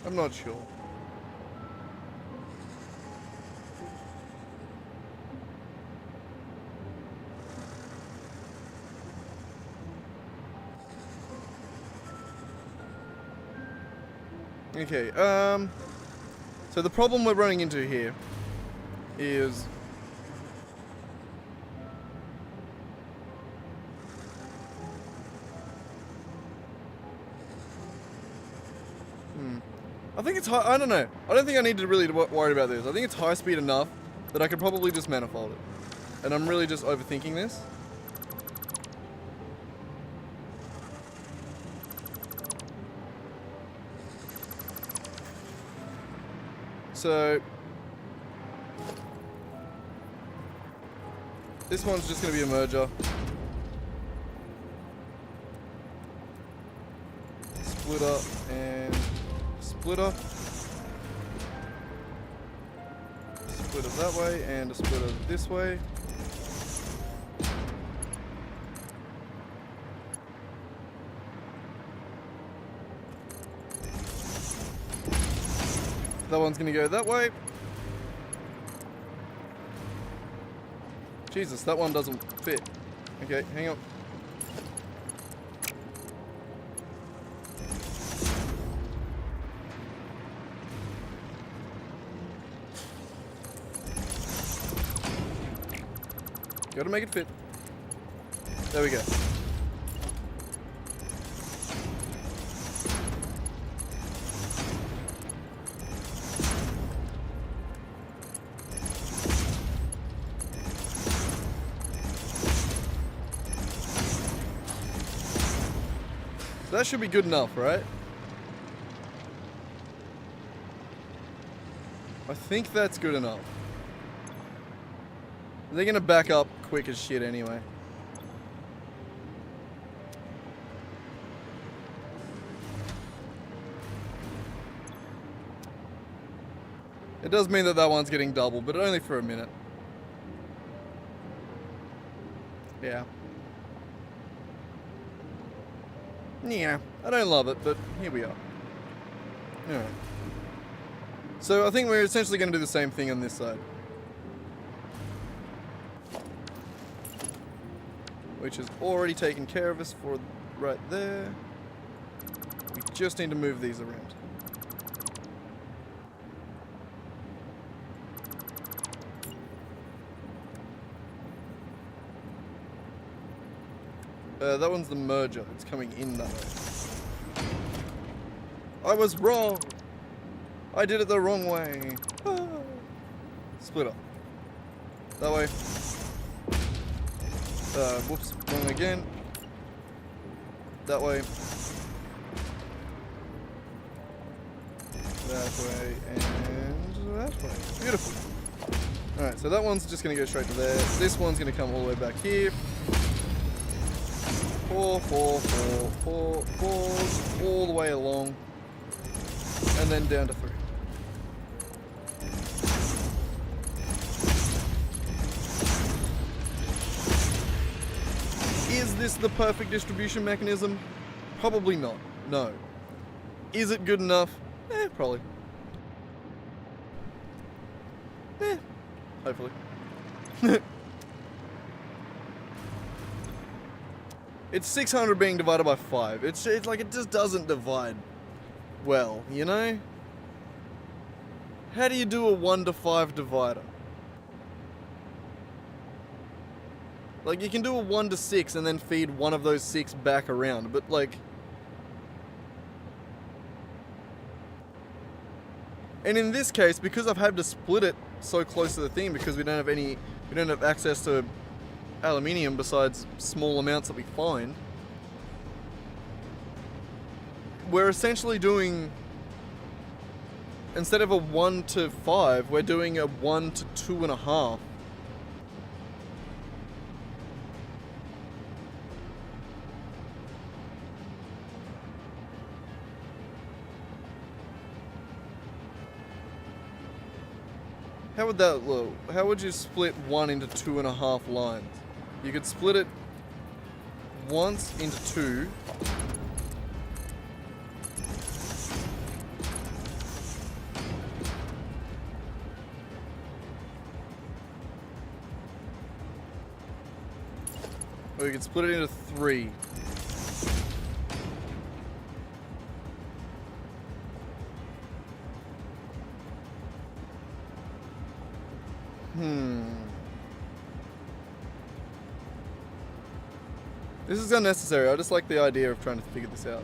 I'm not sure. Okay, so the problem we're running into here is I think it's high. I don't know. I don't think I need to really worry about this. I think it's high speed enough that I could probably just manifold it. And I'm really just overthinking this. So this one's just going to be a merger. Splitter and splitter. Splitter that way and a splitter this way. That one's gonna go that way. Jesus, that one doesn't fit. Okay, hang on. Gotta make it fit. There we go. So that should be good enough, right? I think that's good enough. They're gonna back up quick as shit anyway. It does mean that that one's getting double, but only for a minute. Yeah. Yeah, I don't love it, but here we are. Alright. So I think we're essentially going to do the same thing on this side. Which is already taken care of us for right there. We just need to move these around. That one's the merger. It's coming in that way. I was wrong. I did it the wrong way. Ah. Split up. That way. Whoops, wrong again. That way. That way and that way. Beautiful. Alright, so that one's just going to go straight to there. This one's going to come all the way back here. 4, 4, 4, 4, 4, all the way along. And then down to 3. Is this the perfect distribution mechanism? Probably not. No. Is it good enough? Probably. Hopefully. It's 600 being divided by 5. It's like it just doesn't divide well, you know? How do you do a 1 to 5 divider? Like, you can do a 1 to 6 and then feed one of those 6 back around, but like... And in this case, because I've had to split it so close to the thing, because we don't have access to aluminium besides small amounts that we find, we're essentially doing, instead of a 1 to 5, we're doing a 1 to 2.5. How would that look? How would you split 1 into 2.5 lines? You could split it once into 2. Or you could split it into 3. This is unnecessary. I just like the idea of trying to figure this out.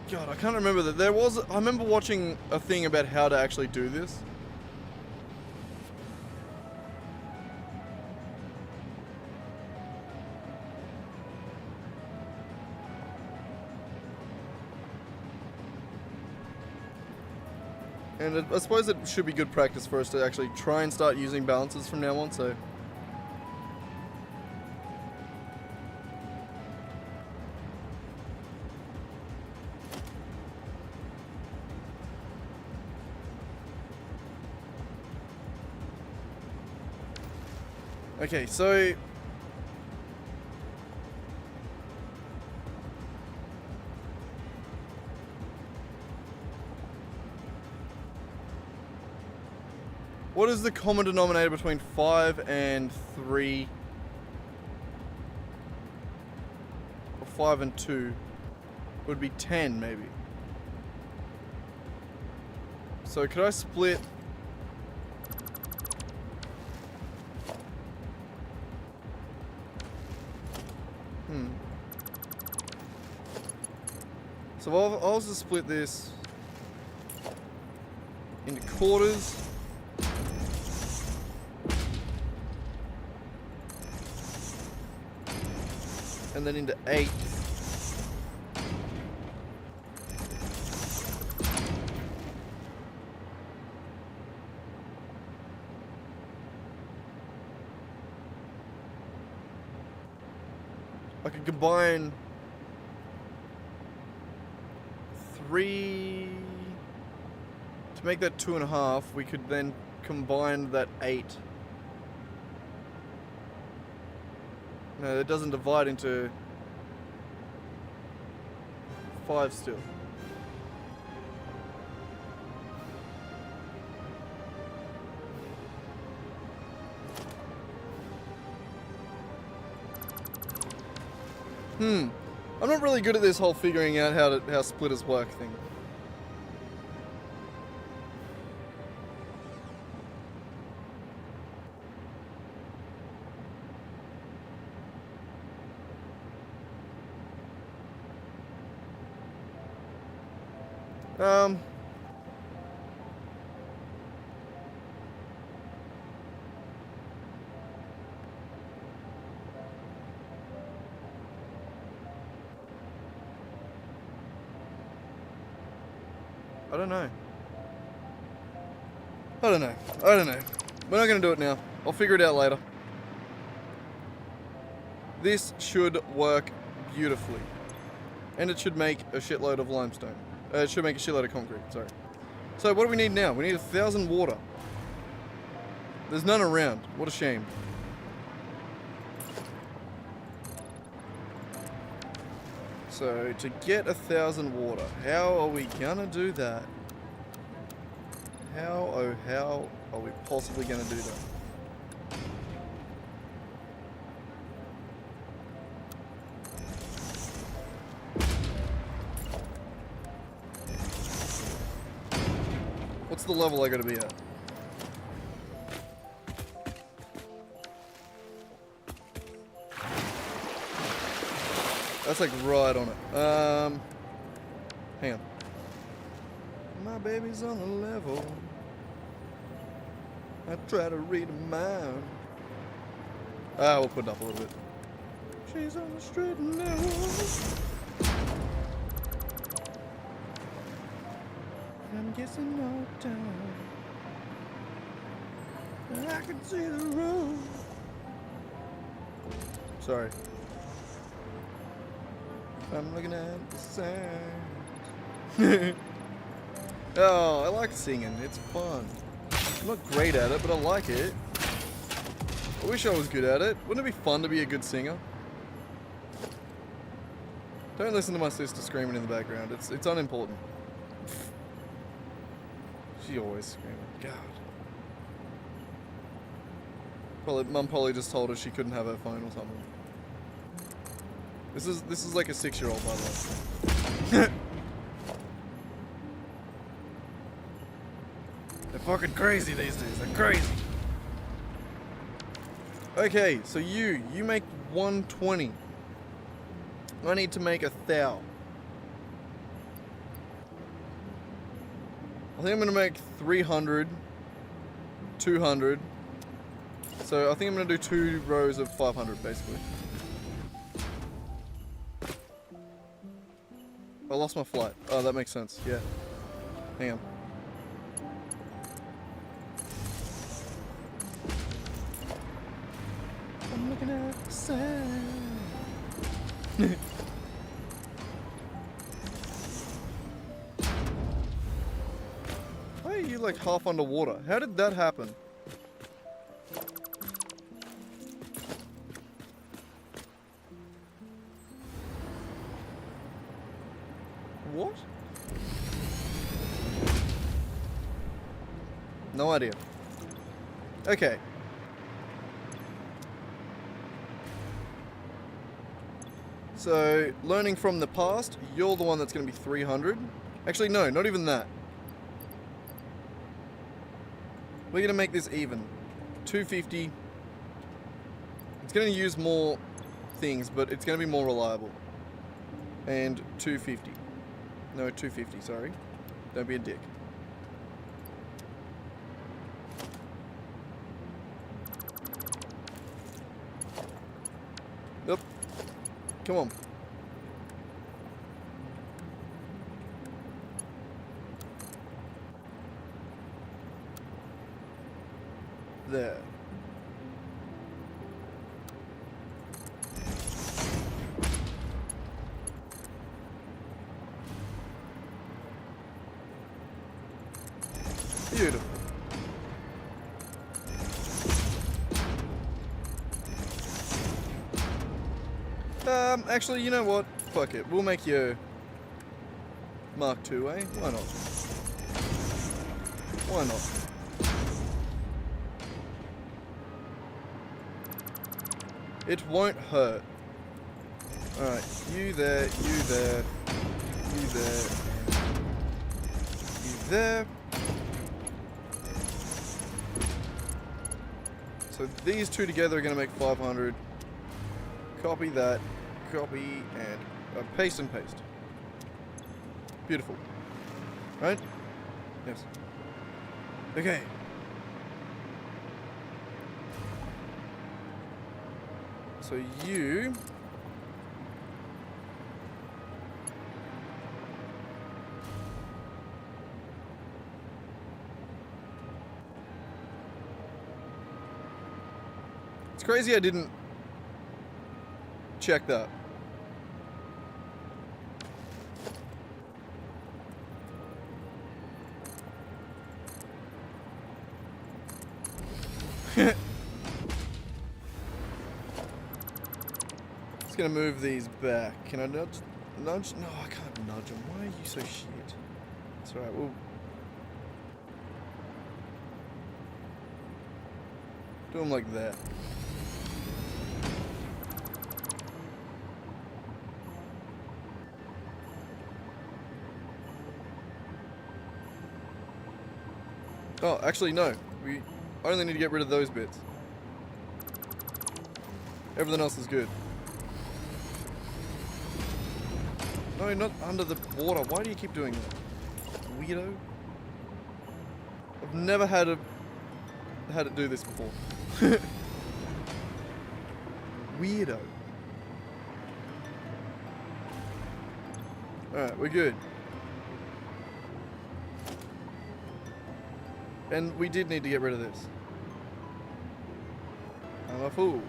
God, I can't remember that. I remember watching a thing about how to actually do this. And I suppose it should be good practice for us to actually try and start using balances from now on, so... Okay, so... What is the common denominator between 5 and 3? Or 5 and 2? It would be 10, maybe. So could I split... So I'll also split this into quarters. And then into 8. I could combine 3 to make that 2.5. We could then combine that 8. No, it doesn't divide into 5 still. I'm not really good at this whole figuring out how splitters work thing. I don't know. I don't know. We're not going to do it now. I'll figure it out later. This should work beautifully. And it should make a shitload of limestone. It should make a shitload of concrete, sorry. So what do we need now? We need 1,000 water. There's none around. What a shame. So to get 1,000 water, how are we gonna do that? How are we possibly gonna do that? What's the level I gotta be at? That's like right on it. Hang on. My baby's on the level. I try to read a mind. We'll put it up a little bit. She's on the straight and narrow. I'm guessing no time. I can see the road. Sorry. I'm looking at the signs. Oh, I like singing. It's fun. I'm not great at it, but I like it. I wish I was good at it. Wouldn't it be fun to be a good singer? Don't listen to my sister screaming in the background. It's unimportant. She always screaming. God. Mum probably just told her she couldn't have her phone or something. This is like a 6-year-old, by the way. They're fucking crazy these days. They're crazy. Okay, so you make 120. I need to make 1,000. I think I'm gonna make 300, 200. So I think I'm gonna do 2 rows of 500 basically. I lost my flight. Oh, that makes sense. Yeah. Hang on. I'm looking outside. Why are you like half underwater? How did that happen? What? No idea. Okay. So, learning from the past, you're the one that's going to be 300. Actually, no, not even that. We're going to make this even. 250. It's going to use more things, but it's going to be more reliable. And 250. No, 250, sorry. Don't be a dick. Yep. Come on. There. Beautiful. Actually, you know what? Fuck it. We'll make you Mark II, eh? Why not? Why not? It won't hurt. Alright, you there, you there, you there, you there. So these two together are going to make 500. Copy that, copy, and paste and paste. Beautiful. Right? Yes. Okay. So you... It's crazy I didn't check that. Just gonna move these back. Can I nudge? Nudge? No, I can't nudge them. Why are you so shit? That's alright, we'll... do them like that. Oh, actually no. We only need to get rid of those bits. Everything else is good. No, not under the water. Why do you keep doing that? Weirdo. I've never had it do this before. Weirdo. Alright, we're good. And we did need to get rid of this. I'm a fool.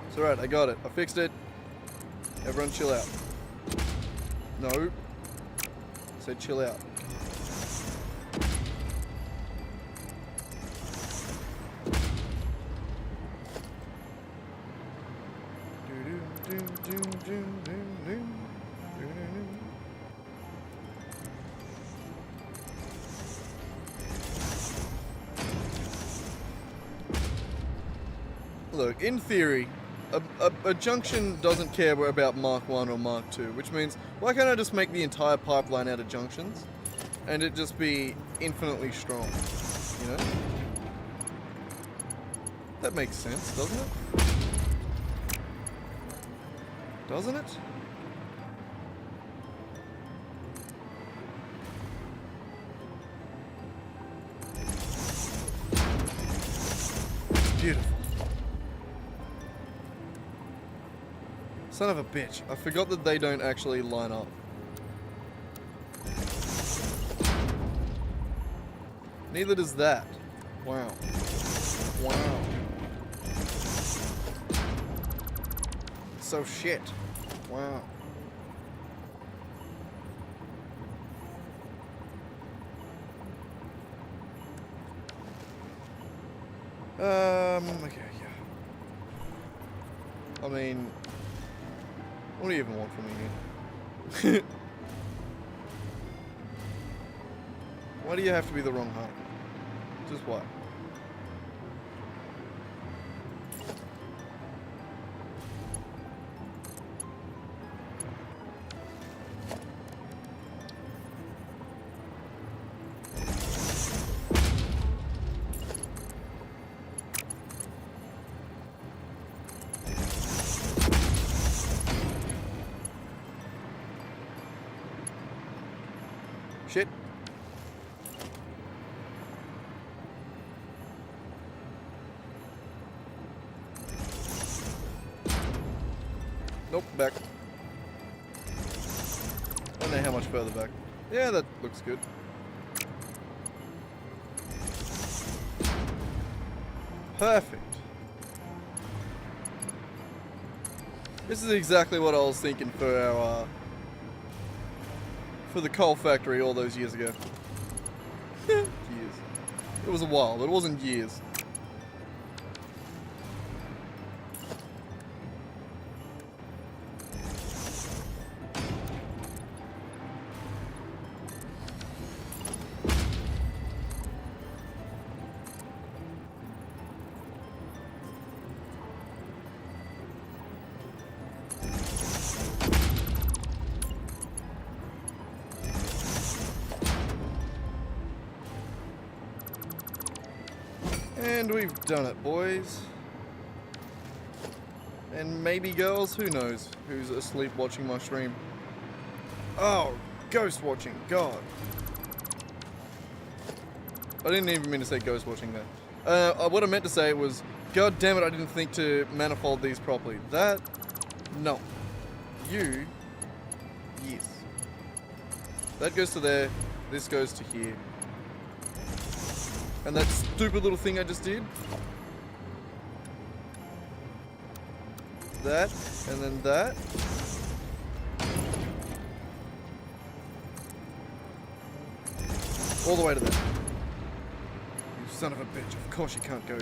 It's alright, I got it. I fixed it. Everyone chill out. No. I said chill out. Look, in theory, a junction doesn't care about Mark 1 or Mark 2, which means, why can't I just make the entire pipeline out of junctions and it just be infinitely strong, you know? That makes sense, doesn't it? Doesn't it? Beautiful. Son of a bitch. I forgot that they don't actually line up. Neither does that. Wow. Wow. So shit. Wow. Okay, yeah. I mean, what do you even want from me here? Why do you have to be the wrong height? Just why? Shit. Nope, back. I don't know how much further back. Yeah, that looks good. Perfect. This is exactly what I was thinking for our for the coal factory all those years ago. Years. It was a while, but it wasn't years. And we've done it, boys. And maybe girls, who knows who's asleep watching my stream. Oh, ghost watching, God. I didn't even mean to say ghost watching there. What I meant to say was, God damn it, I didn't think to manifold these properly. That, no. You, yes. That goes to there, this goes to here. And that stupid little thing I just did. That, and then that. All the way to that. You son of a bitch, of course you can't go.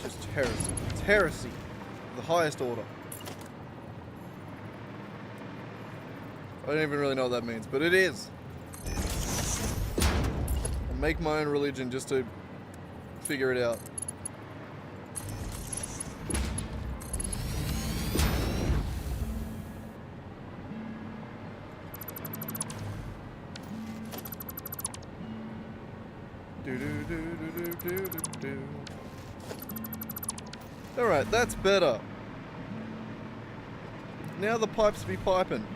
It's just heresy. It's heresy of the highest order. I don't even really know what that means, but it is. I'll make my own religion just to figure it out. Alright, that's better. Now the pipes be piping.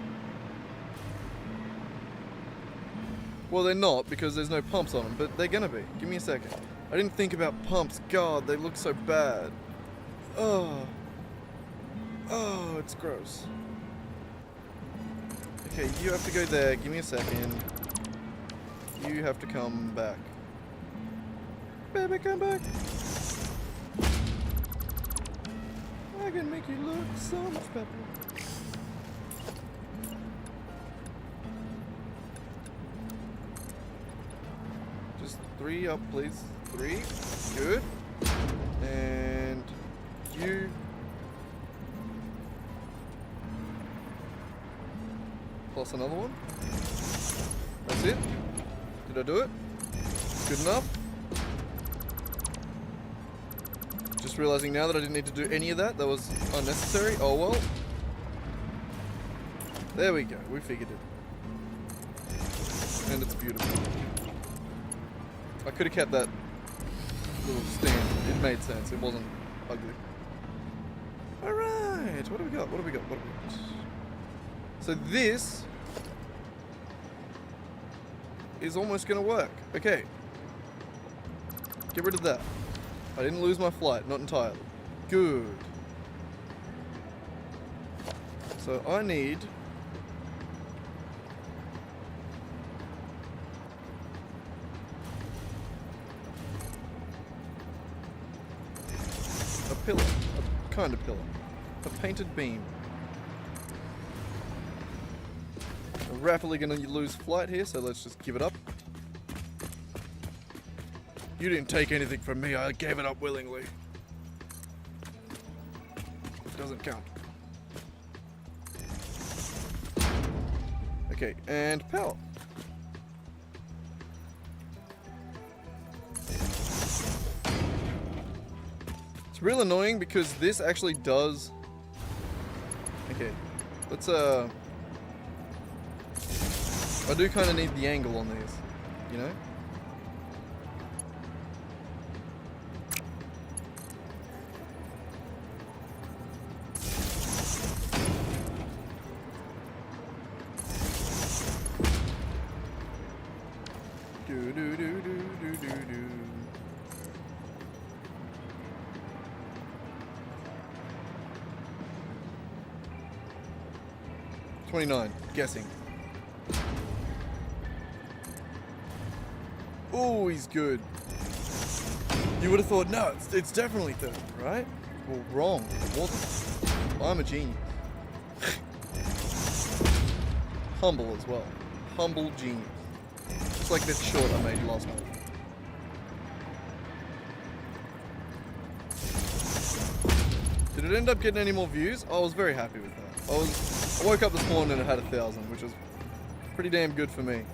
Well, they're not, because there's no pumps on them, but they're gonna be. Give me a second. I didn't think about pumps. God, they look so bad. Oh. Oh, it's gross. Okay, you have to go there. Give me a second. You have to come back. Baby, come back. I can make you look so much better. Just 3 up, please. 3. Good. And you. Plus another one. That's it. Did I do it? Good enough. Just realizing now that I didn't need to do any of that. That was unnecessary. Oh well. There we go. We figured it. And it's beautiful. I could have kept that little stand. It made sense. It wasn't ugly. Alright. What do we got? What do we got? What do we got? So this is almost going to work. Okay. Get rid of that. I didn't lose my flight. Not entirely. Good. So I need... a pillar. A kind of pillar. A painted beam. We're rapidly going to lose flight here, so let's just give it up. You didn't take anything from me, I gave it up willingly. It doesn't count. Okay, and power. It's real annoying because this actually does... Okay, let's I do kind of need the angle on these, you know? Do do do do do do do. $29, guessing. Oh, he's good. You would have thought, no, it's definitely 30, right? Well, wrong. It wasn't. I'm a genius. Humble as well. Humble genius. Just like this short I made last night. Did it end up getting any more views? I was very happy with that. I woke up this morning and it had 1,000, which was pretty damn good for me.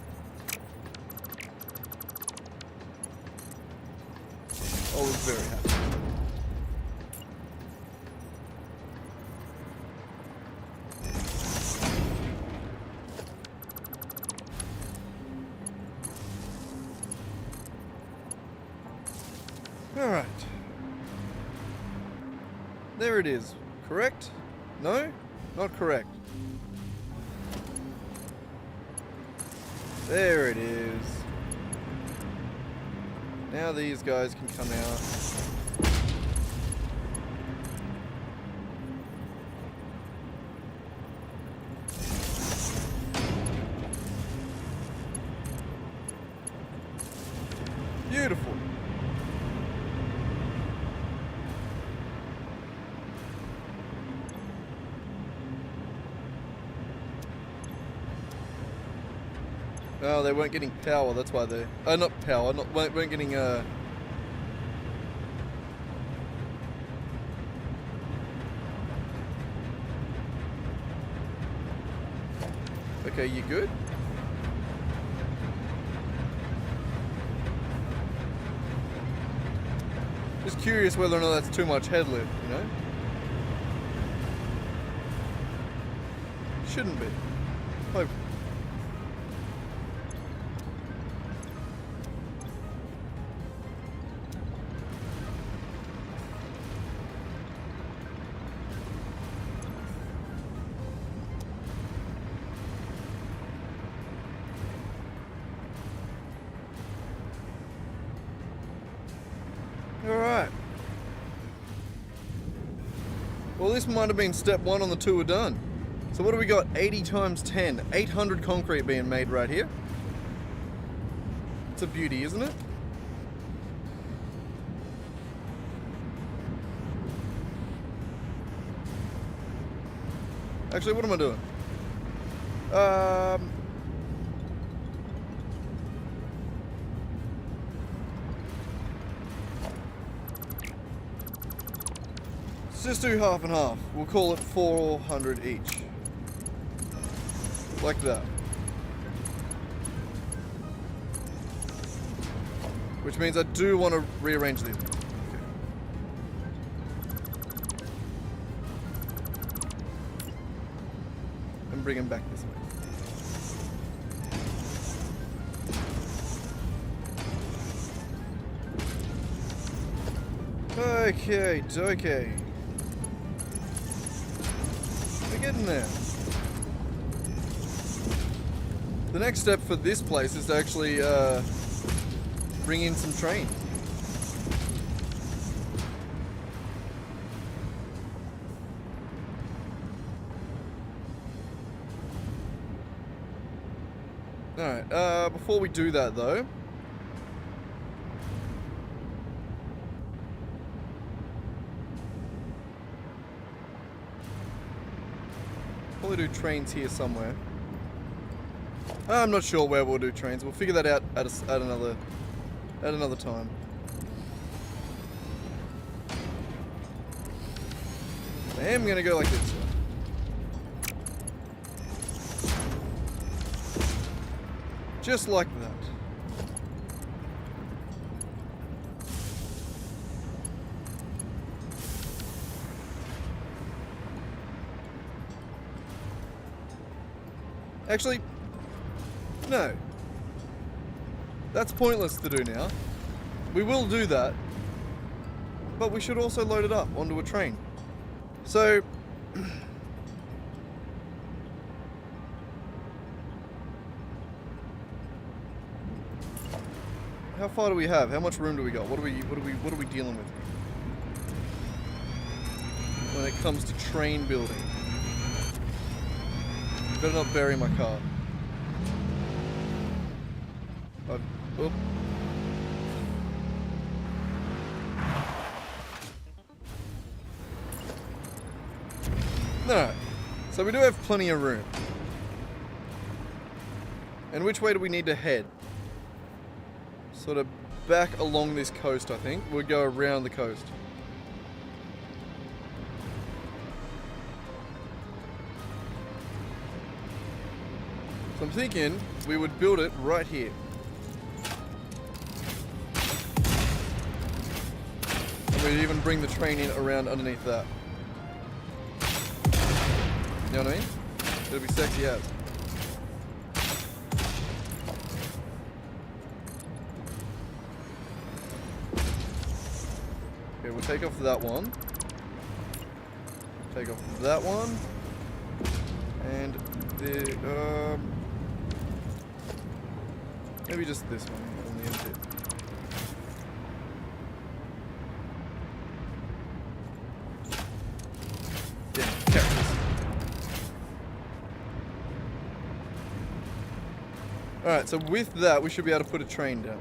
I was very happy. Alright. There it is. Correct? No? Not correct. There it is. Now these guys can come out. Beautiful. Oh, they weren't getting power, that's why they... not power, weren't getting, Okay, you good? Just curious whether or not that's too much head lift, you know? Shouldn't be. Hopefully. Alright. Well, this might have been step one on the tour done. So what do we got? 80 times 10. 800 concrete being made right here. It's a beauty, isn't it? Actually, what am I doing? Let's just do half and half. We'll call it 400 each. Like that. Which means I do want to rearrange these. And bring them back this way. Okay, okay. We're getting there. The next step for this place is to actually bring in some trains. Alright, before we do that though, probably do trains here somewhere. I'm not sure where we'll do trains. We'll figure that out at another time. I am gonna go like this. Just like that. Actually, no. That's pointless to do now. We will do that, but we should also load it up onto a train. So, how far do we have? How much room do we got? What are we dealing with when it comes to train building? Better not bury my car. Oop. Alright, so we do have plenty of room. And which way do we need to head? Sort of back along this coast, I think. We'll go around the coast. So I'm thinking we would build it right here. And we'd even bring the train in around underneath that. You know what I mean? It'll be sexy as. Okay, we'll take off that one. Take off that one. And the, maybe just this one on the end here. Yeah, cactus. Alright, so with that, we should be able to put a train down.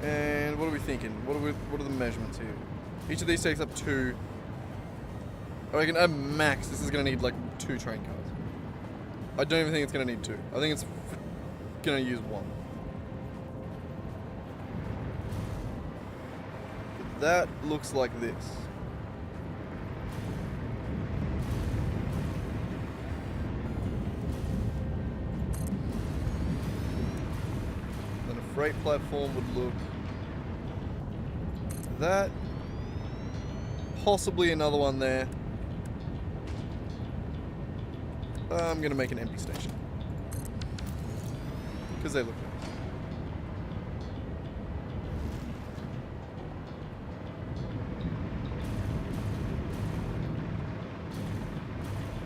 And what are we thinking? What are the measurements here? Each of these takes up 2. I reckon at max this is going to need like 2 train cars. I don't even think it's going to need 2. I think it's going to use 1. But that looks like this. Then a freight platform would look like that. Possibly another one there. I'm gonna make an empty station because they look nice.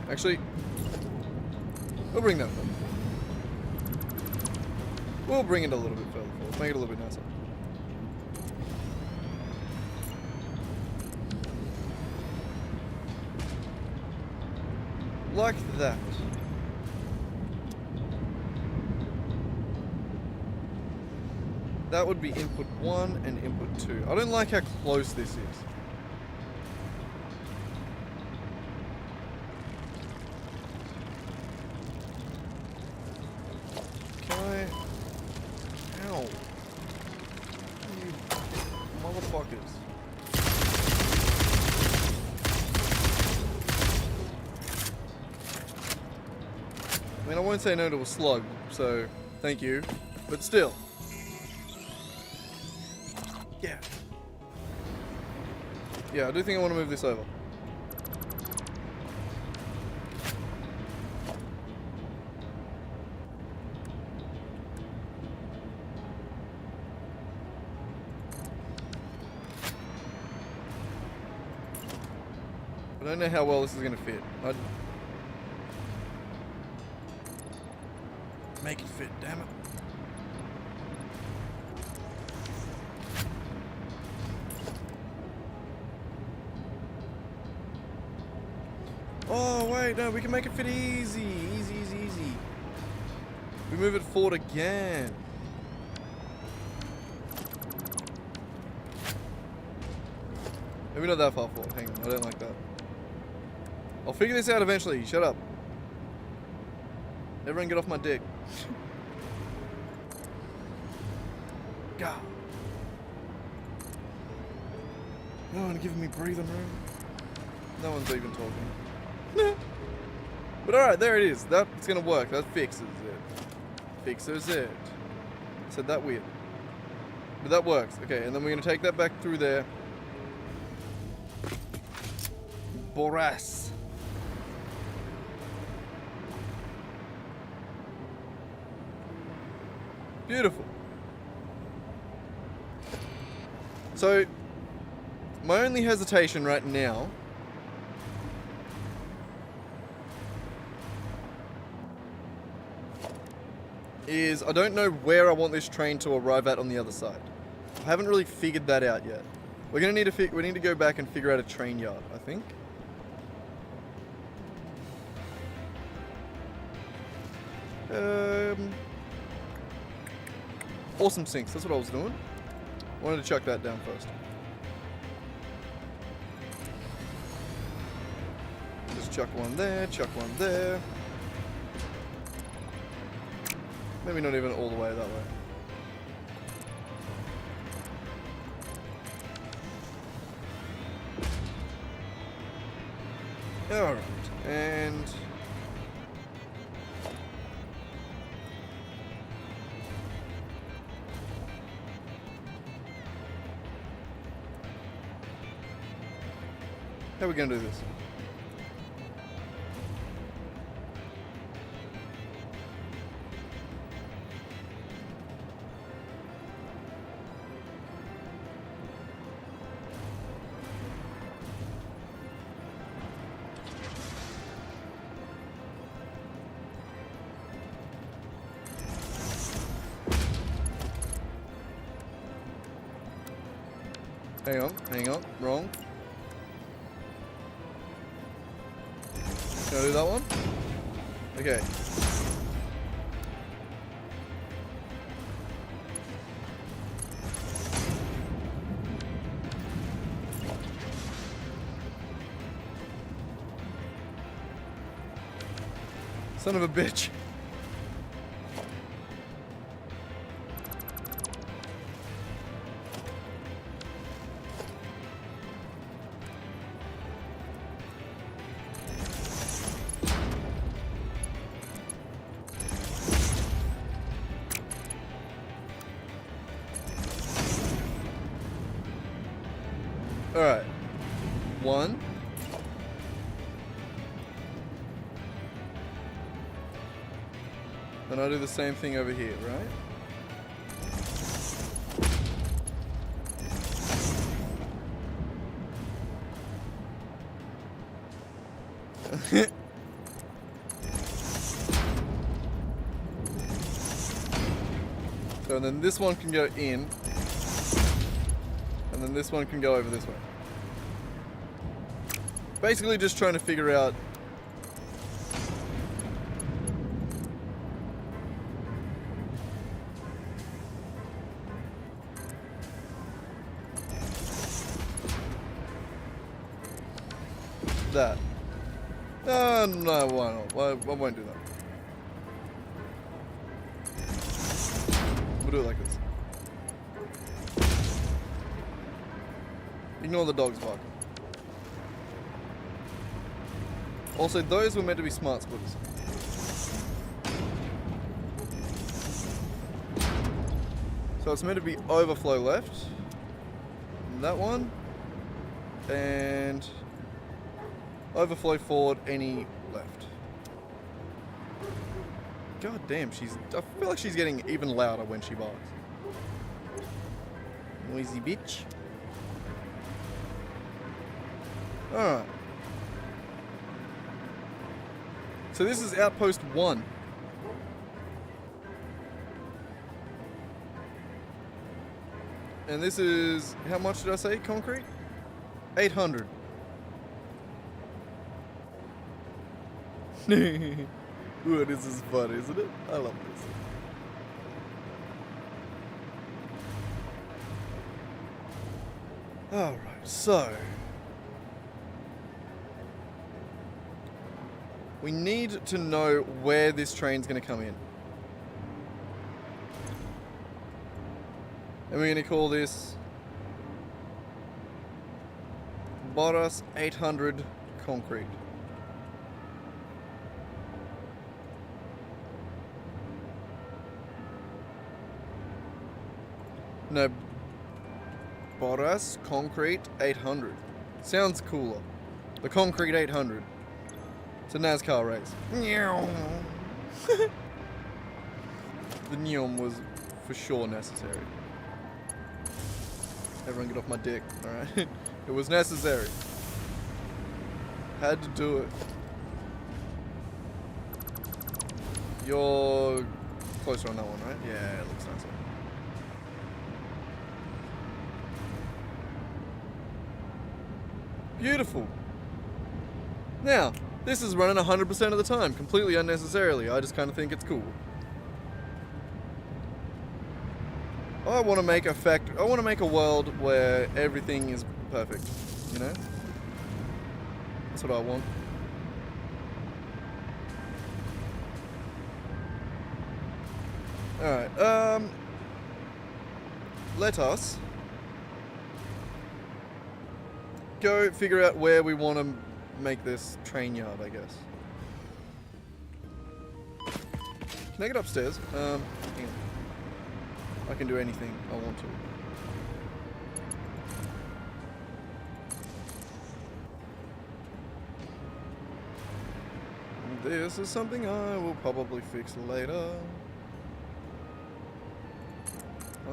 Actually, we'll bring that one. We'll bring it a little bit further forward. Make it a little bit nicer. Like that. That would be input 1 and input 2. I don't like how close this is. mean, I won't say no to a slug, so thank you. But still. Yeah. Yeah, I do think I want to move this over. I don't know how well this is going to fit. I'd make it fit, damn it. Oh, wait, no, we can make it fit easy. Easy, easy, easy. We move it forward again. Maybe not that far forward. Hang on, I don't like that. I'll figure this out eventually. Shut up. Everyone get off my dick. God. No one giving me breathing room. No one's even talking. But alright, there it is. That's gonna work. That fixes it. Fixes it. Said that weird. But that works. Okay, and then we're gonna take that back through there. Boras. Beautiful. So, my only hesitation right now is I don't know where I want this train to arrive at on the other side. I haven't really figured that out yet. We're gonna need to we need to go back and figure out a train yard, I think. Awesome sinks, that's what I was doing. Wanted to chuck that down first. Just chuck one there, chuck one there. Maybe not even all the way that way. Alright, and... how are we going to do this? Hang on, wrong. Can I do that one? Okay. Son of a bitch. Alright. One. And I'll do the same thing over here, right? So then this one can go in. And then this one can go over this way. Basically just trying to figure out that. No, why not? I won't do that. We'll do it like this. Ignore the dogs barking. Also, those were meant to be smart splitters. So it's meant to be overflow left. And that one. And overflow forward any left. God damn, I feel like she's getting even louder when she barks. Noisy bitch. Alright. So this is outpost 1. And this is, how much did I say, concrete? 800. Ooh, this is fun, isn't it? I love this. Alright, so we need to know where this train's going to come in. And we're going to call this Boras 800 concrete. No, Boras concrete 800. Sounds cooler. The concrete 800. It's a NASCAR race. The neon was for sure necessary. Everyone get off my dick, alright? It was necessary. Had to do it. You're closer on that one, right? Yeah, it looks nicer. Beautiful. Now, this is running 100% of the time, completely unnecessarily. I just kind of think it's cool. I want to make a world where everything is perfect, you know? That's what I want. Alright, let us go figure out where we want to make this train yard, I guess. Can I get upstairs? Hang on. I can do anything I want to. This is something I will probably fix later.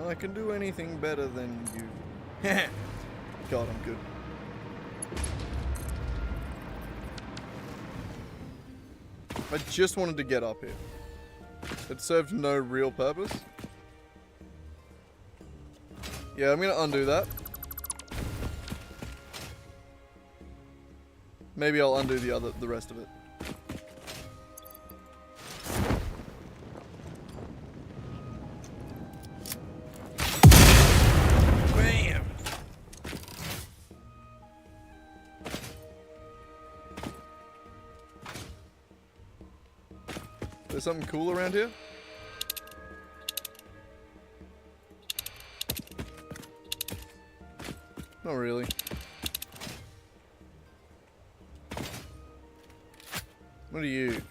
I can do anything better than you. God, I'm good. I just wanted to get up here. It served no real purpose. Yeah, I'm gonna undo that. Maybe I'll undo the rest of it. Bam! There's something cool around here? Not really. What are you?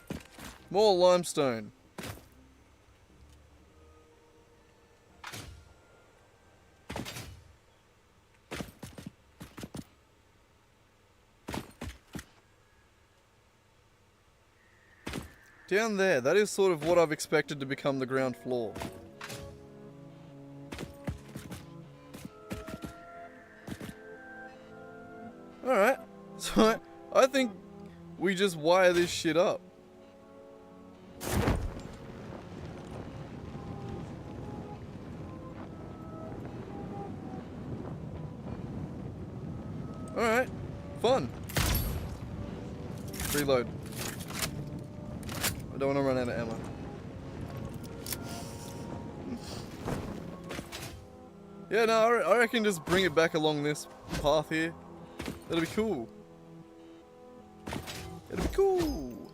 More limestone. Down there, that is sort of what I've expected to become the ground floor. Alright, so I think we just wire this shit up. Alright, fun. Reload. I don't want to run out of ammo. Yeah, no, I reckon just bring it back along this path here. That'll be cool. It'll be cool.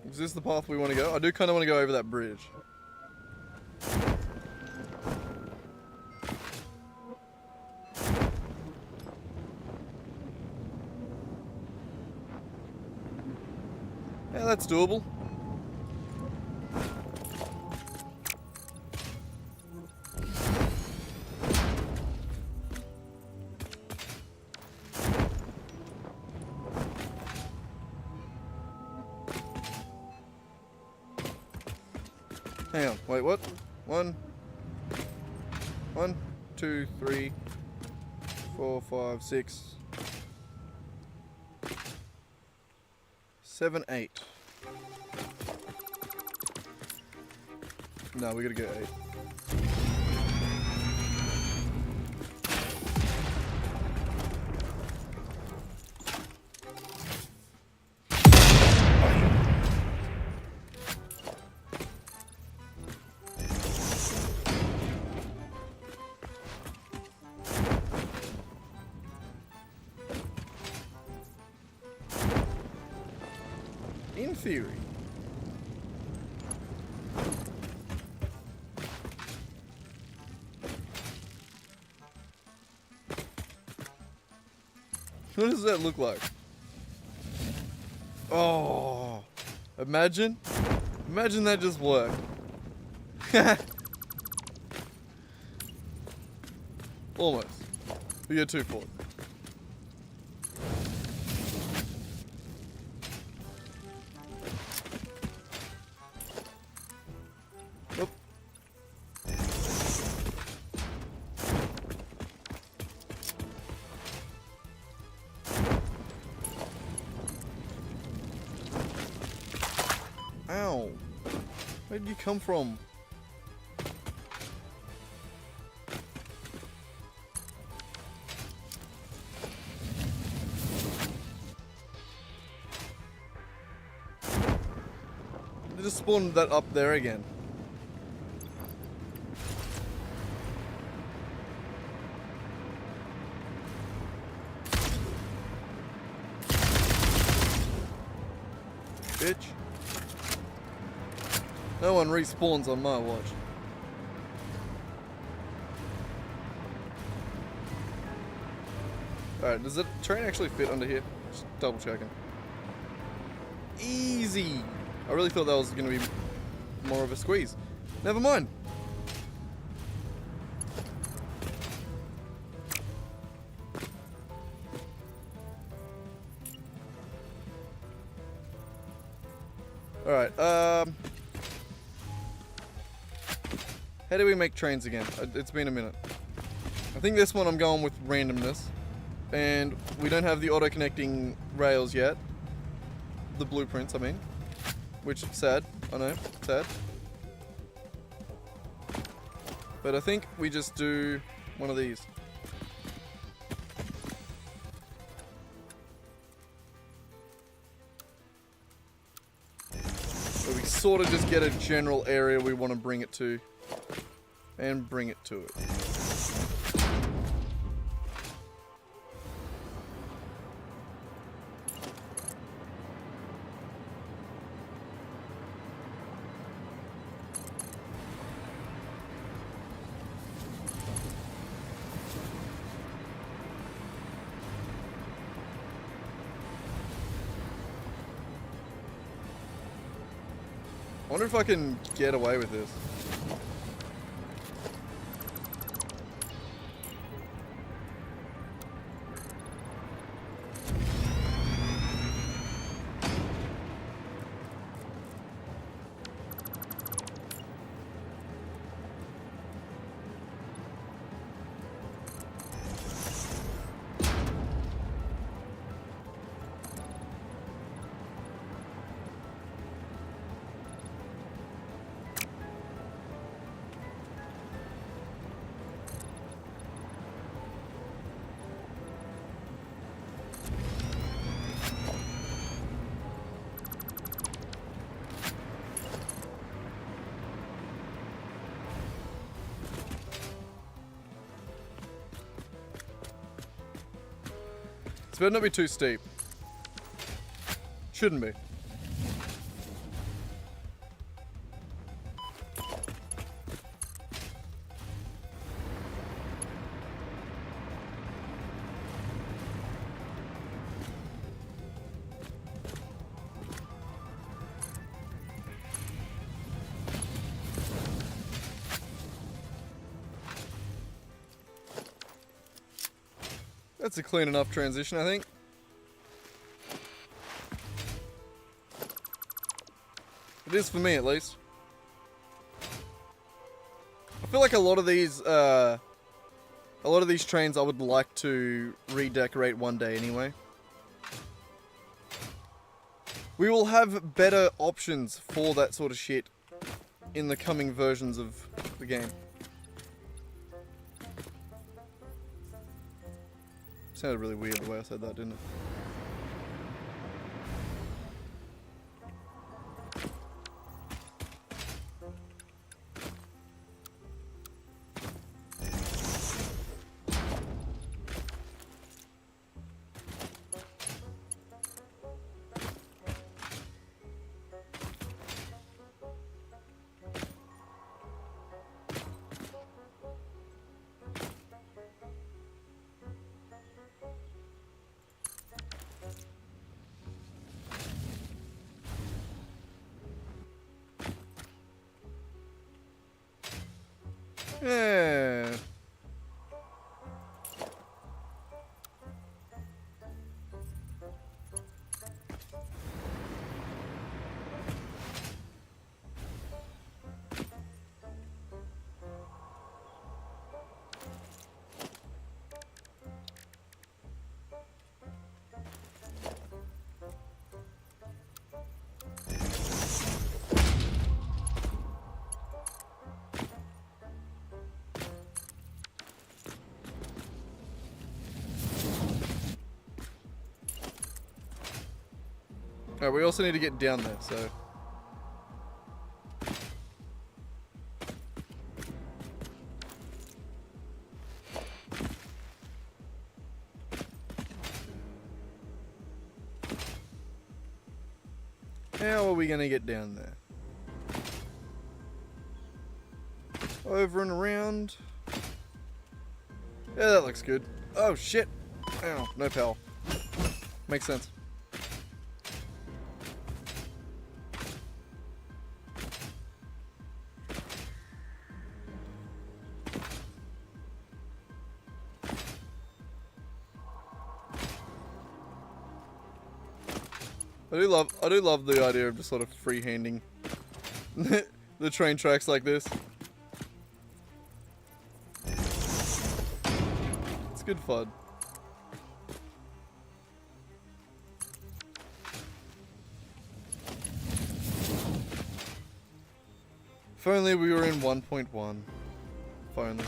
Is this the path we want to go? I do kind of want to go over that bridge. Yeah, that's doable. Hang on, wait, what? 1, 2, 3, 4, 5, 6, 7, 8. No, we gotta get 8. In theory. What does that look like? Oh, imagine that just worked. Almost. We get 2 for it. Oop. Ow. Where did you come from? They just spawned that up there again. Bitch. No one respawns on my watch. Alright, does the train actually fit under here? Just double checking. Easy! I really thought that was going to be more of a squeeze. Never mind. Alright, how do we make trains again? It's been a minute. I think this one I'm going with randomness. And we don't have the auto-connecting rails yet. The blueprints, I mean. Which, sad. I know, sad. But I think we just do one of these. So we sort of just get a general area we want to bring it to. And bring it to it. I wonder if I can get away with this. Better not be too steep. Shouldn't be. That's a clean enough transition, I think. It is for me, at least. I feel like a lot of these trains I would like to redecorate one day anyway. We will have better options for that sort of shit in the coming versions of the game. Sounded really weird the way I said that, didn't it? Yeah. Alright, we also need to get down there, so... How are we gonna get down there? Over and around. Yeah, that looks good. Oh shit! Ow, no power. Makes sense. I do love the idea of just sort of freehanding the train tracks like this. It's good fun. If only we were in 1.1. If only.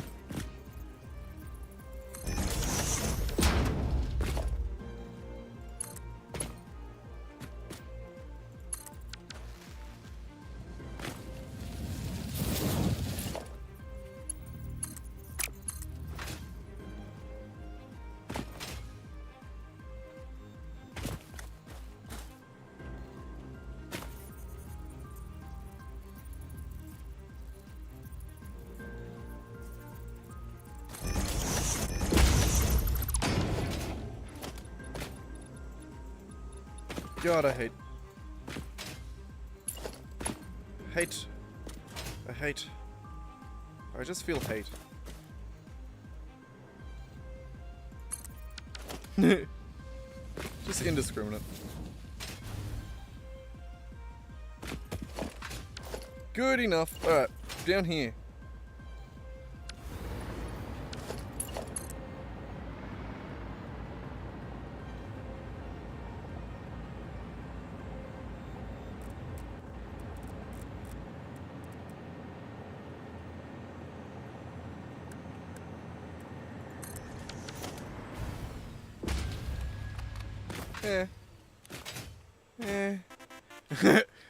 God, I hate. I just feel hate. Just indiscriminate. Good enough. Alright, down here.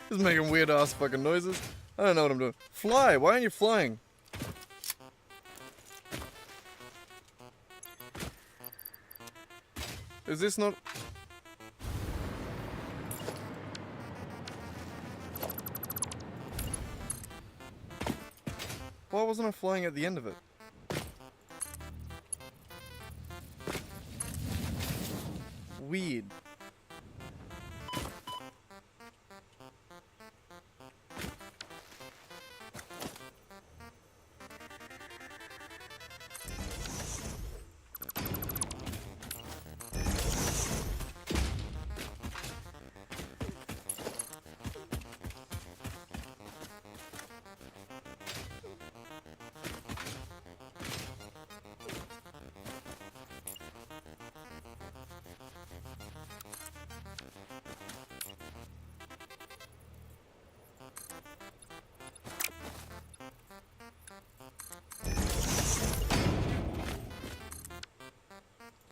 Just making weird ass fucking noises. I don't know what I'm doing. Fly! Why aren't you flying? Is this not... Why wasn't I flying at the end of it? Weird.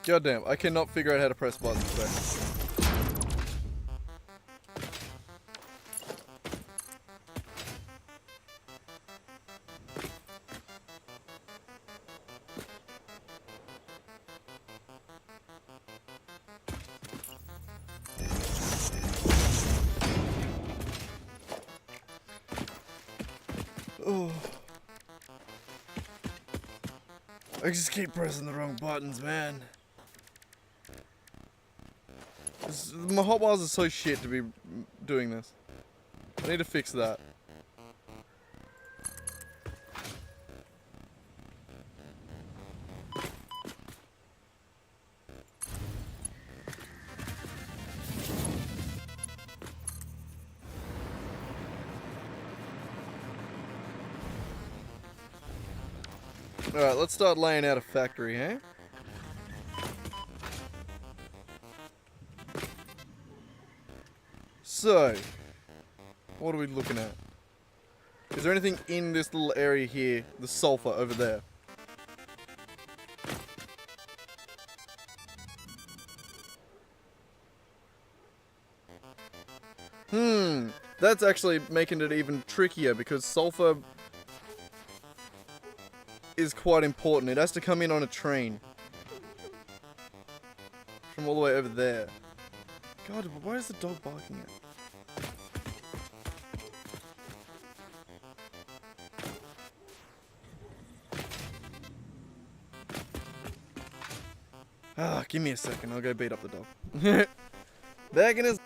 Goddamn, I cannot figure out how to press buttons today. Oh. I just keep pressing the wrong buttons, man. My hotbars are so shit to be doing this. I need to fix that. Alright, let's start laying out a factory, eh? So, what are we looking at? Is there anything in this little area here? The sulfur over there. That's actually making it even trickier because sulfur is quite important. It has to come in on a train. From all the way over there. God, why is the dog barking at? Ah, give me a second. I'll go beat up the dog. Back in his...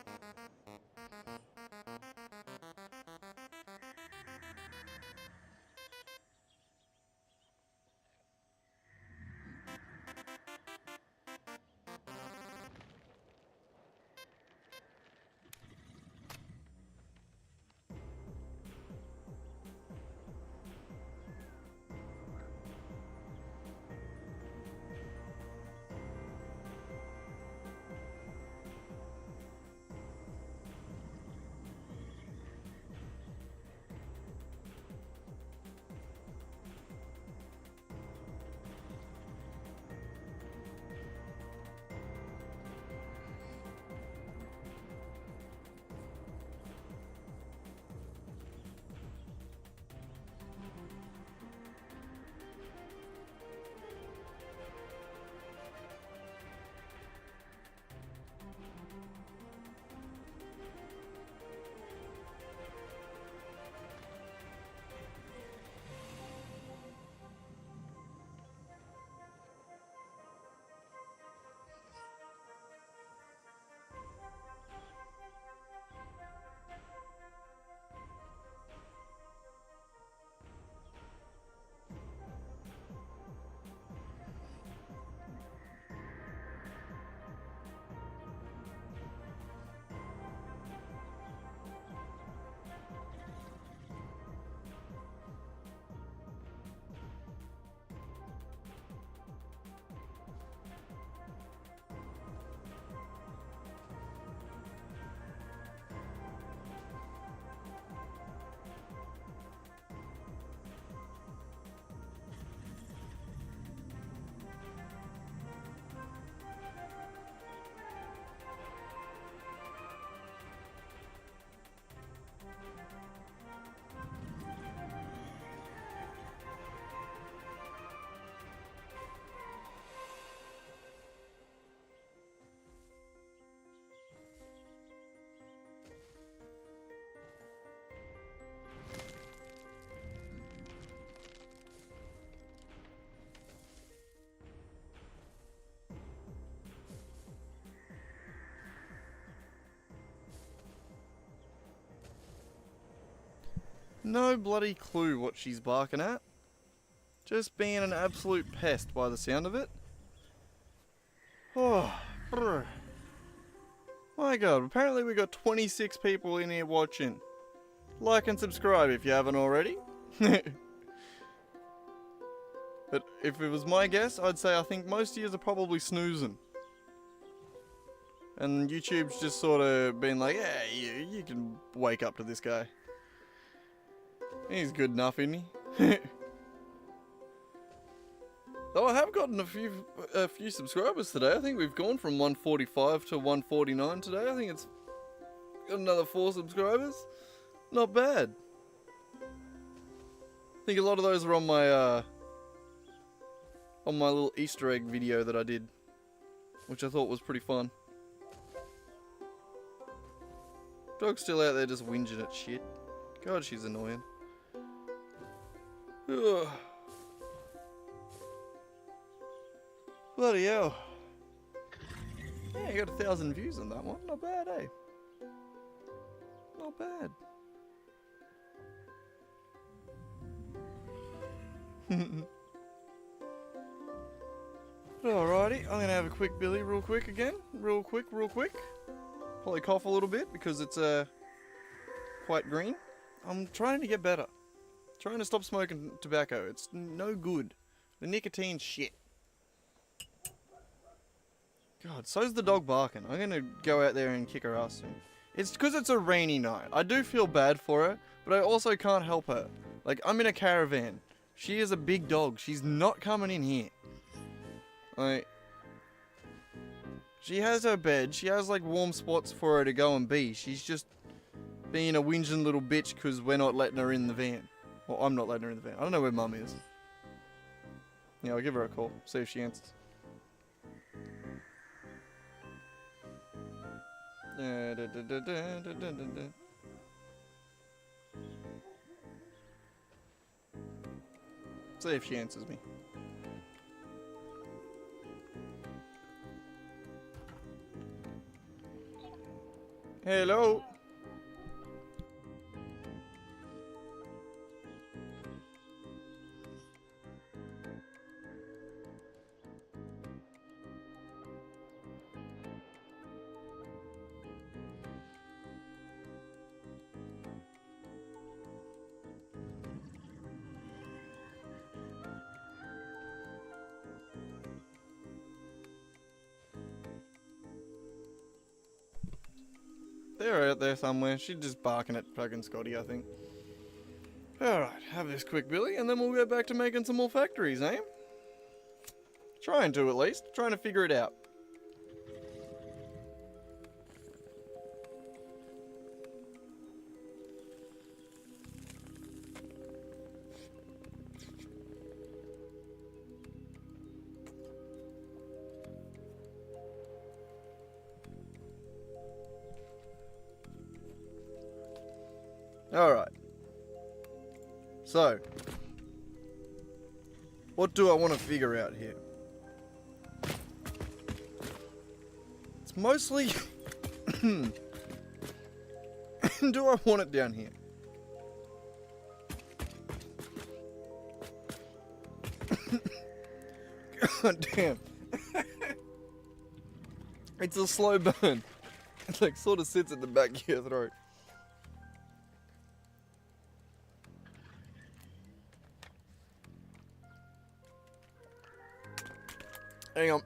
No bloody clue what she's barking at. Just being an absolute pest by the sound of it. Oh, brr. My god, apparently we got 26 people in here watching. Like and subscribe if you haven't already. But if it was my guess, I'd say I think most of you are probably snoozing. And YouTube's just sort of been like, yeah, you can wake up to this guy. He's good enough, isn't he? Though I have gotten a few subscribers today. I think we've gone from 145 to 149 today. I think it's got another 4 subscribers. Not bad. I think a lot of those are on my little Easter egg video that I did, which I thought was pretty fun. Dog's still out there just whinging at shit. God, she's annoying. Ugh. Bloody hell. Yeah, you got 1,000 views on that one. Not bad, eh? Not bad. Alrighty, I'm gonna have a quick Billy real quick again. Real quick. Probably cough a little bit because it's quite green. I'm trying to get better. Trying to stop smoking tobacco. It's no good. The nicotine's shit. God, so's the dog barking. I'm gonna go out there and kick her ass soon. It's because it's a rainy night. I do feel bad for her, but I also can't help her. Like, I'm in a caravan. She is a big dog. She's not coming in here. Like, she has her bed. She has, like, warm spots for her to go and be. She's just being a whinging little bitch because we're not letting her in the van. Well, I'm not letting her in the van. I don't know where Mum is. Yeah, I'll give her a call. See if she answers. See if she answers me. Hello. They're out there somewhere. She's just barking at fucking Scotty, I think. Alright, have this quick Billy, and then we'll go back to making some more factories, eh? Trying to, at least. Trying to figure it out. Alright. So, what do I want to figure out here? It's mostly... do I want it down here? God damn. It's a slow burn. It like sort of sits at the back of your throat. Hang on.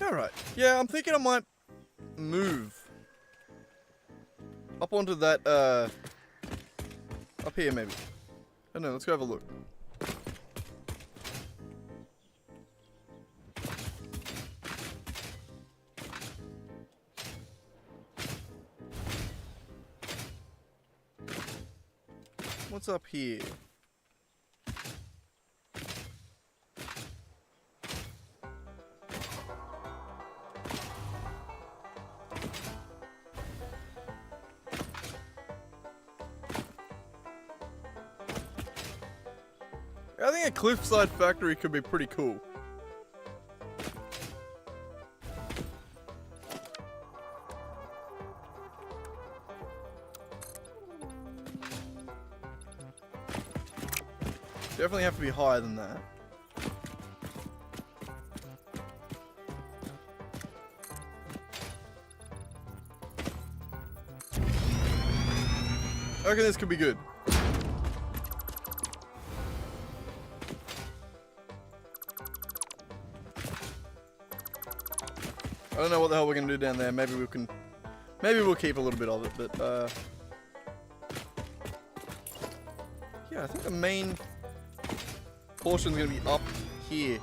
Alright. Yeah, I'm thinking I might move up onto that, up here maybe. I don't know, let's go have a look. What's up here? I think a cliffside factory could be pretty cool. Definitely have to be higher than that. I reckon this could be good. I don't know what the hell we're gonna do down there. Maybe we'll keep a little bit of it, but yeah, I think the main portion's gonna be up here.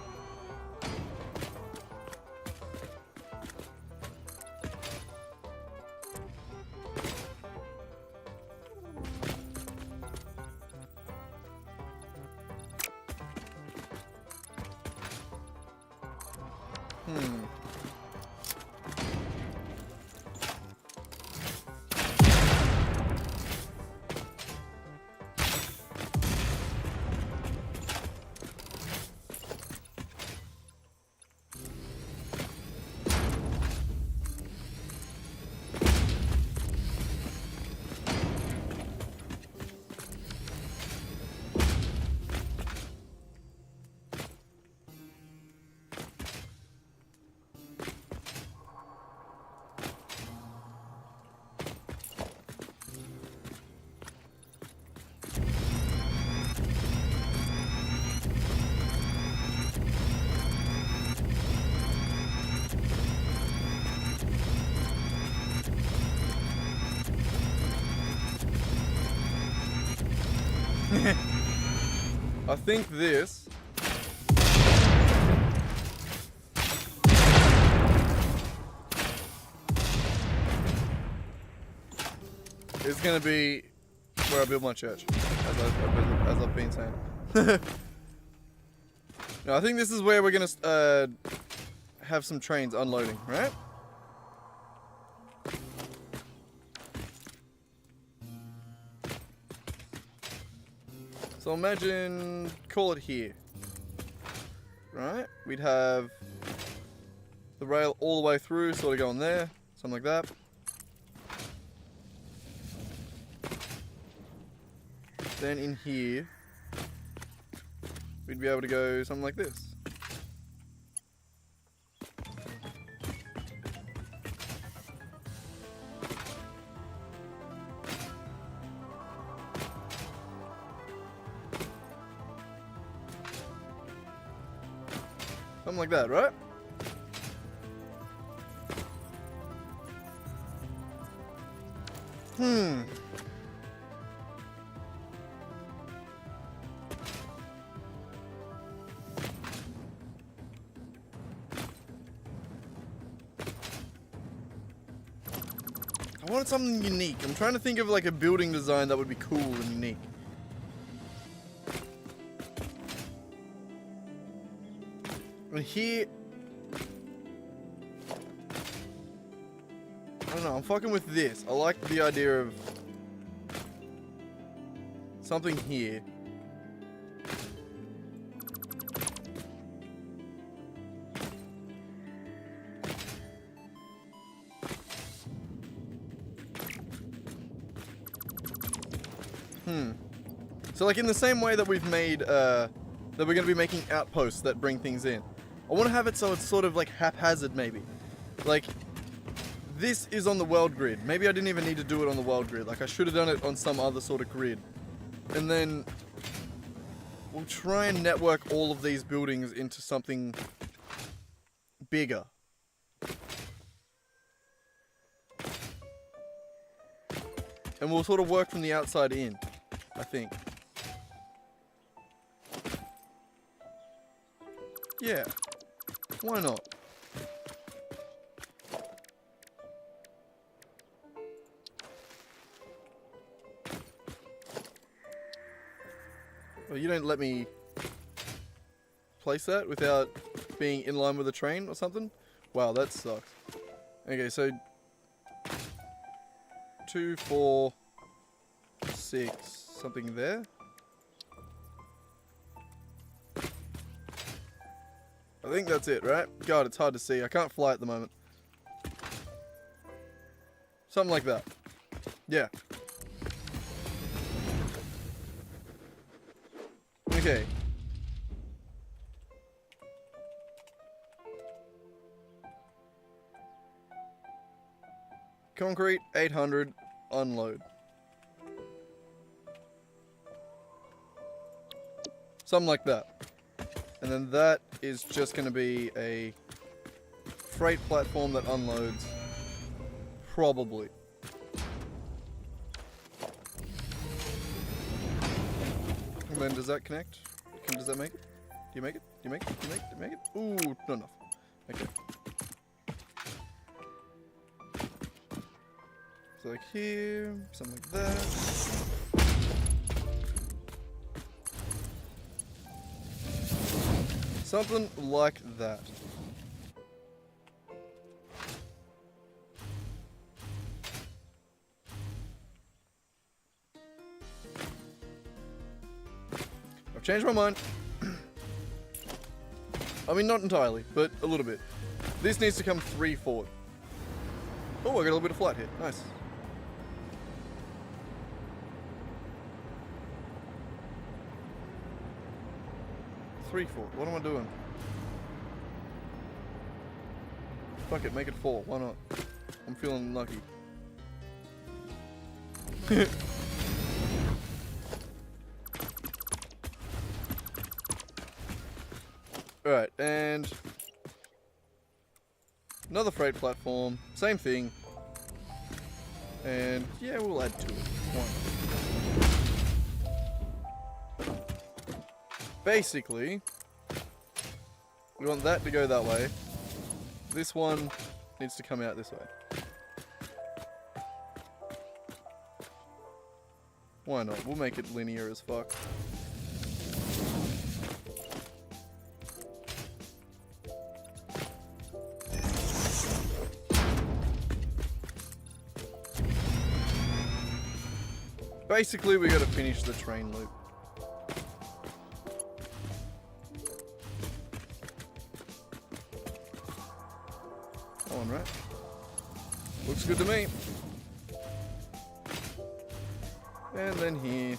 I think this is gonna be where I build my church, as I've been saying. No, I think this is where we're gonna have some trains unloading, right? So imagine, call it here, right? We'd have the rail all the way through, sort of going there, something like that. Then in here, we'd be able to go something like this. Something like that, right? I wanted something unique. I'm trying to think of like a building design that would be cool and unique. And here, I don't know, I'm fucking with this. I like the idea of something here. So like in the same way that we've made, that we're going to be making outposts that bring things in. I want to have it so it's sort of like haphazard maybe. Like, this is on the world grid. Maybe I didn't even need to do it on the world grid. Like I should have done it on some other sort of grid. And then we'll try and network all of these buildings into something bigger. And we'll sort of work from the outside in, I think. Yeah. Why not? Well, you don't let me place that without being in line with a train or something? Wow, that sucks. Okay, so 2, 4, 6, something there. I think that's it, right? God, it's hard to see. I can't fly at the moment. Something like that. Yeah. Okay. Concrete, 800, unload. Something like that. And then that is just going to be a freight platform that unloads. Probably. And then does that connect? Does that make it? Do you make it? Do you make it? Do you make it? Do you make it? Ooh, not enough. Okay. So like here, something like that. Something like that. I've changed my mind. I mean, not entirely, but a little bit. This needs to come 3 forward. Oh, I got a little bit of flight here. Nice. Three forward. What am I doing? Fuck it, make it 4. Why not? I'm feeling lucky. Alright, and another freight platform, same thing. And yeah, we'll add to it. 1. Basically, we want that to go that way. This one needs to come out this way. Why not? We'll make it linear as fuck. Basically, we gotta finish the train loop. On, right? Looks good to me. And then here.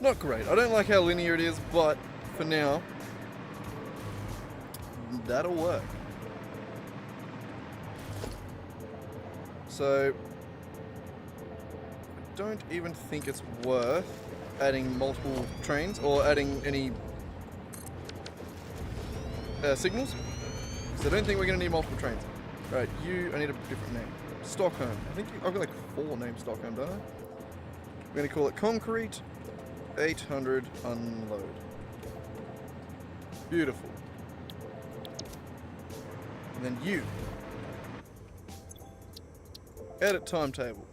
Not great. I don't like how linear it is, but for now, that'll work. So, I don't even think it's worth adding multiple trains or adding any signals, because I don't think we're going to need multiple trains. Right, I need a different name. Stockholm. I think I've got like 4 names Stockholm, don't I? We're going to call it Concrete 800 Unload. Beautiful. And then you. Edit timetable.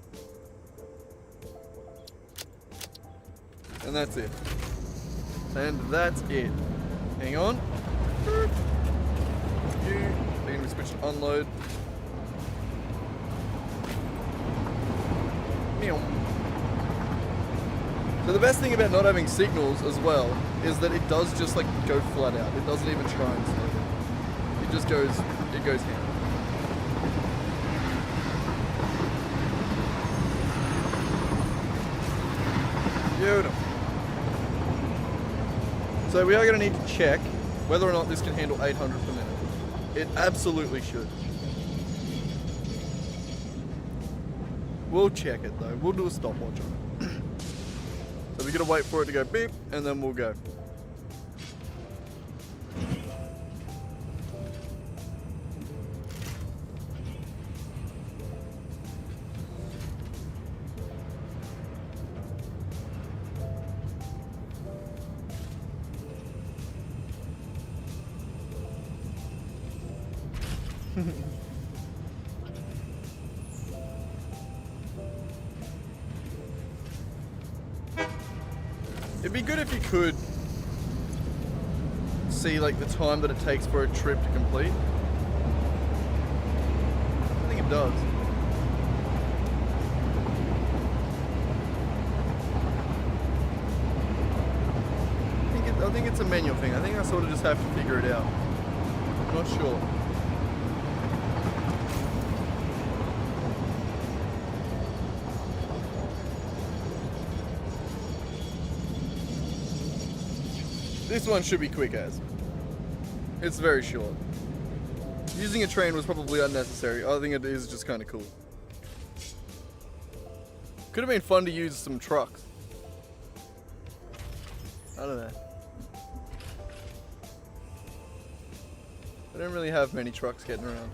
And that's it. And that's it. Hang on. You. They're going to be switched to unload. Meow. So the best thing about not having signals as well is that it does just like go flat out. It doesn't even try and slow down. It just goes, it goes ham. Beautiful. So we are going to need to check whether or not this can handle 800 per minute. It absolutely should. We'll check it though. We'll do a stopwatch on it. So we got to wait for it to go beep and then we'll go. It'd be good if you could see like the time that it takes for a trip to complete. I think it does. I think it's a manual thing. I think I sort of just have to figure it out. I'm not sure. This one should be quick as. It's very short. Using a train was probably unnecessary. I think it is just kind of cool. Could have been fun to use some trucks. I don't know. We don't really have many trucks getting around.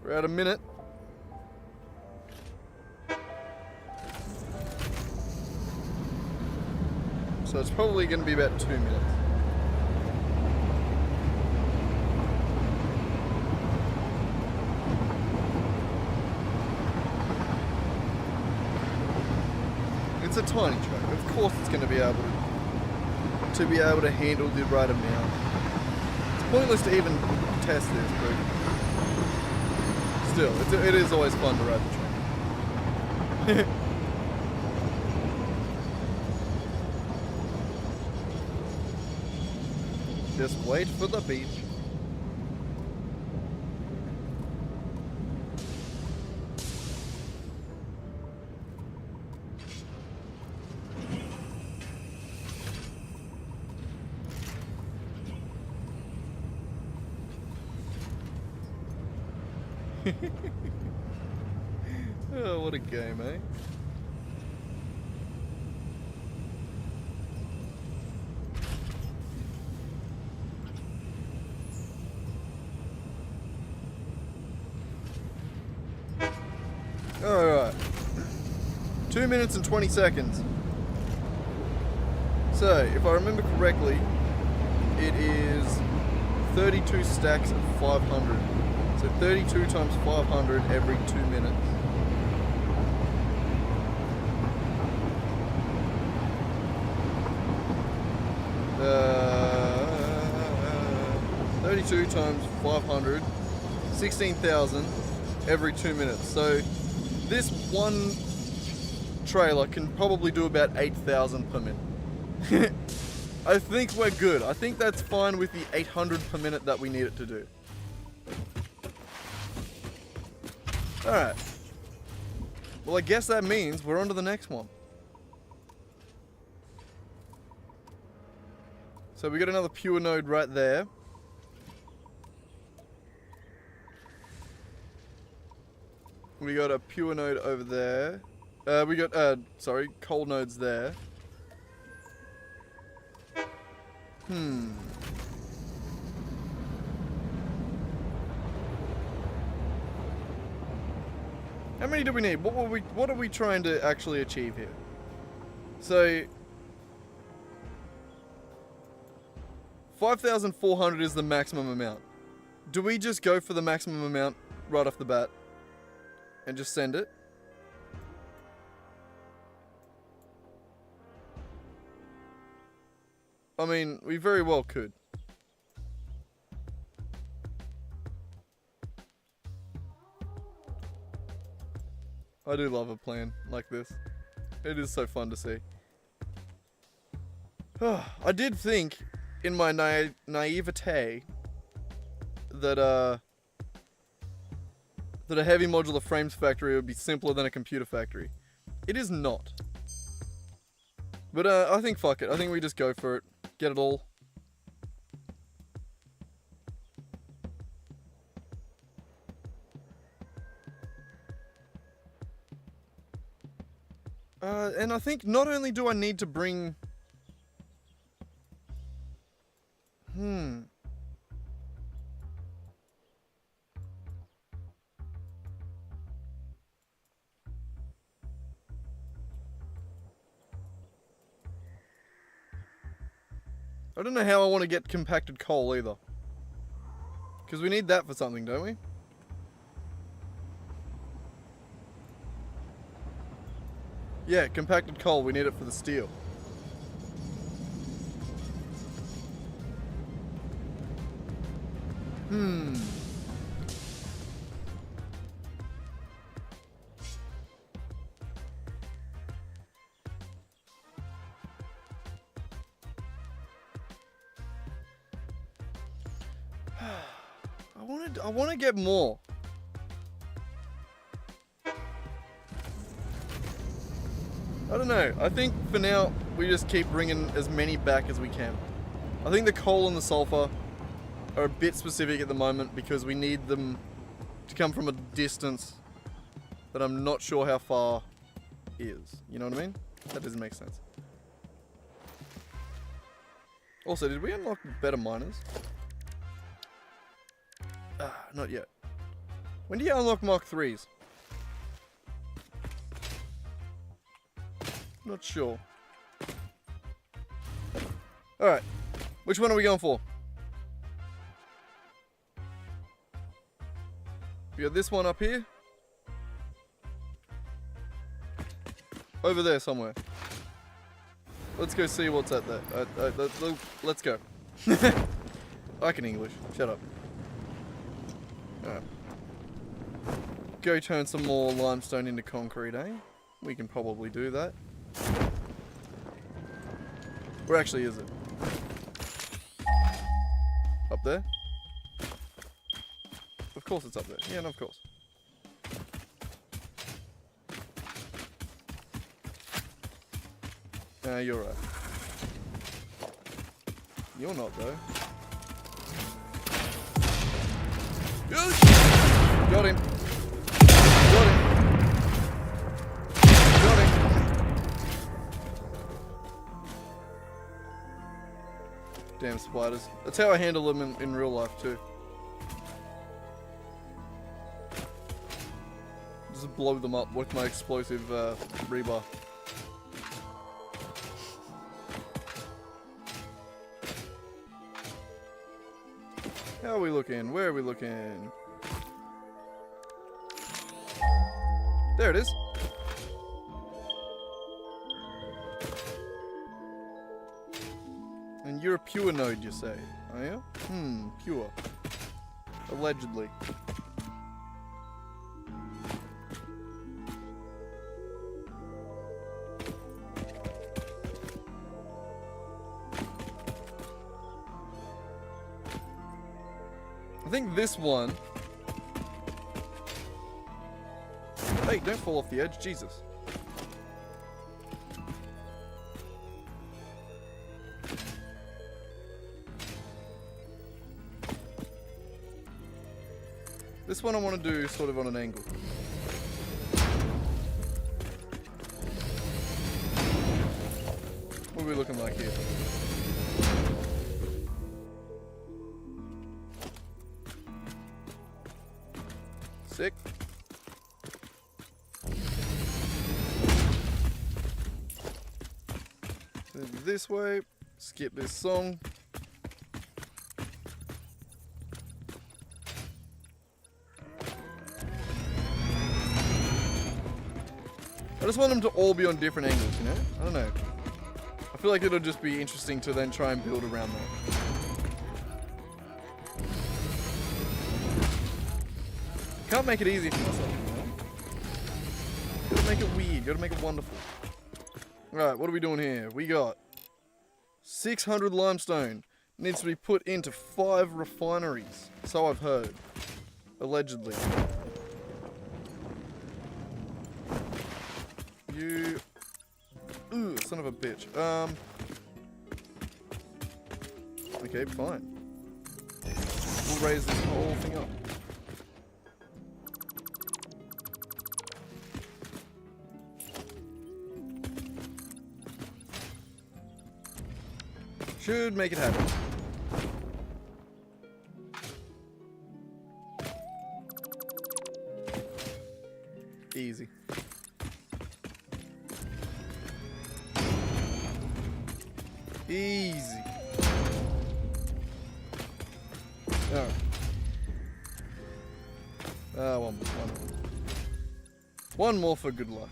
We're at a minute. So it's probably going to be about 2 minutes. It's a tiny truck. Of course it's going to be able to handle the right amount. It's pointless to even test this, but still, it is always fun to ride the train. Just wait for the beach. Oh, what a game, eh? Alright. 2 minutes and 20 seconds. So, if I remember correctly, it is 32 stacks of 500. So 32 times 500 every 2 minutes. Uh, 32 times 500, 16,000 every 2 minutes. So this one trailer can probably do about 8,000 per minute. I think we're good. I think that's fine with the 800 per minute that we need it to do. Alright. Well, I guess that means we're on to the next one. So we got another pure node right there. We got a pure node over there. We got, coal nodes there. How many do we need? What are we trying to actually achieve here? So 5,400 is the maximum amount. Do we just go for the maximum amount right off the bat and just send it? I mean, we very well could. I do love a plan like this. It is so fun to see. I did think, in my naivete, that a heavy modular frames factory would be simpler than a computer factory. It is not. But I think fuck it. I think we just go for it. Get it all. And I think not only do I need to bring... I don't know how I want to get compacted coal either. Because we need that for something, don't we? Yeah, compacted coal, we need it for the steel. I want to get more. I don't know. I think for now, we just keep bringing as many back as we can. I think the coal and the sulfur are a bit specific at the moment because we need them to come from a distance that I'm not sure how far is. You know what I mean? That doesn't make sense. Also, did we unlock better miners? Not yet. When do you unlock Mark 3s? Not sure. Alright. Which one are we going for? We got this one up here. Over there somewhere. Let's go see what's at there. Let's go. I can English. Shut up. Alright. Go turn some more limestone into concrete, eh? We can probably do that. Where actually is it? Up there? Of course it's up there. Yeah, no, of course. You're right. You're not, though. Got him. Got him. Got him. Damn spiders. That's how I handle them in real life, too. Just blow them up with my explosive rebar. How are we looking? Where are we looking? There it is. And you're a pure node, you say? Are you? Pure. Allegedly. I think this one... Hey, don't fall off the edge, Jesus. This one I want to do sort of on an angle. What are we looking like here? Sick. This way. Skip this song. I just want them to all be on different angles, you know? I don't know. I feel like it'll just be interesting to then try and build around that. Can't make it easy for myself, you know? Gotta make it weird, gotta make it wonderful. Alright, what are we doing here? We got 600 limestone. Needs to be put into 5 refineries. So I've heard. Allegedly. You... Ooh, son of a bitch. Okay, fine. We'll raise this whole thing up. Should make it happen. Easy. Easy. Alright. One more. One more for good luck.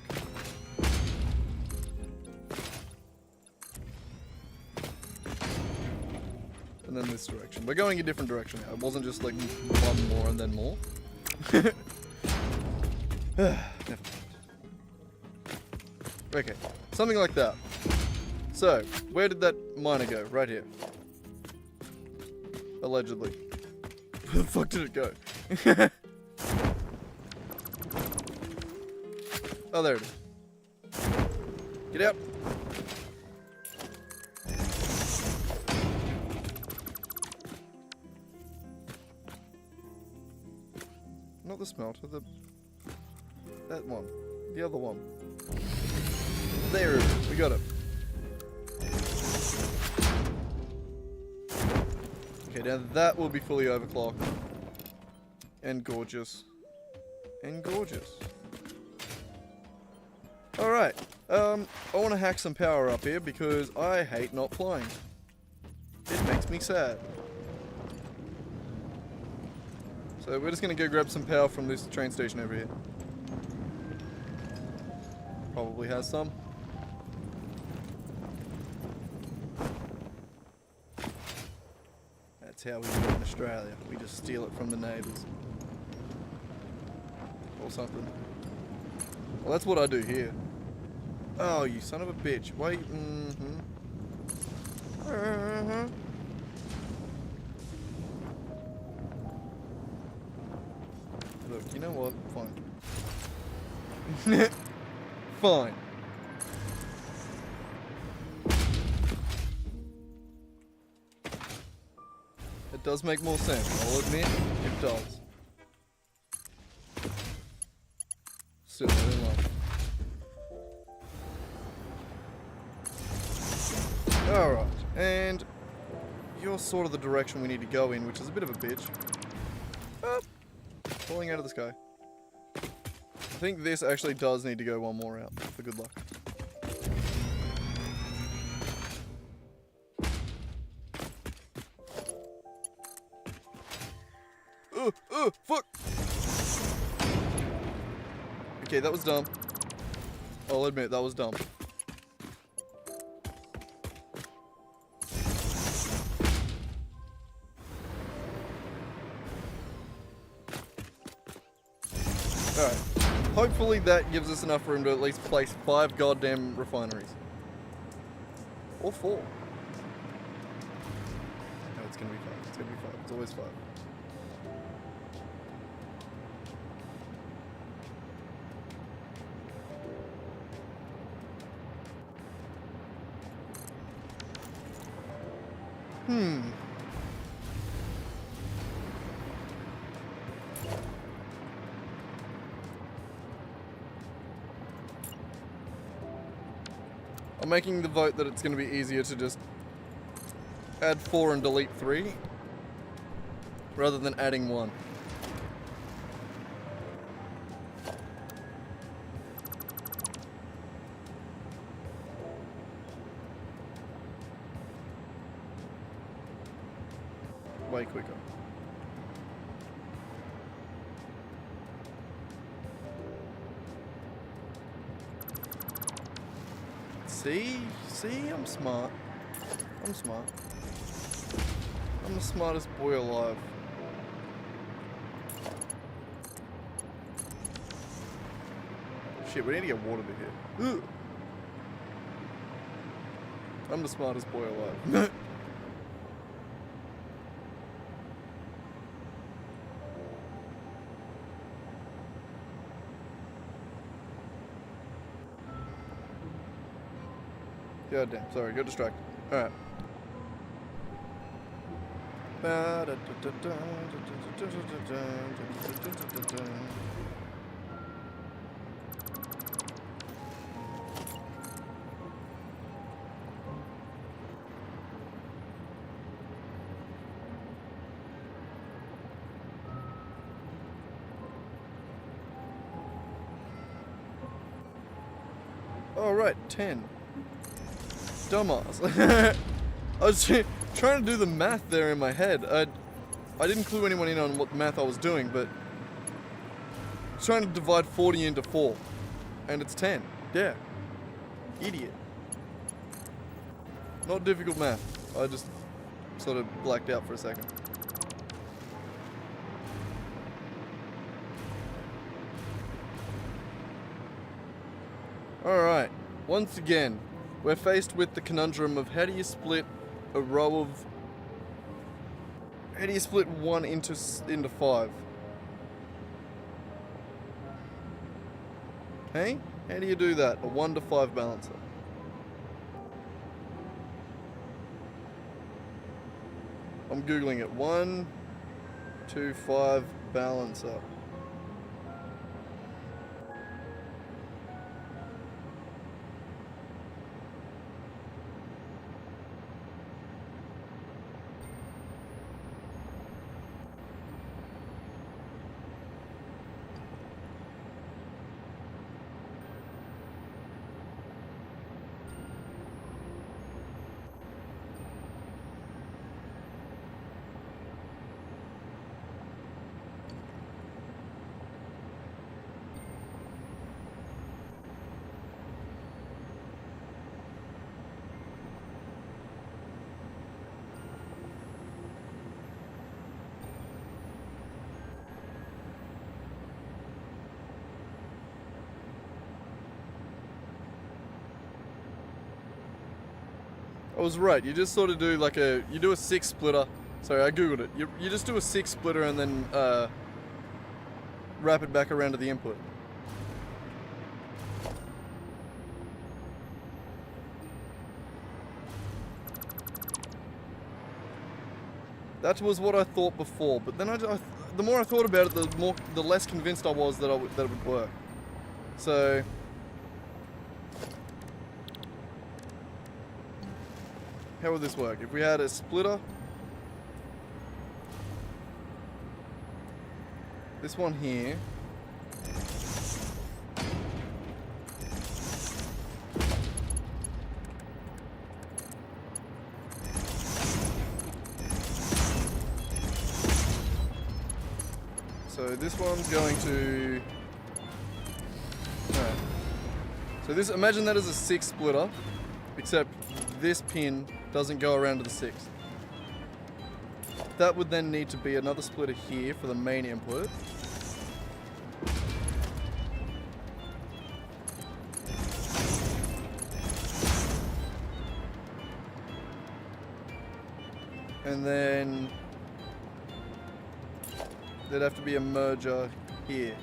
And then this direction. We're going a different direction now. It wasn't just like one more and then more. Never mind. Okay, something like that. So, where did that miner go? Right here. Allegedly. Where the fuck did it go? Oh, there it is. Get out. Not the smelter, the... That one. The other one. There it is. We got it. Okay, now that will be fully overclocked. And gorgeous. And gorgeous. Alright. I want to hack some power up here because I hate not flying. It makes me sad. So we're just going to go grab some power from this train station over here. Probably has some. That's how we do it in Australia. We just steal it from the neighbours. Or something. Well, that's what I do here. Oh, you son of a bitch. Wait. Look, you know what? Fine. Fine. It does make more sense, I'll admit. It does. Still not in love. Alright, and you're sort of the direction we need to go in, which is a bit of a bitch. Oh, falling out of the sky. I think this actually does need to go one more out, for good luck. Fuck! Okay, that was dumb. I'll admit, that was dumb. Alright. Hopefully that gives us enough room to at least place 5 goddamn refineries. Or 4. No, it's gonna be 5. It's gonna be 5. It's always 5. I'm making the vote that it's going to be easier to just add 4 and delete 3 rather than adding 1. Way quicker. See, I'm smart. I'm smart. I'm the smartest boy alive. Shit, we need to get water to here. Ugh. I'm the smartest boy alive. God damn, sorry, got distracted. Alright. Alright, 10. Dumbass. I was trying to do the math there in my head. I didn't clue anyone in on what math I was doing, but I was trying to divide 40 into 4. And it's 10. Yeah. Idiot. Not difficult math. I just sort of blacked out for a second. Alright. Once again, we're faced with the conundrum of how do you split a row of... How do you split 1 into 5? Hey? How do you do that? A 1 to 5 balancer. I'm googling it. 1 to 5 balancer. I was right. You just sort of do like you do a 6 splitter. Sorry, I googled it. You just do a 6 splitter and then wrap it back around to the input. That was what I thought before, but then the more I thought about it, the less convinced I was that that it would work. So how would this work? If we had a splitter, this one here, so this one's going to, alright. So this, imagine that as a 6 splitter, except this pin doesn't go around to the 6. That would then need to be another splitter here for the main input. And then there'd have to be a merger here.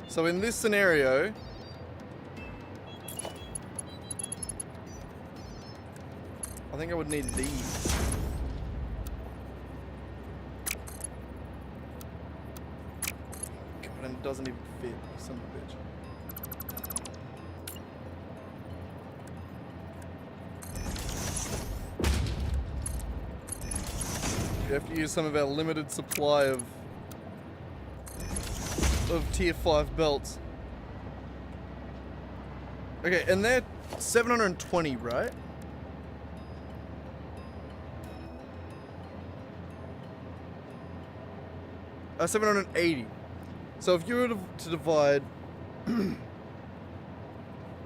So in this scenario, I think I would need these. God, and it doesn't even fit, you son of a bitch. You have to use some of our limited supply of tier 5 belts. Okay, and they're 720, right? Uh, 780. So if you were to divide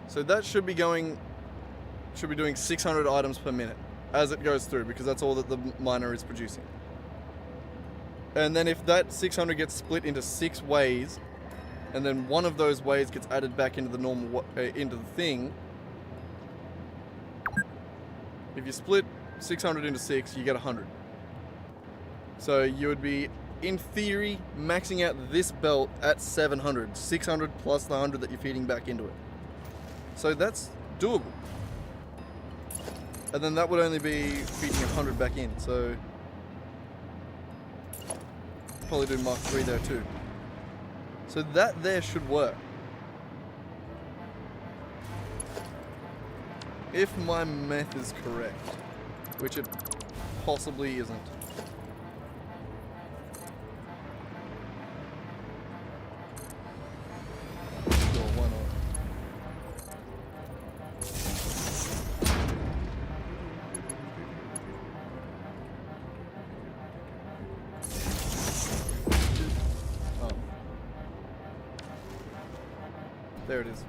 so that should be doing 600 items per minute as it goes through, because that's all that the miner is producing. And then if that 600 gets split into 6 ways, and then one of those ways gets added back into the normal into the thing, if you split 600 into 6, you get 100. So you would be, in theory, maxing out this belt at 700, 600 plus the 100 that you're feeding back into it. So that's doable. And then that would only be feeding 100 back in, so probably do Mark 3 there too. So that there should work. If my math is correct, which it possibly isn't. Sure, why not? There it is.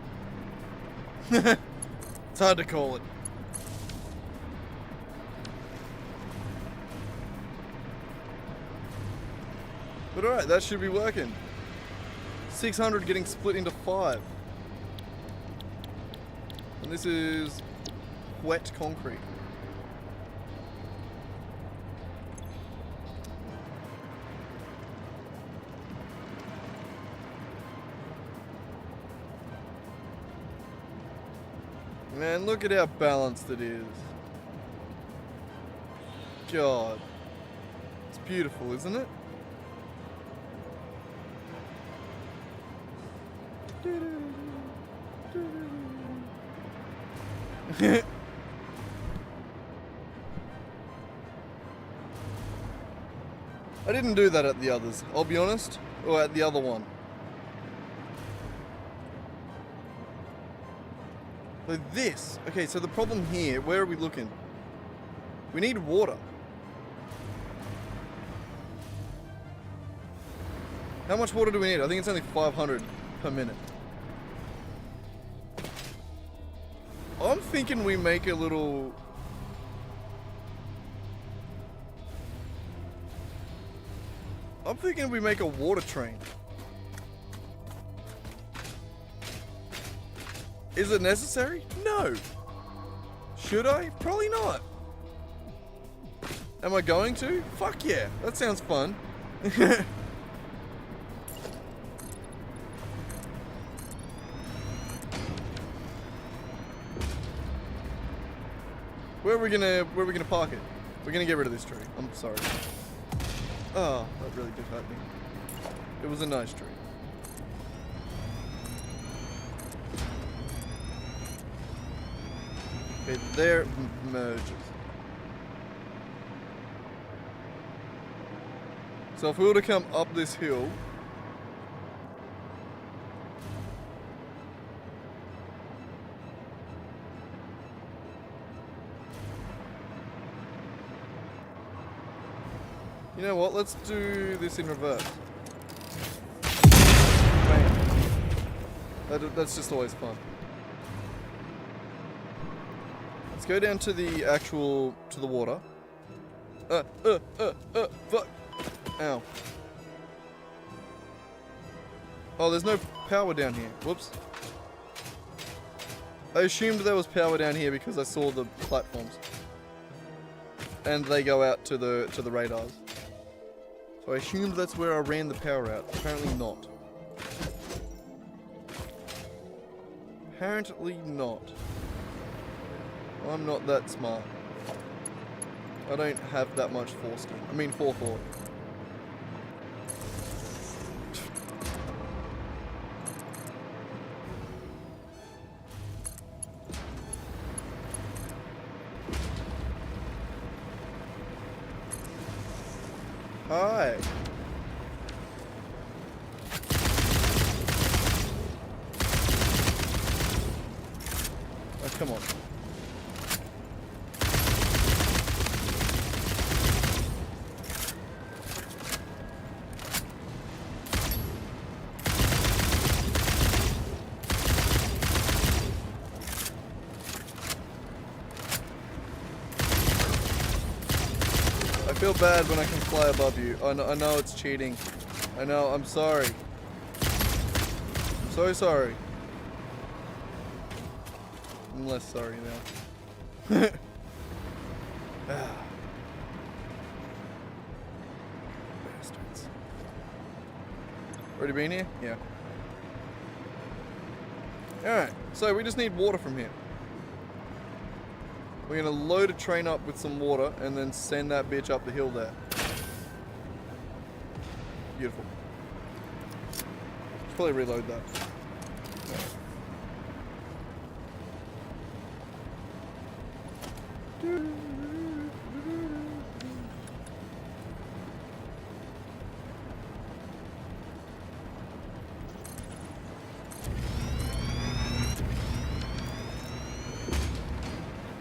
It's hard to call it. But alright, that should be working. 600 getting split into 5. And this is wet concrete. Man, look at how balanced it is. God. It's beautiful, isn't it? I didn't do that at the others, I'll be honest. Or at the other one. So this, okay, so the problem here, where are we looking? We need water. How much water do we need? I think it's only 500 per minute. I'm thinking we make a little... I'm thinking we make a water train. Is it necessary? No. Should I? Probably not. Am I going to? Fuck yeah. That sounds fun. Where are we gonna park it? We're gonna get rid of this tree. I'm sorry. Oh, that really did hurt me. It was a nice tree. Okay, there merges. So if we were to come up this hill, you know what? Let's do this in reverse. Bam. That's just always fun. Let's go down to the actual, to the water. Fuck. Ow. Oh, there's no power down here. Whoops. I assumed there was power down here because I saw the platforms. And they go out to the radars. So I assumed that's where I ran the power out. Apparently not. Apparently not. I'm not that smart. I don't have that much foreskin. I mean forethought. Hi. Oh, come on. I feel bad when I can fly above you. I know it's cheating. I know, I'm sorry. I'm so sorry. I'm less sorry now. Bastards. Already been here? Yeah. Alright, so we just need water from here. We're gonna load a train up with some water and then send that bitch up the hill there. Beautiful. Should probably reload that.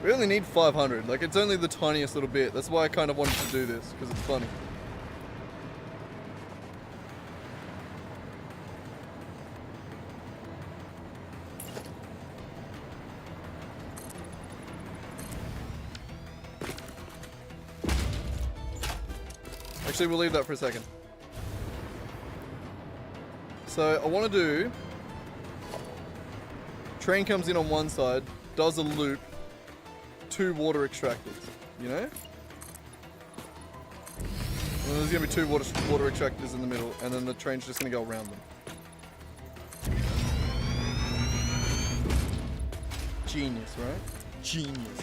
We only need 500, like it's only the tiniest little bit. That's why I kind of wanted to do this, because it's funny. Actually, we'll leave that for a second. So I want to do, train comes in on one side, does a loop, 2 water extractors, you know? And there's gonna be 2 water extractors in the middle, and then the train's just gonna go around them. Genius, right? Genius.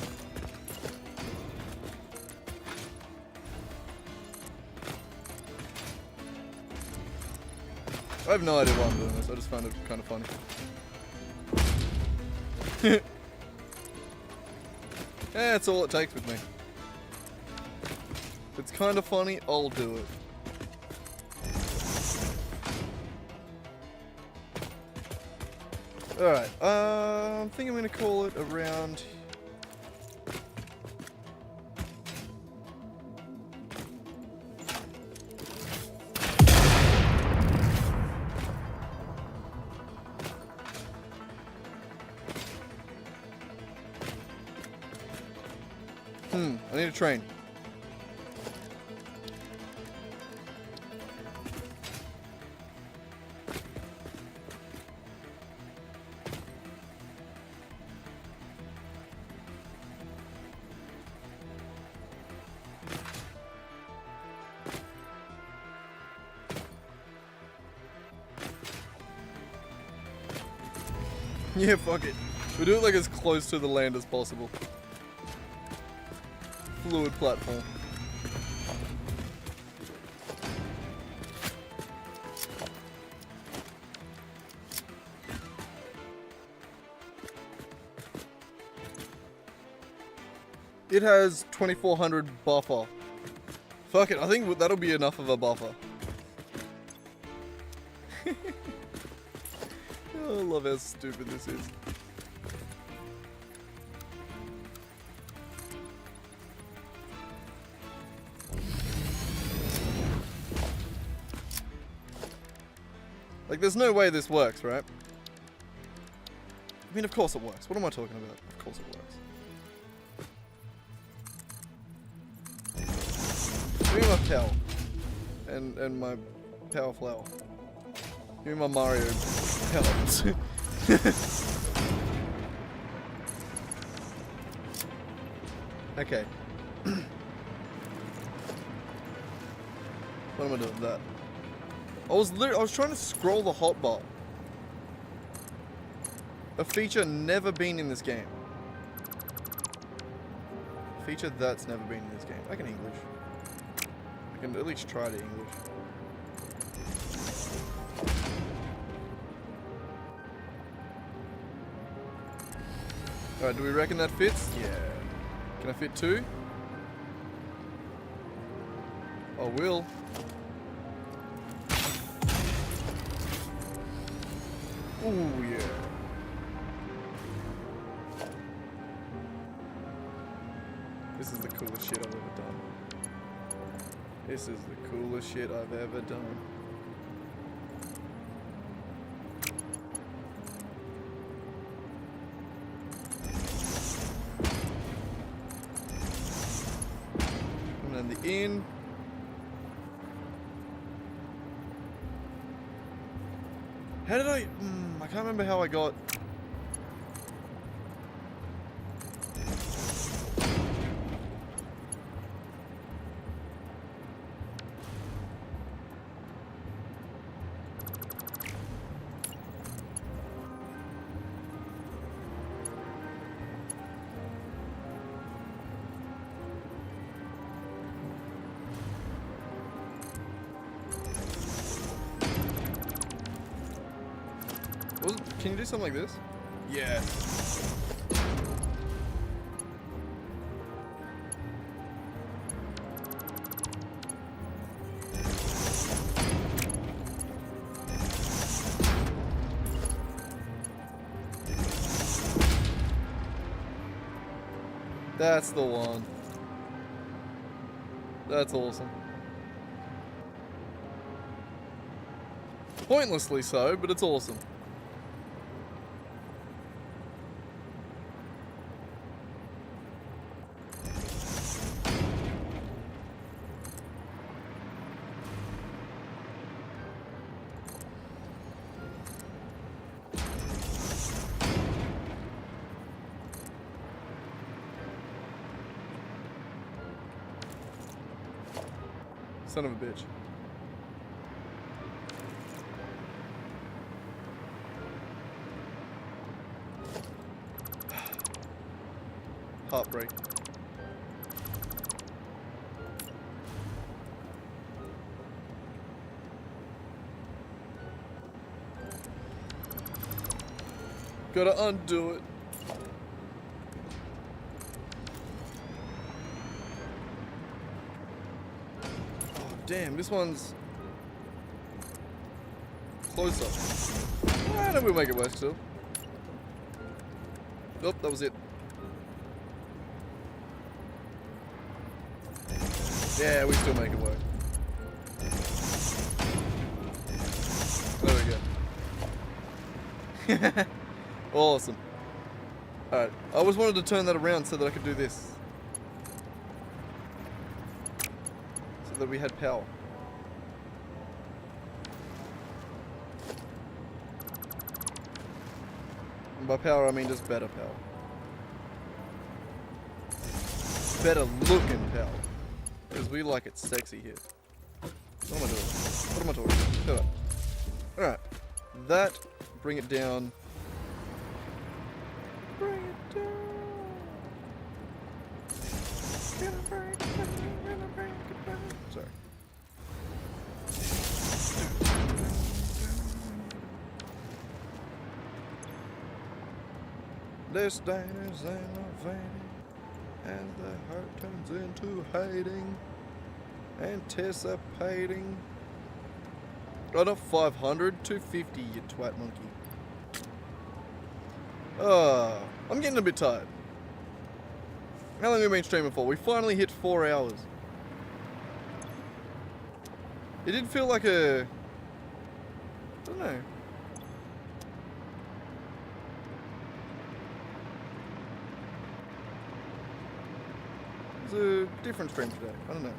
I have no idea why I'm doing this, I just found it kind of funny. Yeah, that's all it takes with me. If it's kind of funny, I'll do it. Alright, I think I'm gonna call it around... I need a train. Yeah, fuck it. We do it like as close to the land as possible. Fluid platform. It has 2400 buffer. Fuck it, I think that'll be enough of a buffer. I love how stupid this is. Like, there's no way this works, right? I mean, of course it works. What am I talking about? Of course it works. Give me my cow. And my power flower. Give me my Mario pellets. Okay. What am I doing with that? I was trying to scroll the hotbar. A feature never been in this game. A feature that's never been in this game. I can English. I can at least try to English. Alright, do we reckon that fits? Yeah. Can I fit two? I will. Ooh, yeah. This is the coolest shit I've ever done. This is the coolest shit I've ever done. And then the inn. How did I can't remember how I got... Can you do something like this? Yes. That's the one. That's awesome. Pointlessly so, but it's awesome. Son of a bitch. Heartbreak. Gotta undo it. Damn, this one's closer. Ah, no, we'll make it work still. Oh, that was it. Yeah, we still make it work. There we go. Awesome. Alright, I always wanted to turn that around so that I could do this. That we had power. And by power I mean just better power. Better looking power. Because we like it sexy here. What am I doing? What am I talking about? Shut up. Alright. That, bring it down This day is innovating as the heart turns into hating, anticipating. Oh, not 500, 250, you twat monkey. I'm getting a bit tired. How long have we been streaming for? We finally hit 4 hours. It did feel like a... I don't know. It was a different stream today. I don't know.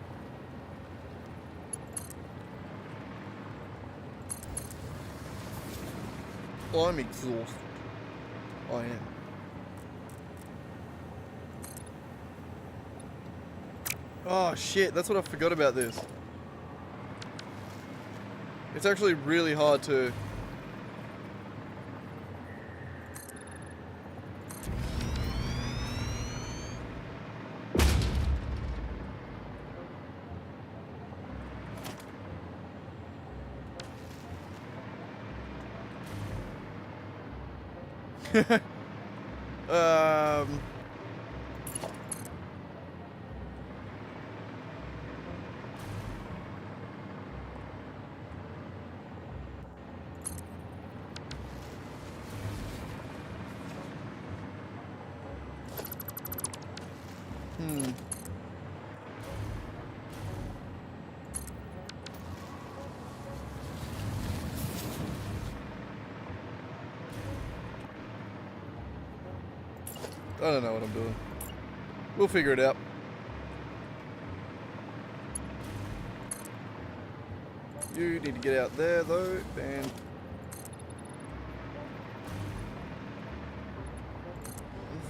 I'm exhausted. I am. Oh shit, that's what I forgot about this. It's actually really hard to... um... I don't know what I'm doing. We'll figure it out. You need to get out there though, and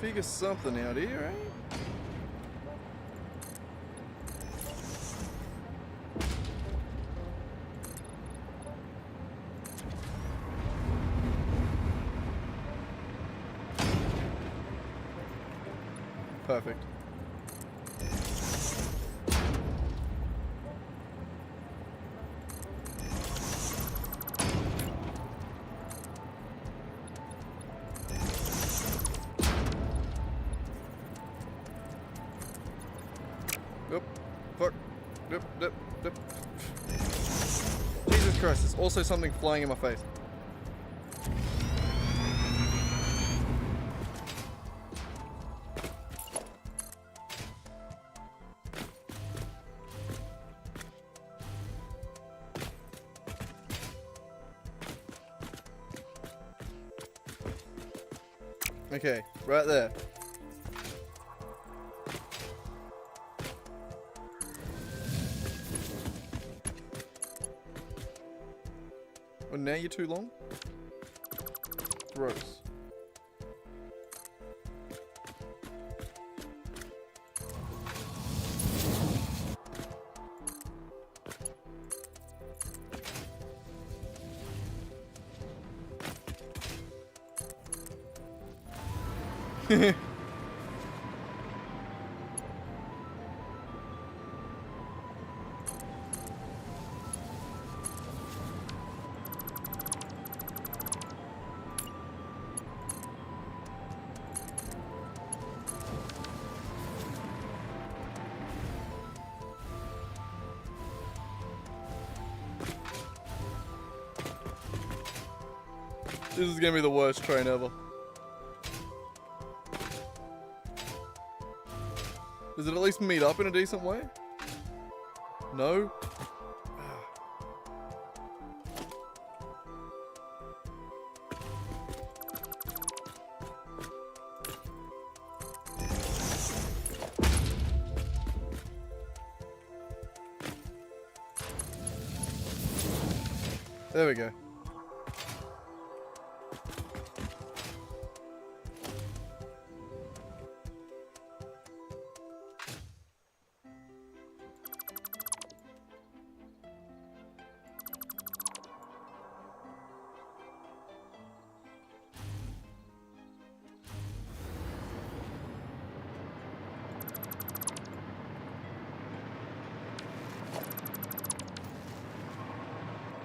figure something out here, eh? Perfect. Yep. Fuck. Yep. Yep. Yep. Jesus Christ, there's also something flying in my face. Okay, right there. Oh, now you're too long? Gross. This is gonna be the worst train ever. Does it at least meet up in a decent way? No? There we go.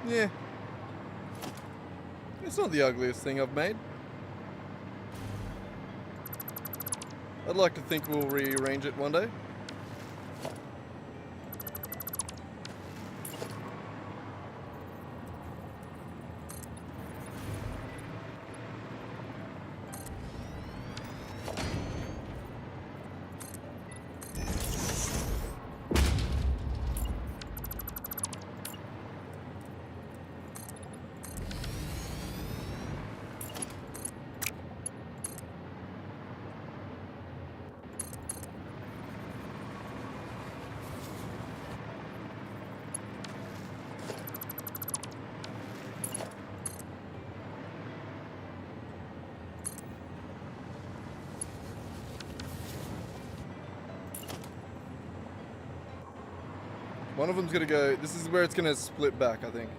Yeah. It's not the ugliest thing I've made. I'd like to think we'll rearrange it one day. One of them's gonna go, this is where it's gonna split back, I think.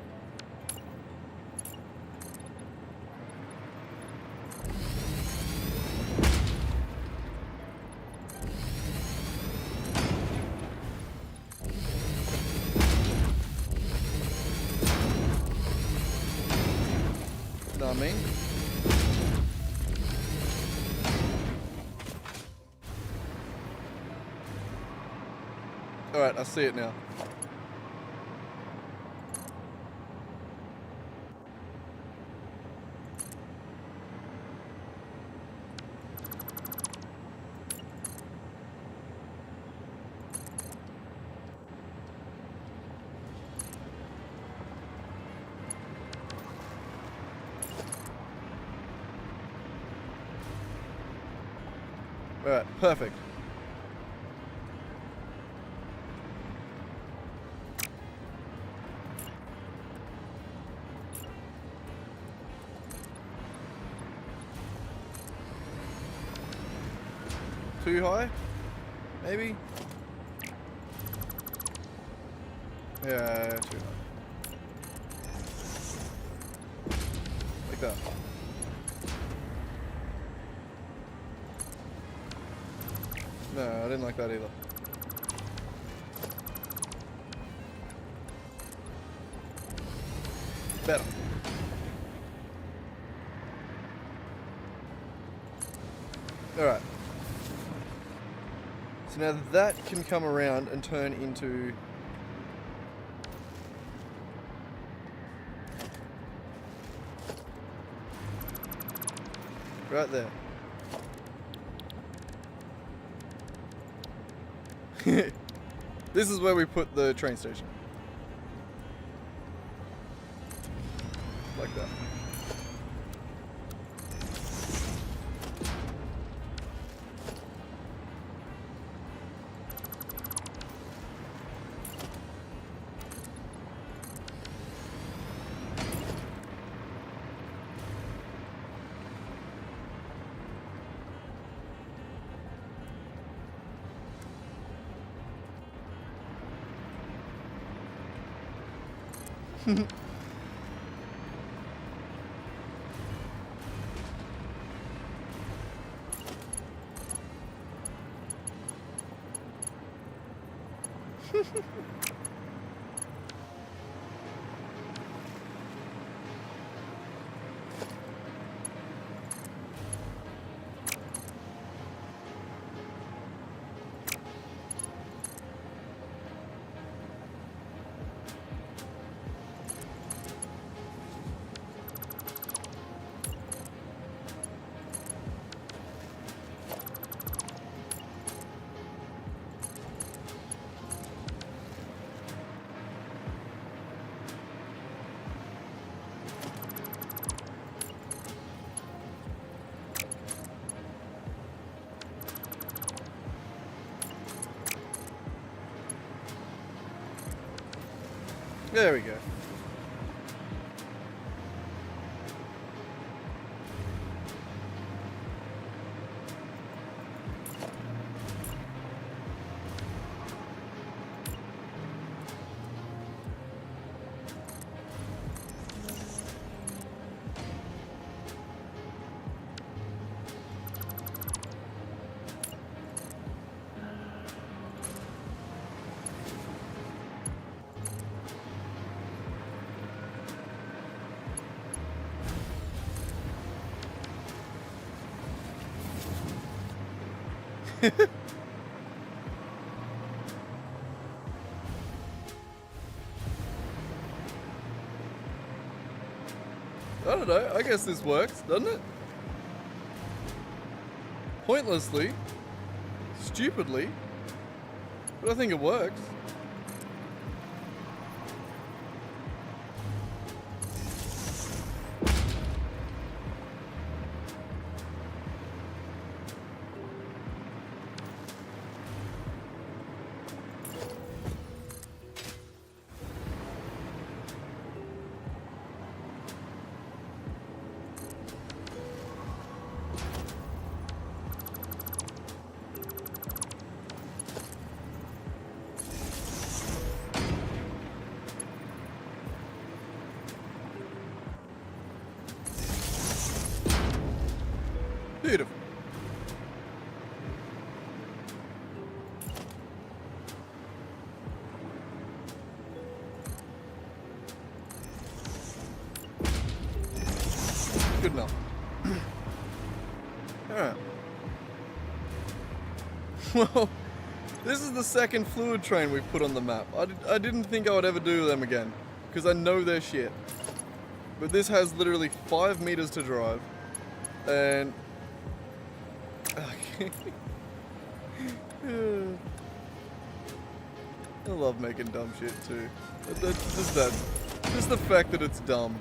Know what I mean? Alright, I see it now. Alright, perfect. Too high? Maybe? Yeah, too high. Like that. No, I didn't like that either. Better. Alright. So now that can come around and turn into... right there. This is where we put the train station. Like that. There we go. I don't know, I guess this works, doesn't it? Pointlessly, stupidly, but I think it works. Beautiful. Good enough. Alright. Well, this is the second fluid train we've put on the map. I didn't think I would ever do them again, because I know they're shit. But this has literally 5 meters to drive, and... I love making dumb shit too. Just the fact that it's dumb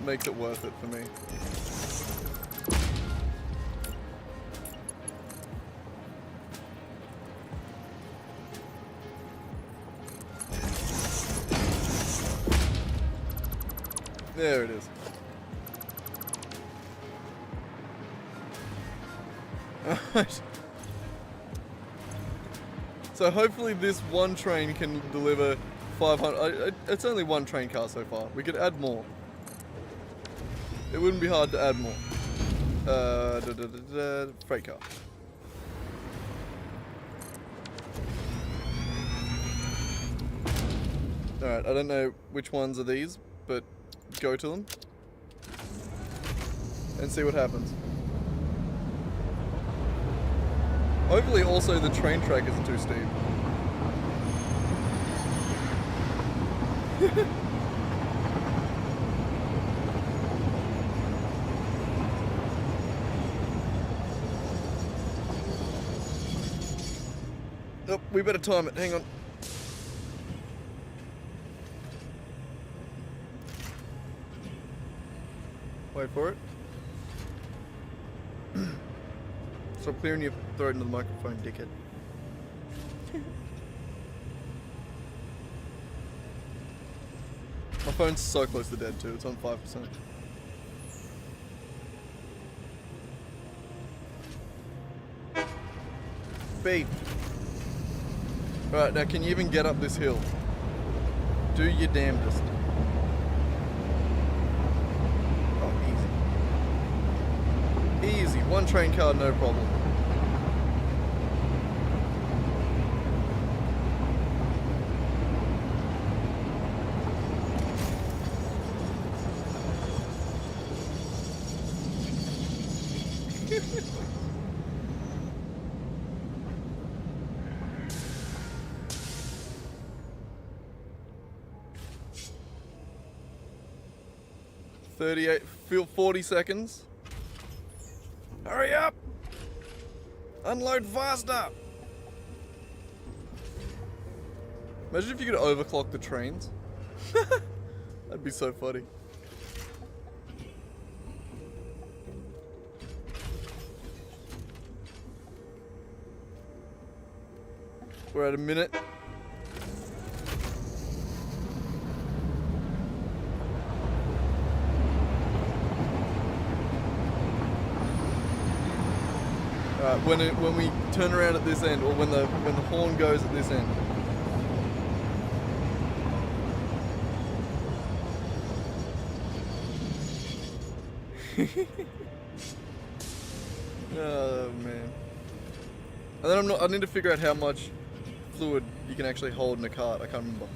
makes it worth it for me. There it is. Alright. So hopefully this one train can deliver 500. It's only one train car so far. We could add more. It wouldn't be hard to add more. Freight car. Alright, I don't know which ones are these, but go to them and see what happens. Hopefully also the train track isn't too steep. Oh, we better time it, hang on. Wait for it. Stop clearing your throat into the microphone, dickhead. My phone's so close to dead too, it's on 5%. Beep. Right, now can you even get up this hill? Do your damnedest. Oh, easy. Easy, one train car, no problem. Feel 40 seconds. Hurry up! Unload faster! Imagine if you could overclock the trains. That'd be so funny. We're at a minute. When we turn around at this end, or when the horn goes at this end. Oh man. And then I need to figure out how much fluid you can actually hold in a cart. I can't remember.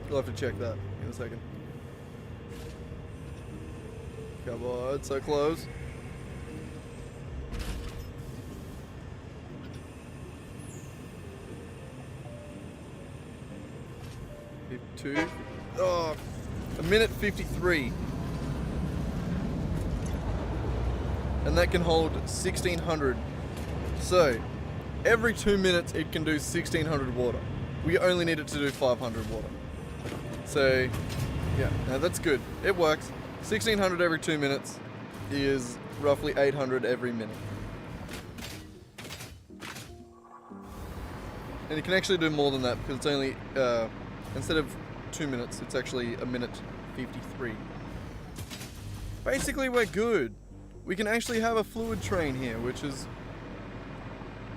You'll have to check that in a second. Come on, so close. 52. Oh, a minute 53. And that can hold 1600. So, every 2 minutes it can do 1600 water. We only need it to do 500 water. So, yeah, no, that's good. It works. 1600 every 2 minutes is roughly 800 every minute. And you can actually do more than that because it's only, instead of 2 minutes, it's actually a minute 53. Basically, we're good. We can actually have a fluid train here, which is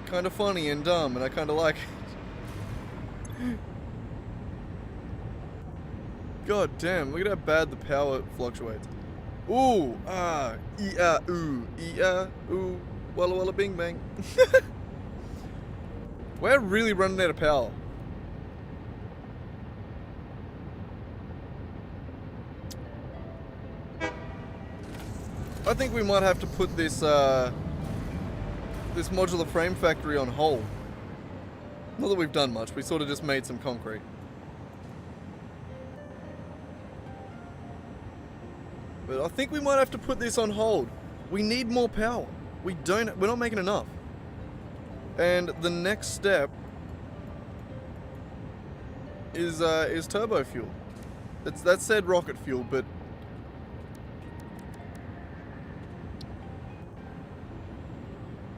kind of funny and dumb, and I kind of like it. God damn, look at how bad the power fluctuates. Ooh, ooh, ooh, walla walla bing bang. We're really running out of power. I think we might have to put this this modular frame factory on hold. Not that we've done much, we sort of just made some concrete. But I think we might have to put this on hold. We need more power. We're not making enough. And the next step is turbo fuel. That said rocket fuel, but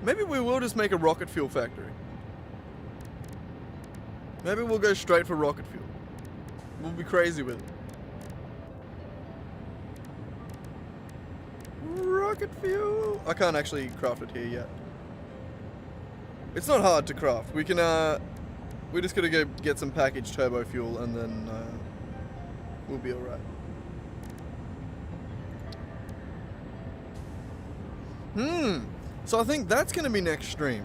maybe we will just make a rocket fuel factory. Maybe we'll go straight for rocket fuel. We'll be crazy with it. Rocket fuel. I can't actually craft it here yet. It's not hard to craft. We can, we're just gonna go get some packaged turbo fuel and then, we'll be alright. So I think that's gonna be next stream.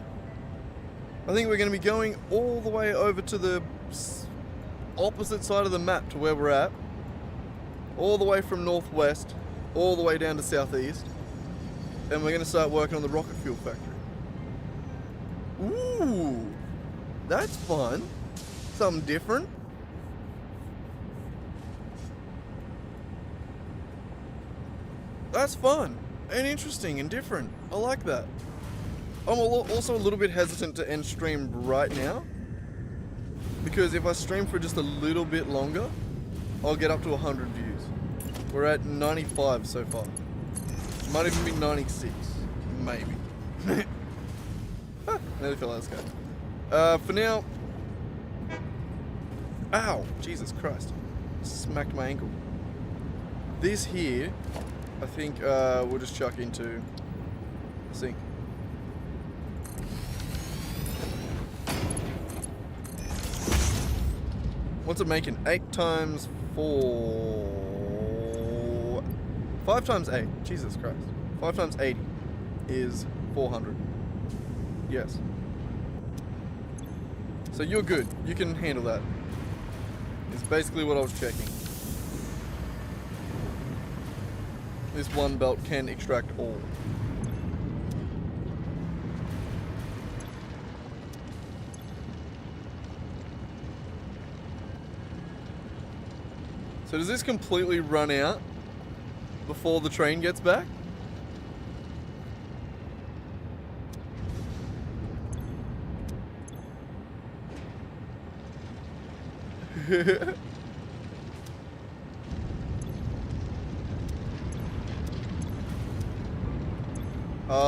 I think we're gonna be going all the way over to the opposite side of the map to where we're at. All the way from northwest, all the way down to southeast. And we're gonna start working on the rocket fuel factory. Ooh, that's fun. Something different. That's fun and interesting and different. I like that. I'm also a little bit hesitant to end stream right now, because if I stream for just a little bit longer, I'll get up to 100 views. We're at 95 so far. Might even be 96, maybe. Nearly fell out of the sky. For now... Ow! Jesus Christ. Smacked my ankle. This here, I think we'll just chuck into the sink. What's it making? 8 times 4... 5 times 8. Jesus Christ. 5 times 80 is 400. Yes. So you're good. You can handle that. It's basically what I was checking. This one belt can extract all. So does this completely run out before the train gets back?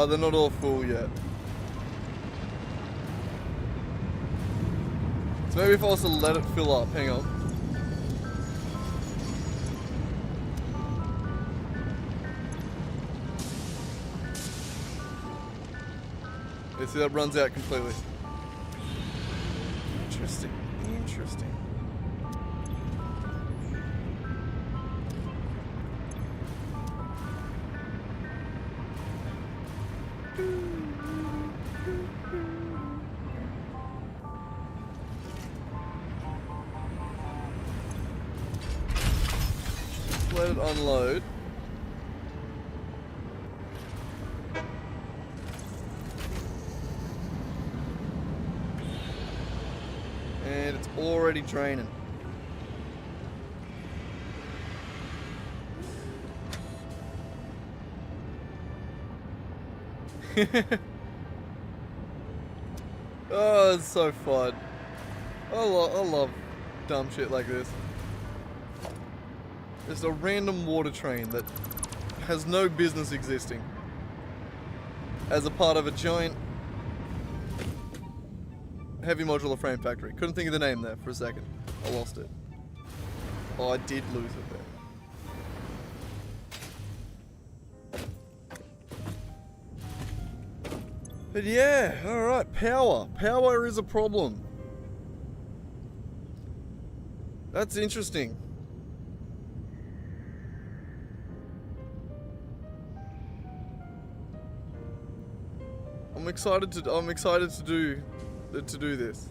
They're not all full yet. So maybe if I was to let it fill up, hang on. You see that runs out completely. Interesting, interesting. Let it unload. And it's already draining. Oh, it's so fun. I love dumb shit like this. Just a random water train that has no business existing as a part of a giant heavy modular frame factory. Couldn't think of the name there for a second. I lost it. Oh, I did lose it there. But yeah, alright, power. Power is a problem. That's interesting. I'm excited to do this.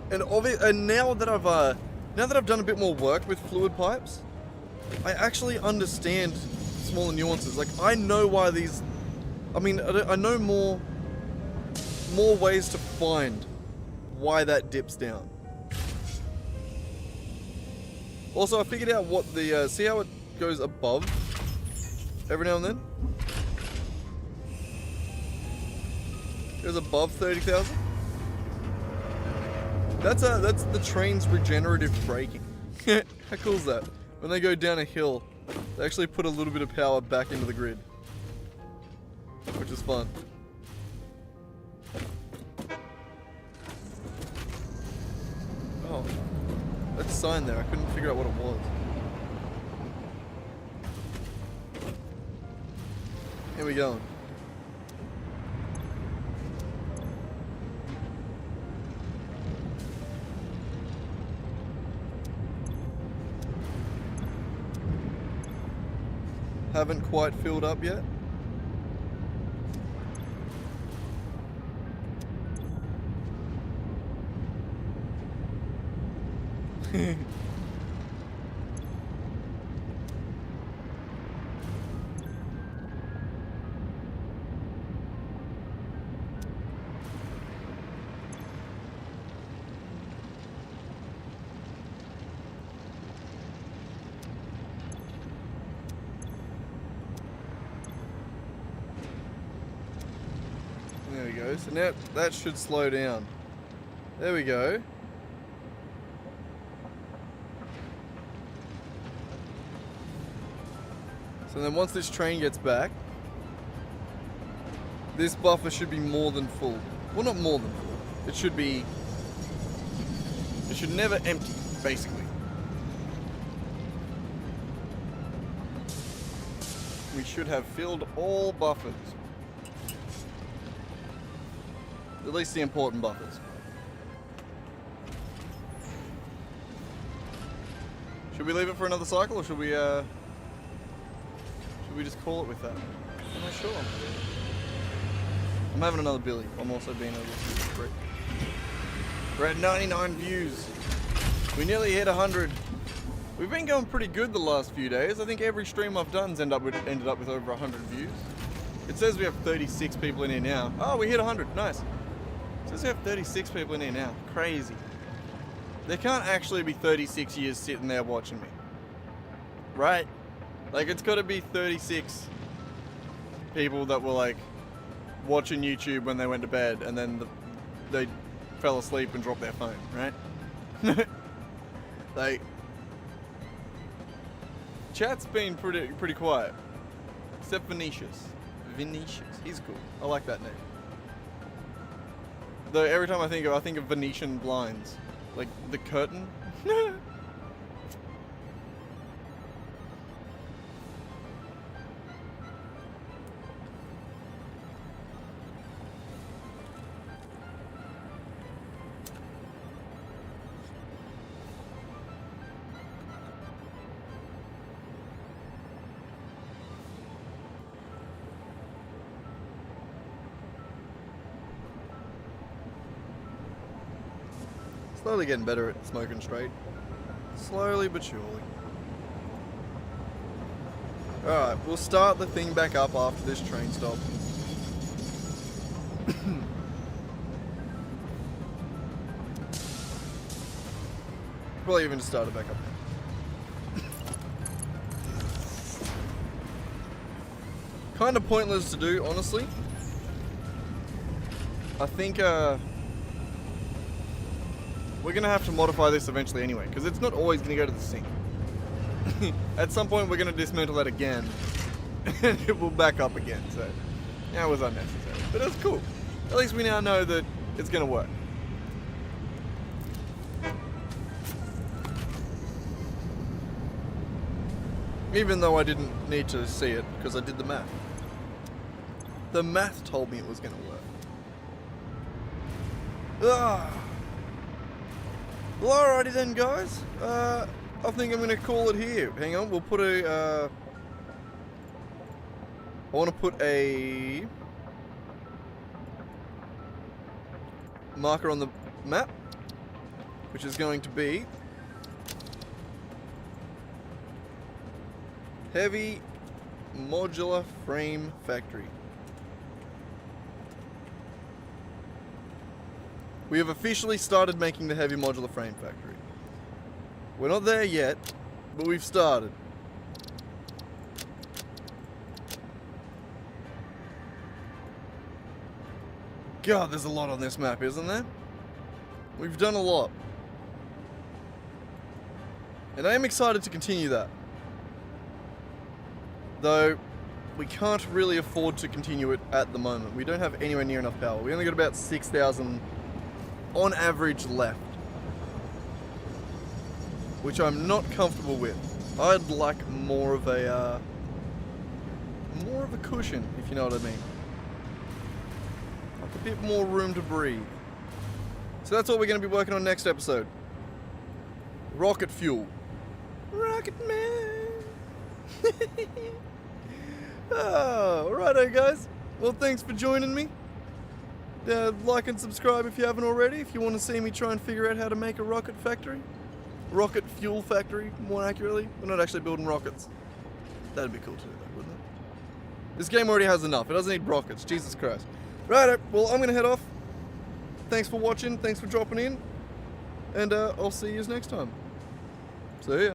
And now that I've done a bit more work with fluid pipes, I actually understand smaller nuances. Like, I know why these... I know more ways to find why that dips down. Also, I figured out what the... see how it goes above every now and then? It goes above 30,000? That's the train's regenerative braking. How cool is that? When they go down a hill, they actually put a little bit of power back into the grid. Which is fun. Oh. That sign there, I couldn't figure out what it was. Here we go. Haven't quite filled up yet. There we go. So now that should slow down. There we go. So then once this train gets back, this buffer should be more than full. Well, not more than full. It should never empty, basically. We should have filled all buffers. At least the important buffers. Should we leave it for another cycle, or should we just call it with that? I'm not sure. I'm having another Billy. I'm also being able to break. We're at 99 views. We nearly hit 100. We've been going pretty good the last few days. I think every stream I've done's ended up with over 100 views. It says we have 36 people in here now. Oh, we hit 100. Nice. It says we have 36 people in here now. Crazy. There can't actually be 36 years sitting there watching me. Right? Like, it's got to be 36 people that were, like, watching YouTube when they went to bed and then they fell asleep and dropped their phone, right? Like, chat's been pretty quiet. Except Vinicius. He's cool. I like that name. Though every time I think of Venetian blinds. Like, the curtain. Slowly getting better at smoking straight. Slowly but surely. Alright, we'll start the thing back up after this train stop. Probably even just start it back up. Kind of pointless to do, honestly. I think we're gonna have to modify this eventually anyway, because it's not always gonna go to the sink. At some point we're gonna dismantle that again, and it will back up again, so yeah, it was unnecessary. But it's cool. At least we now know that it's gonna work. Even though I didn't need to see it, because I did the math. The math told me it was gonna work. Ah. Well, alrighty then, guys. I think I'm gonna call it here. Hang on, we'll put a. I want to put a marker on the map, which is going to be Heavy Modular Frame Factory. We have officially started making the Heavy Modular Frame Factory. We're not there yet, but we've started. God, there's a lot on this map, isn't there? We've done a lot. And I am excited to continue that. Though, we can't really afford to continue it at the moment. We don't have anywhere near enough power. We only got about 6,000 on average left. Which I'm not comfortable with. I'd like more of a cushion, if you know what I mean. Like a bit more room to breathe. So that's what we're going to be working on next episode. Rocket fuel. Rocket Man! Oh, righto guys. Well, thanks for joining me. Like and subscribe if you haven't already, if you want to see me try and figure out how to make a rocket factory. Rocket fuel factory, more accurately. We're not actually building rockets. That'd be cool too, though, wouldn't it? This game already has enough. It doesn't need rockets. Jesus Christ. Righto, well, I'm going to head off. Thanks for watching. Thanks for dropping in. And I'll see you next time. See ya.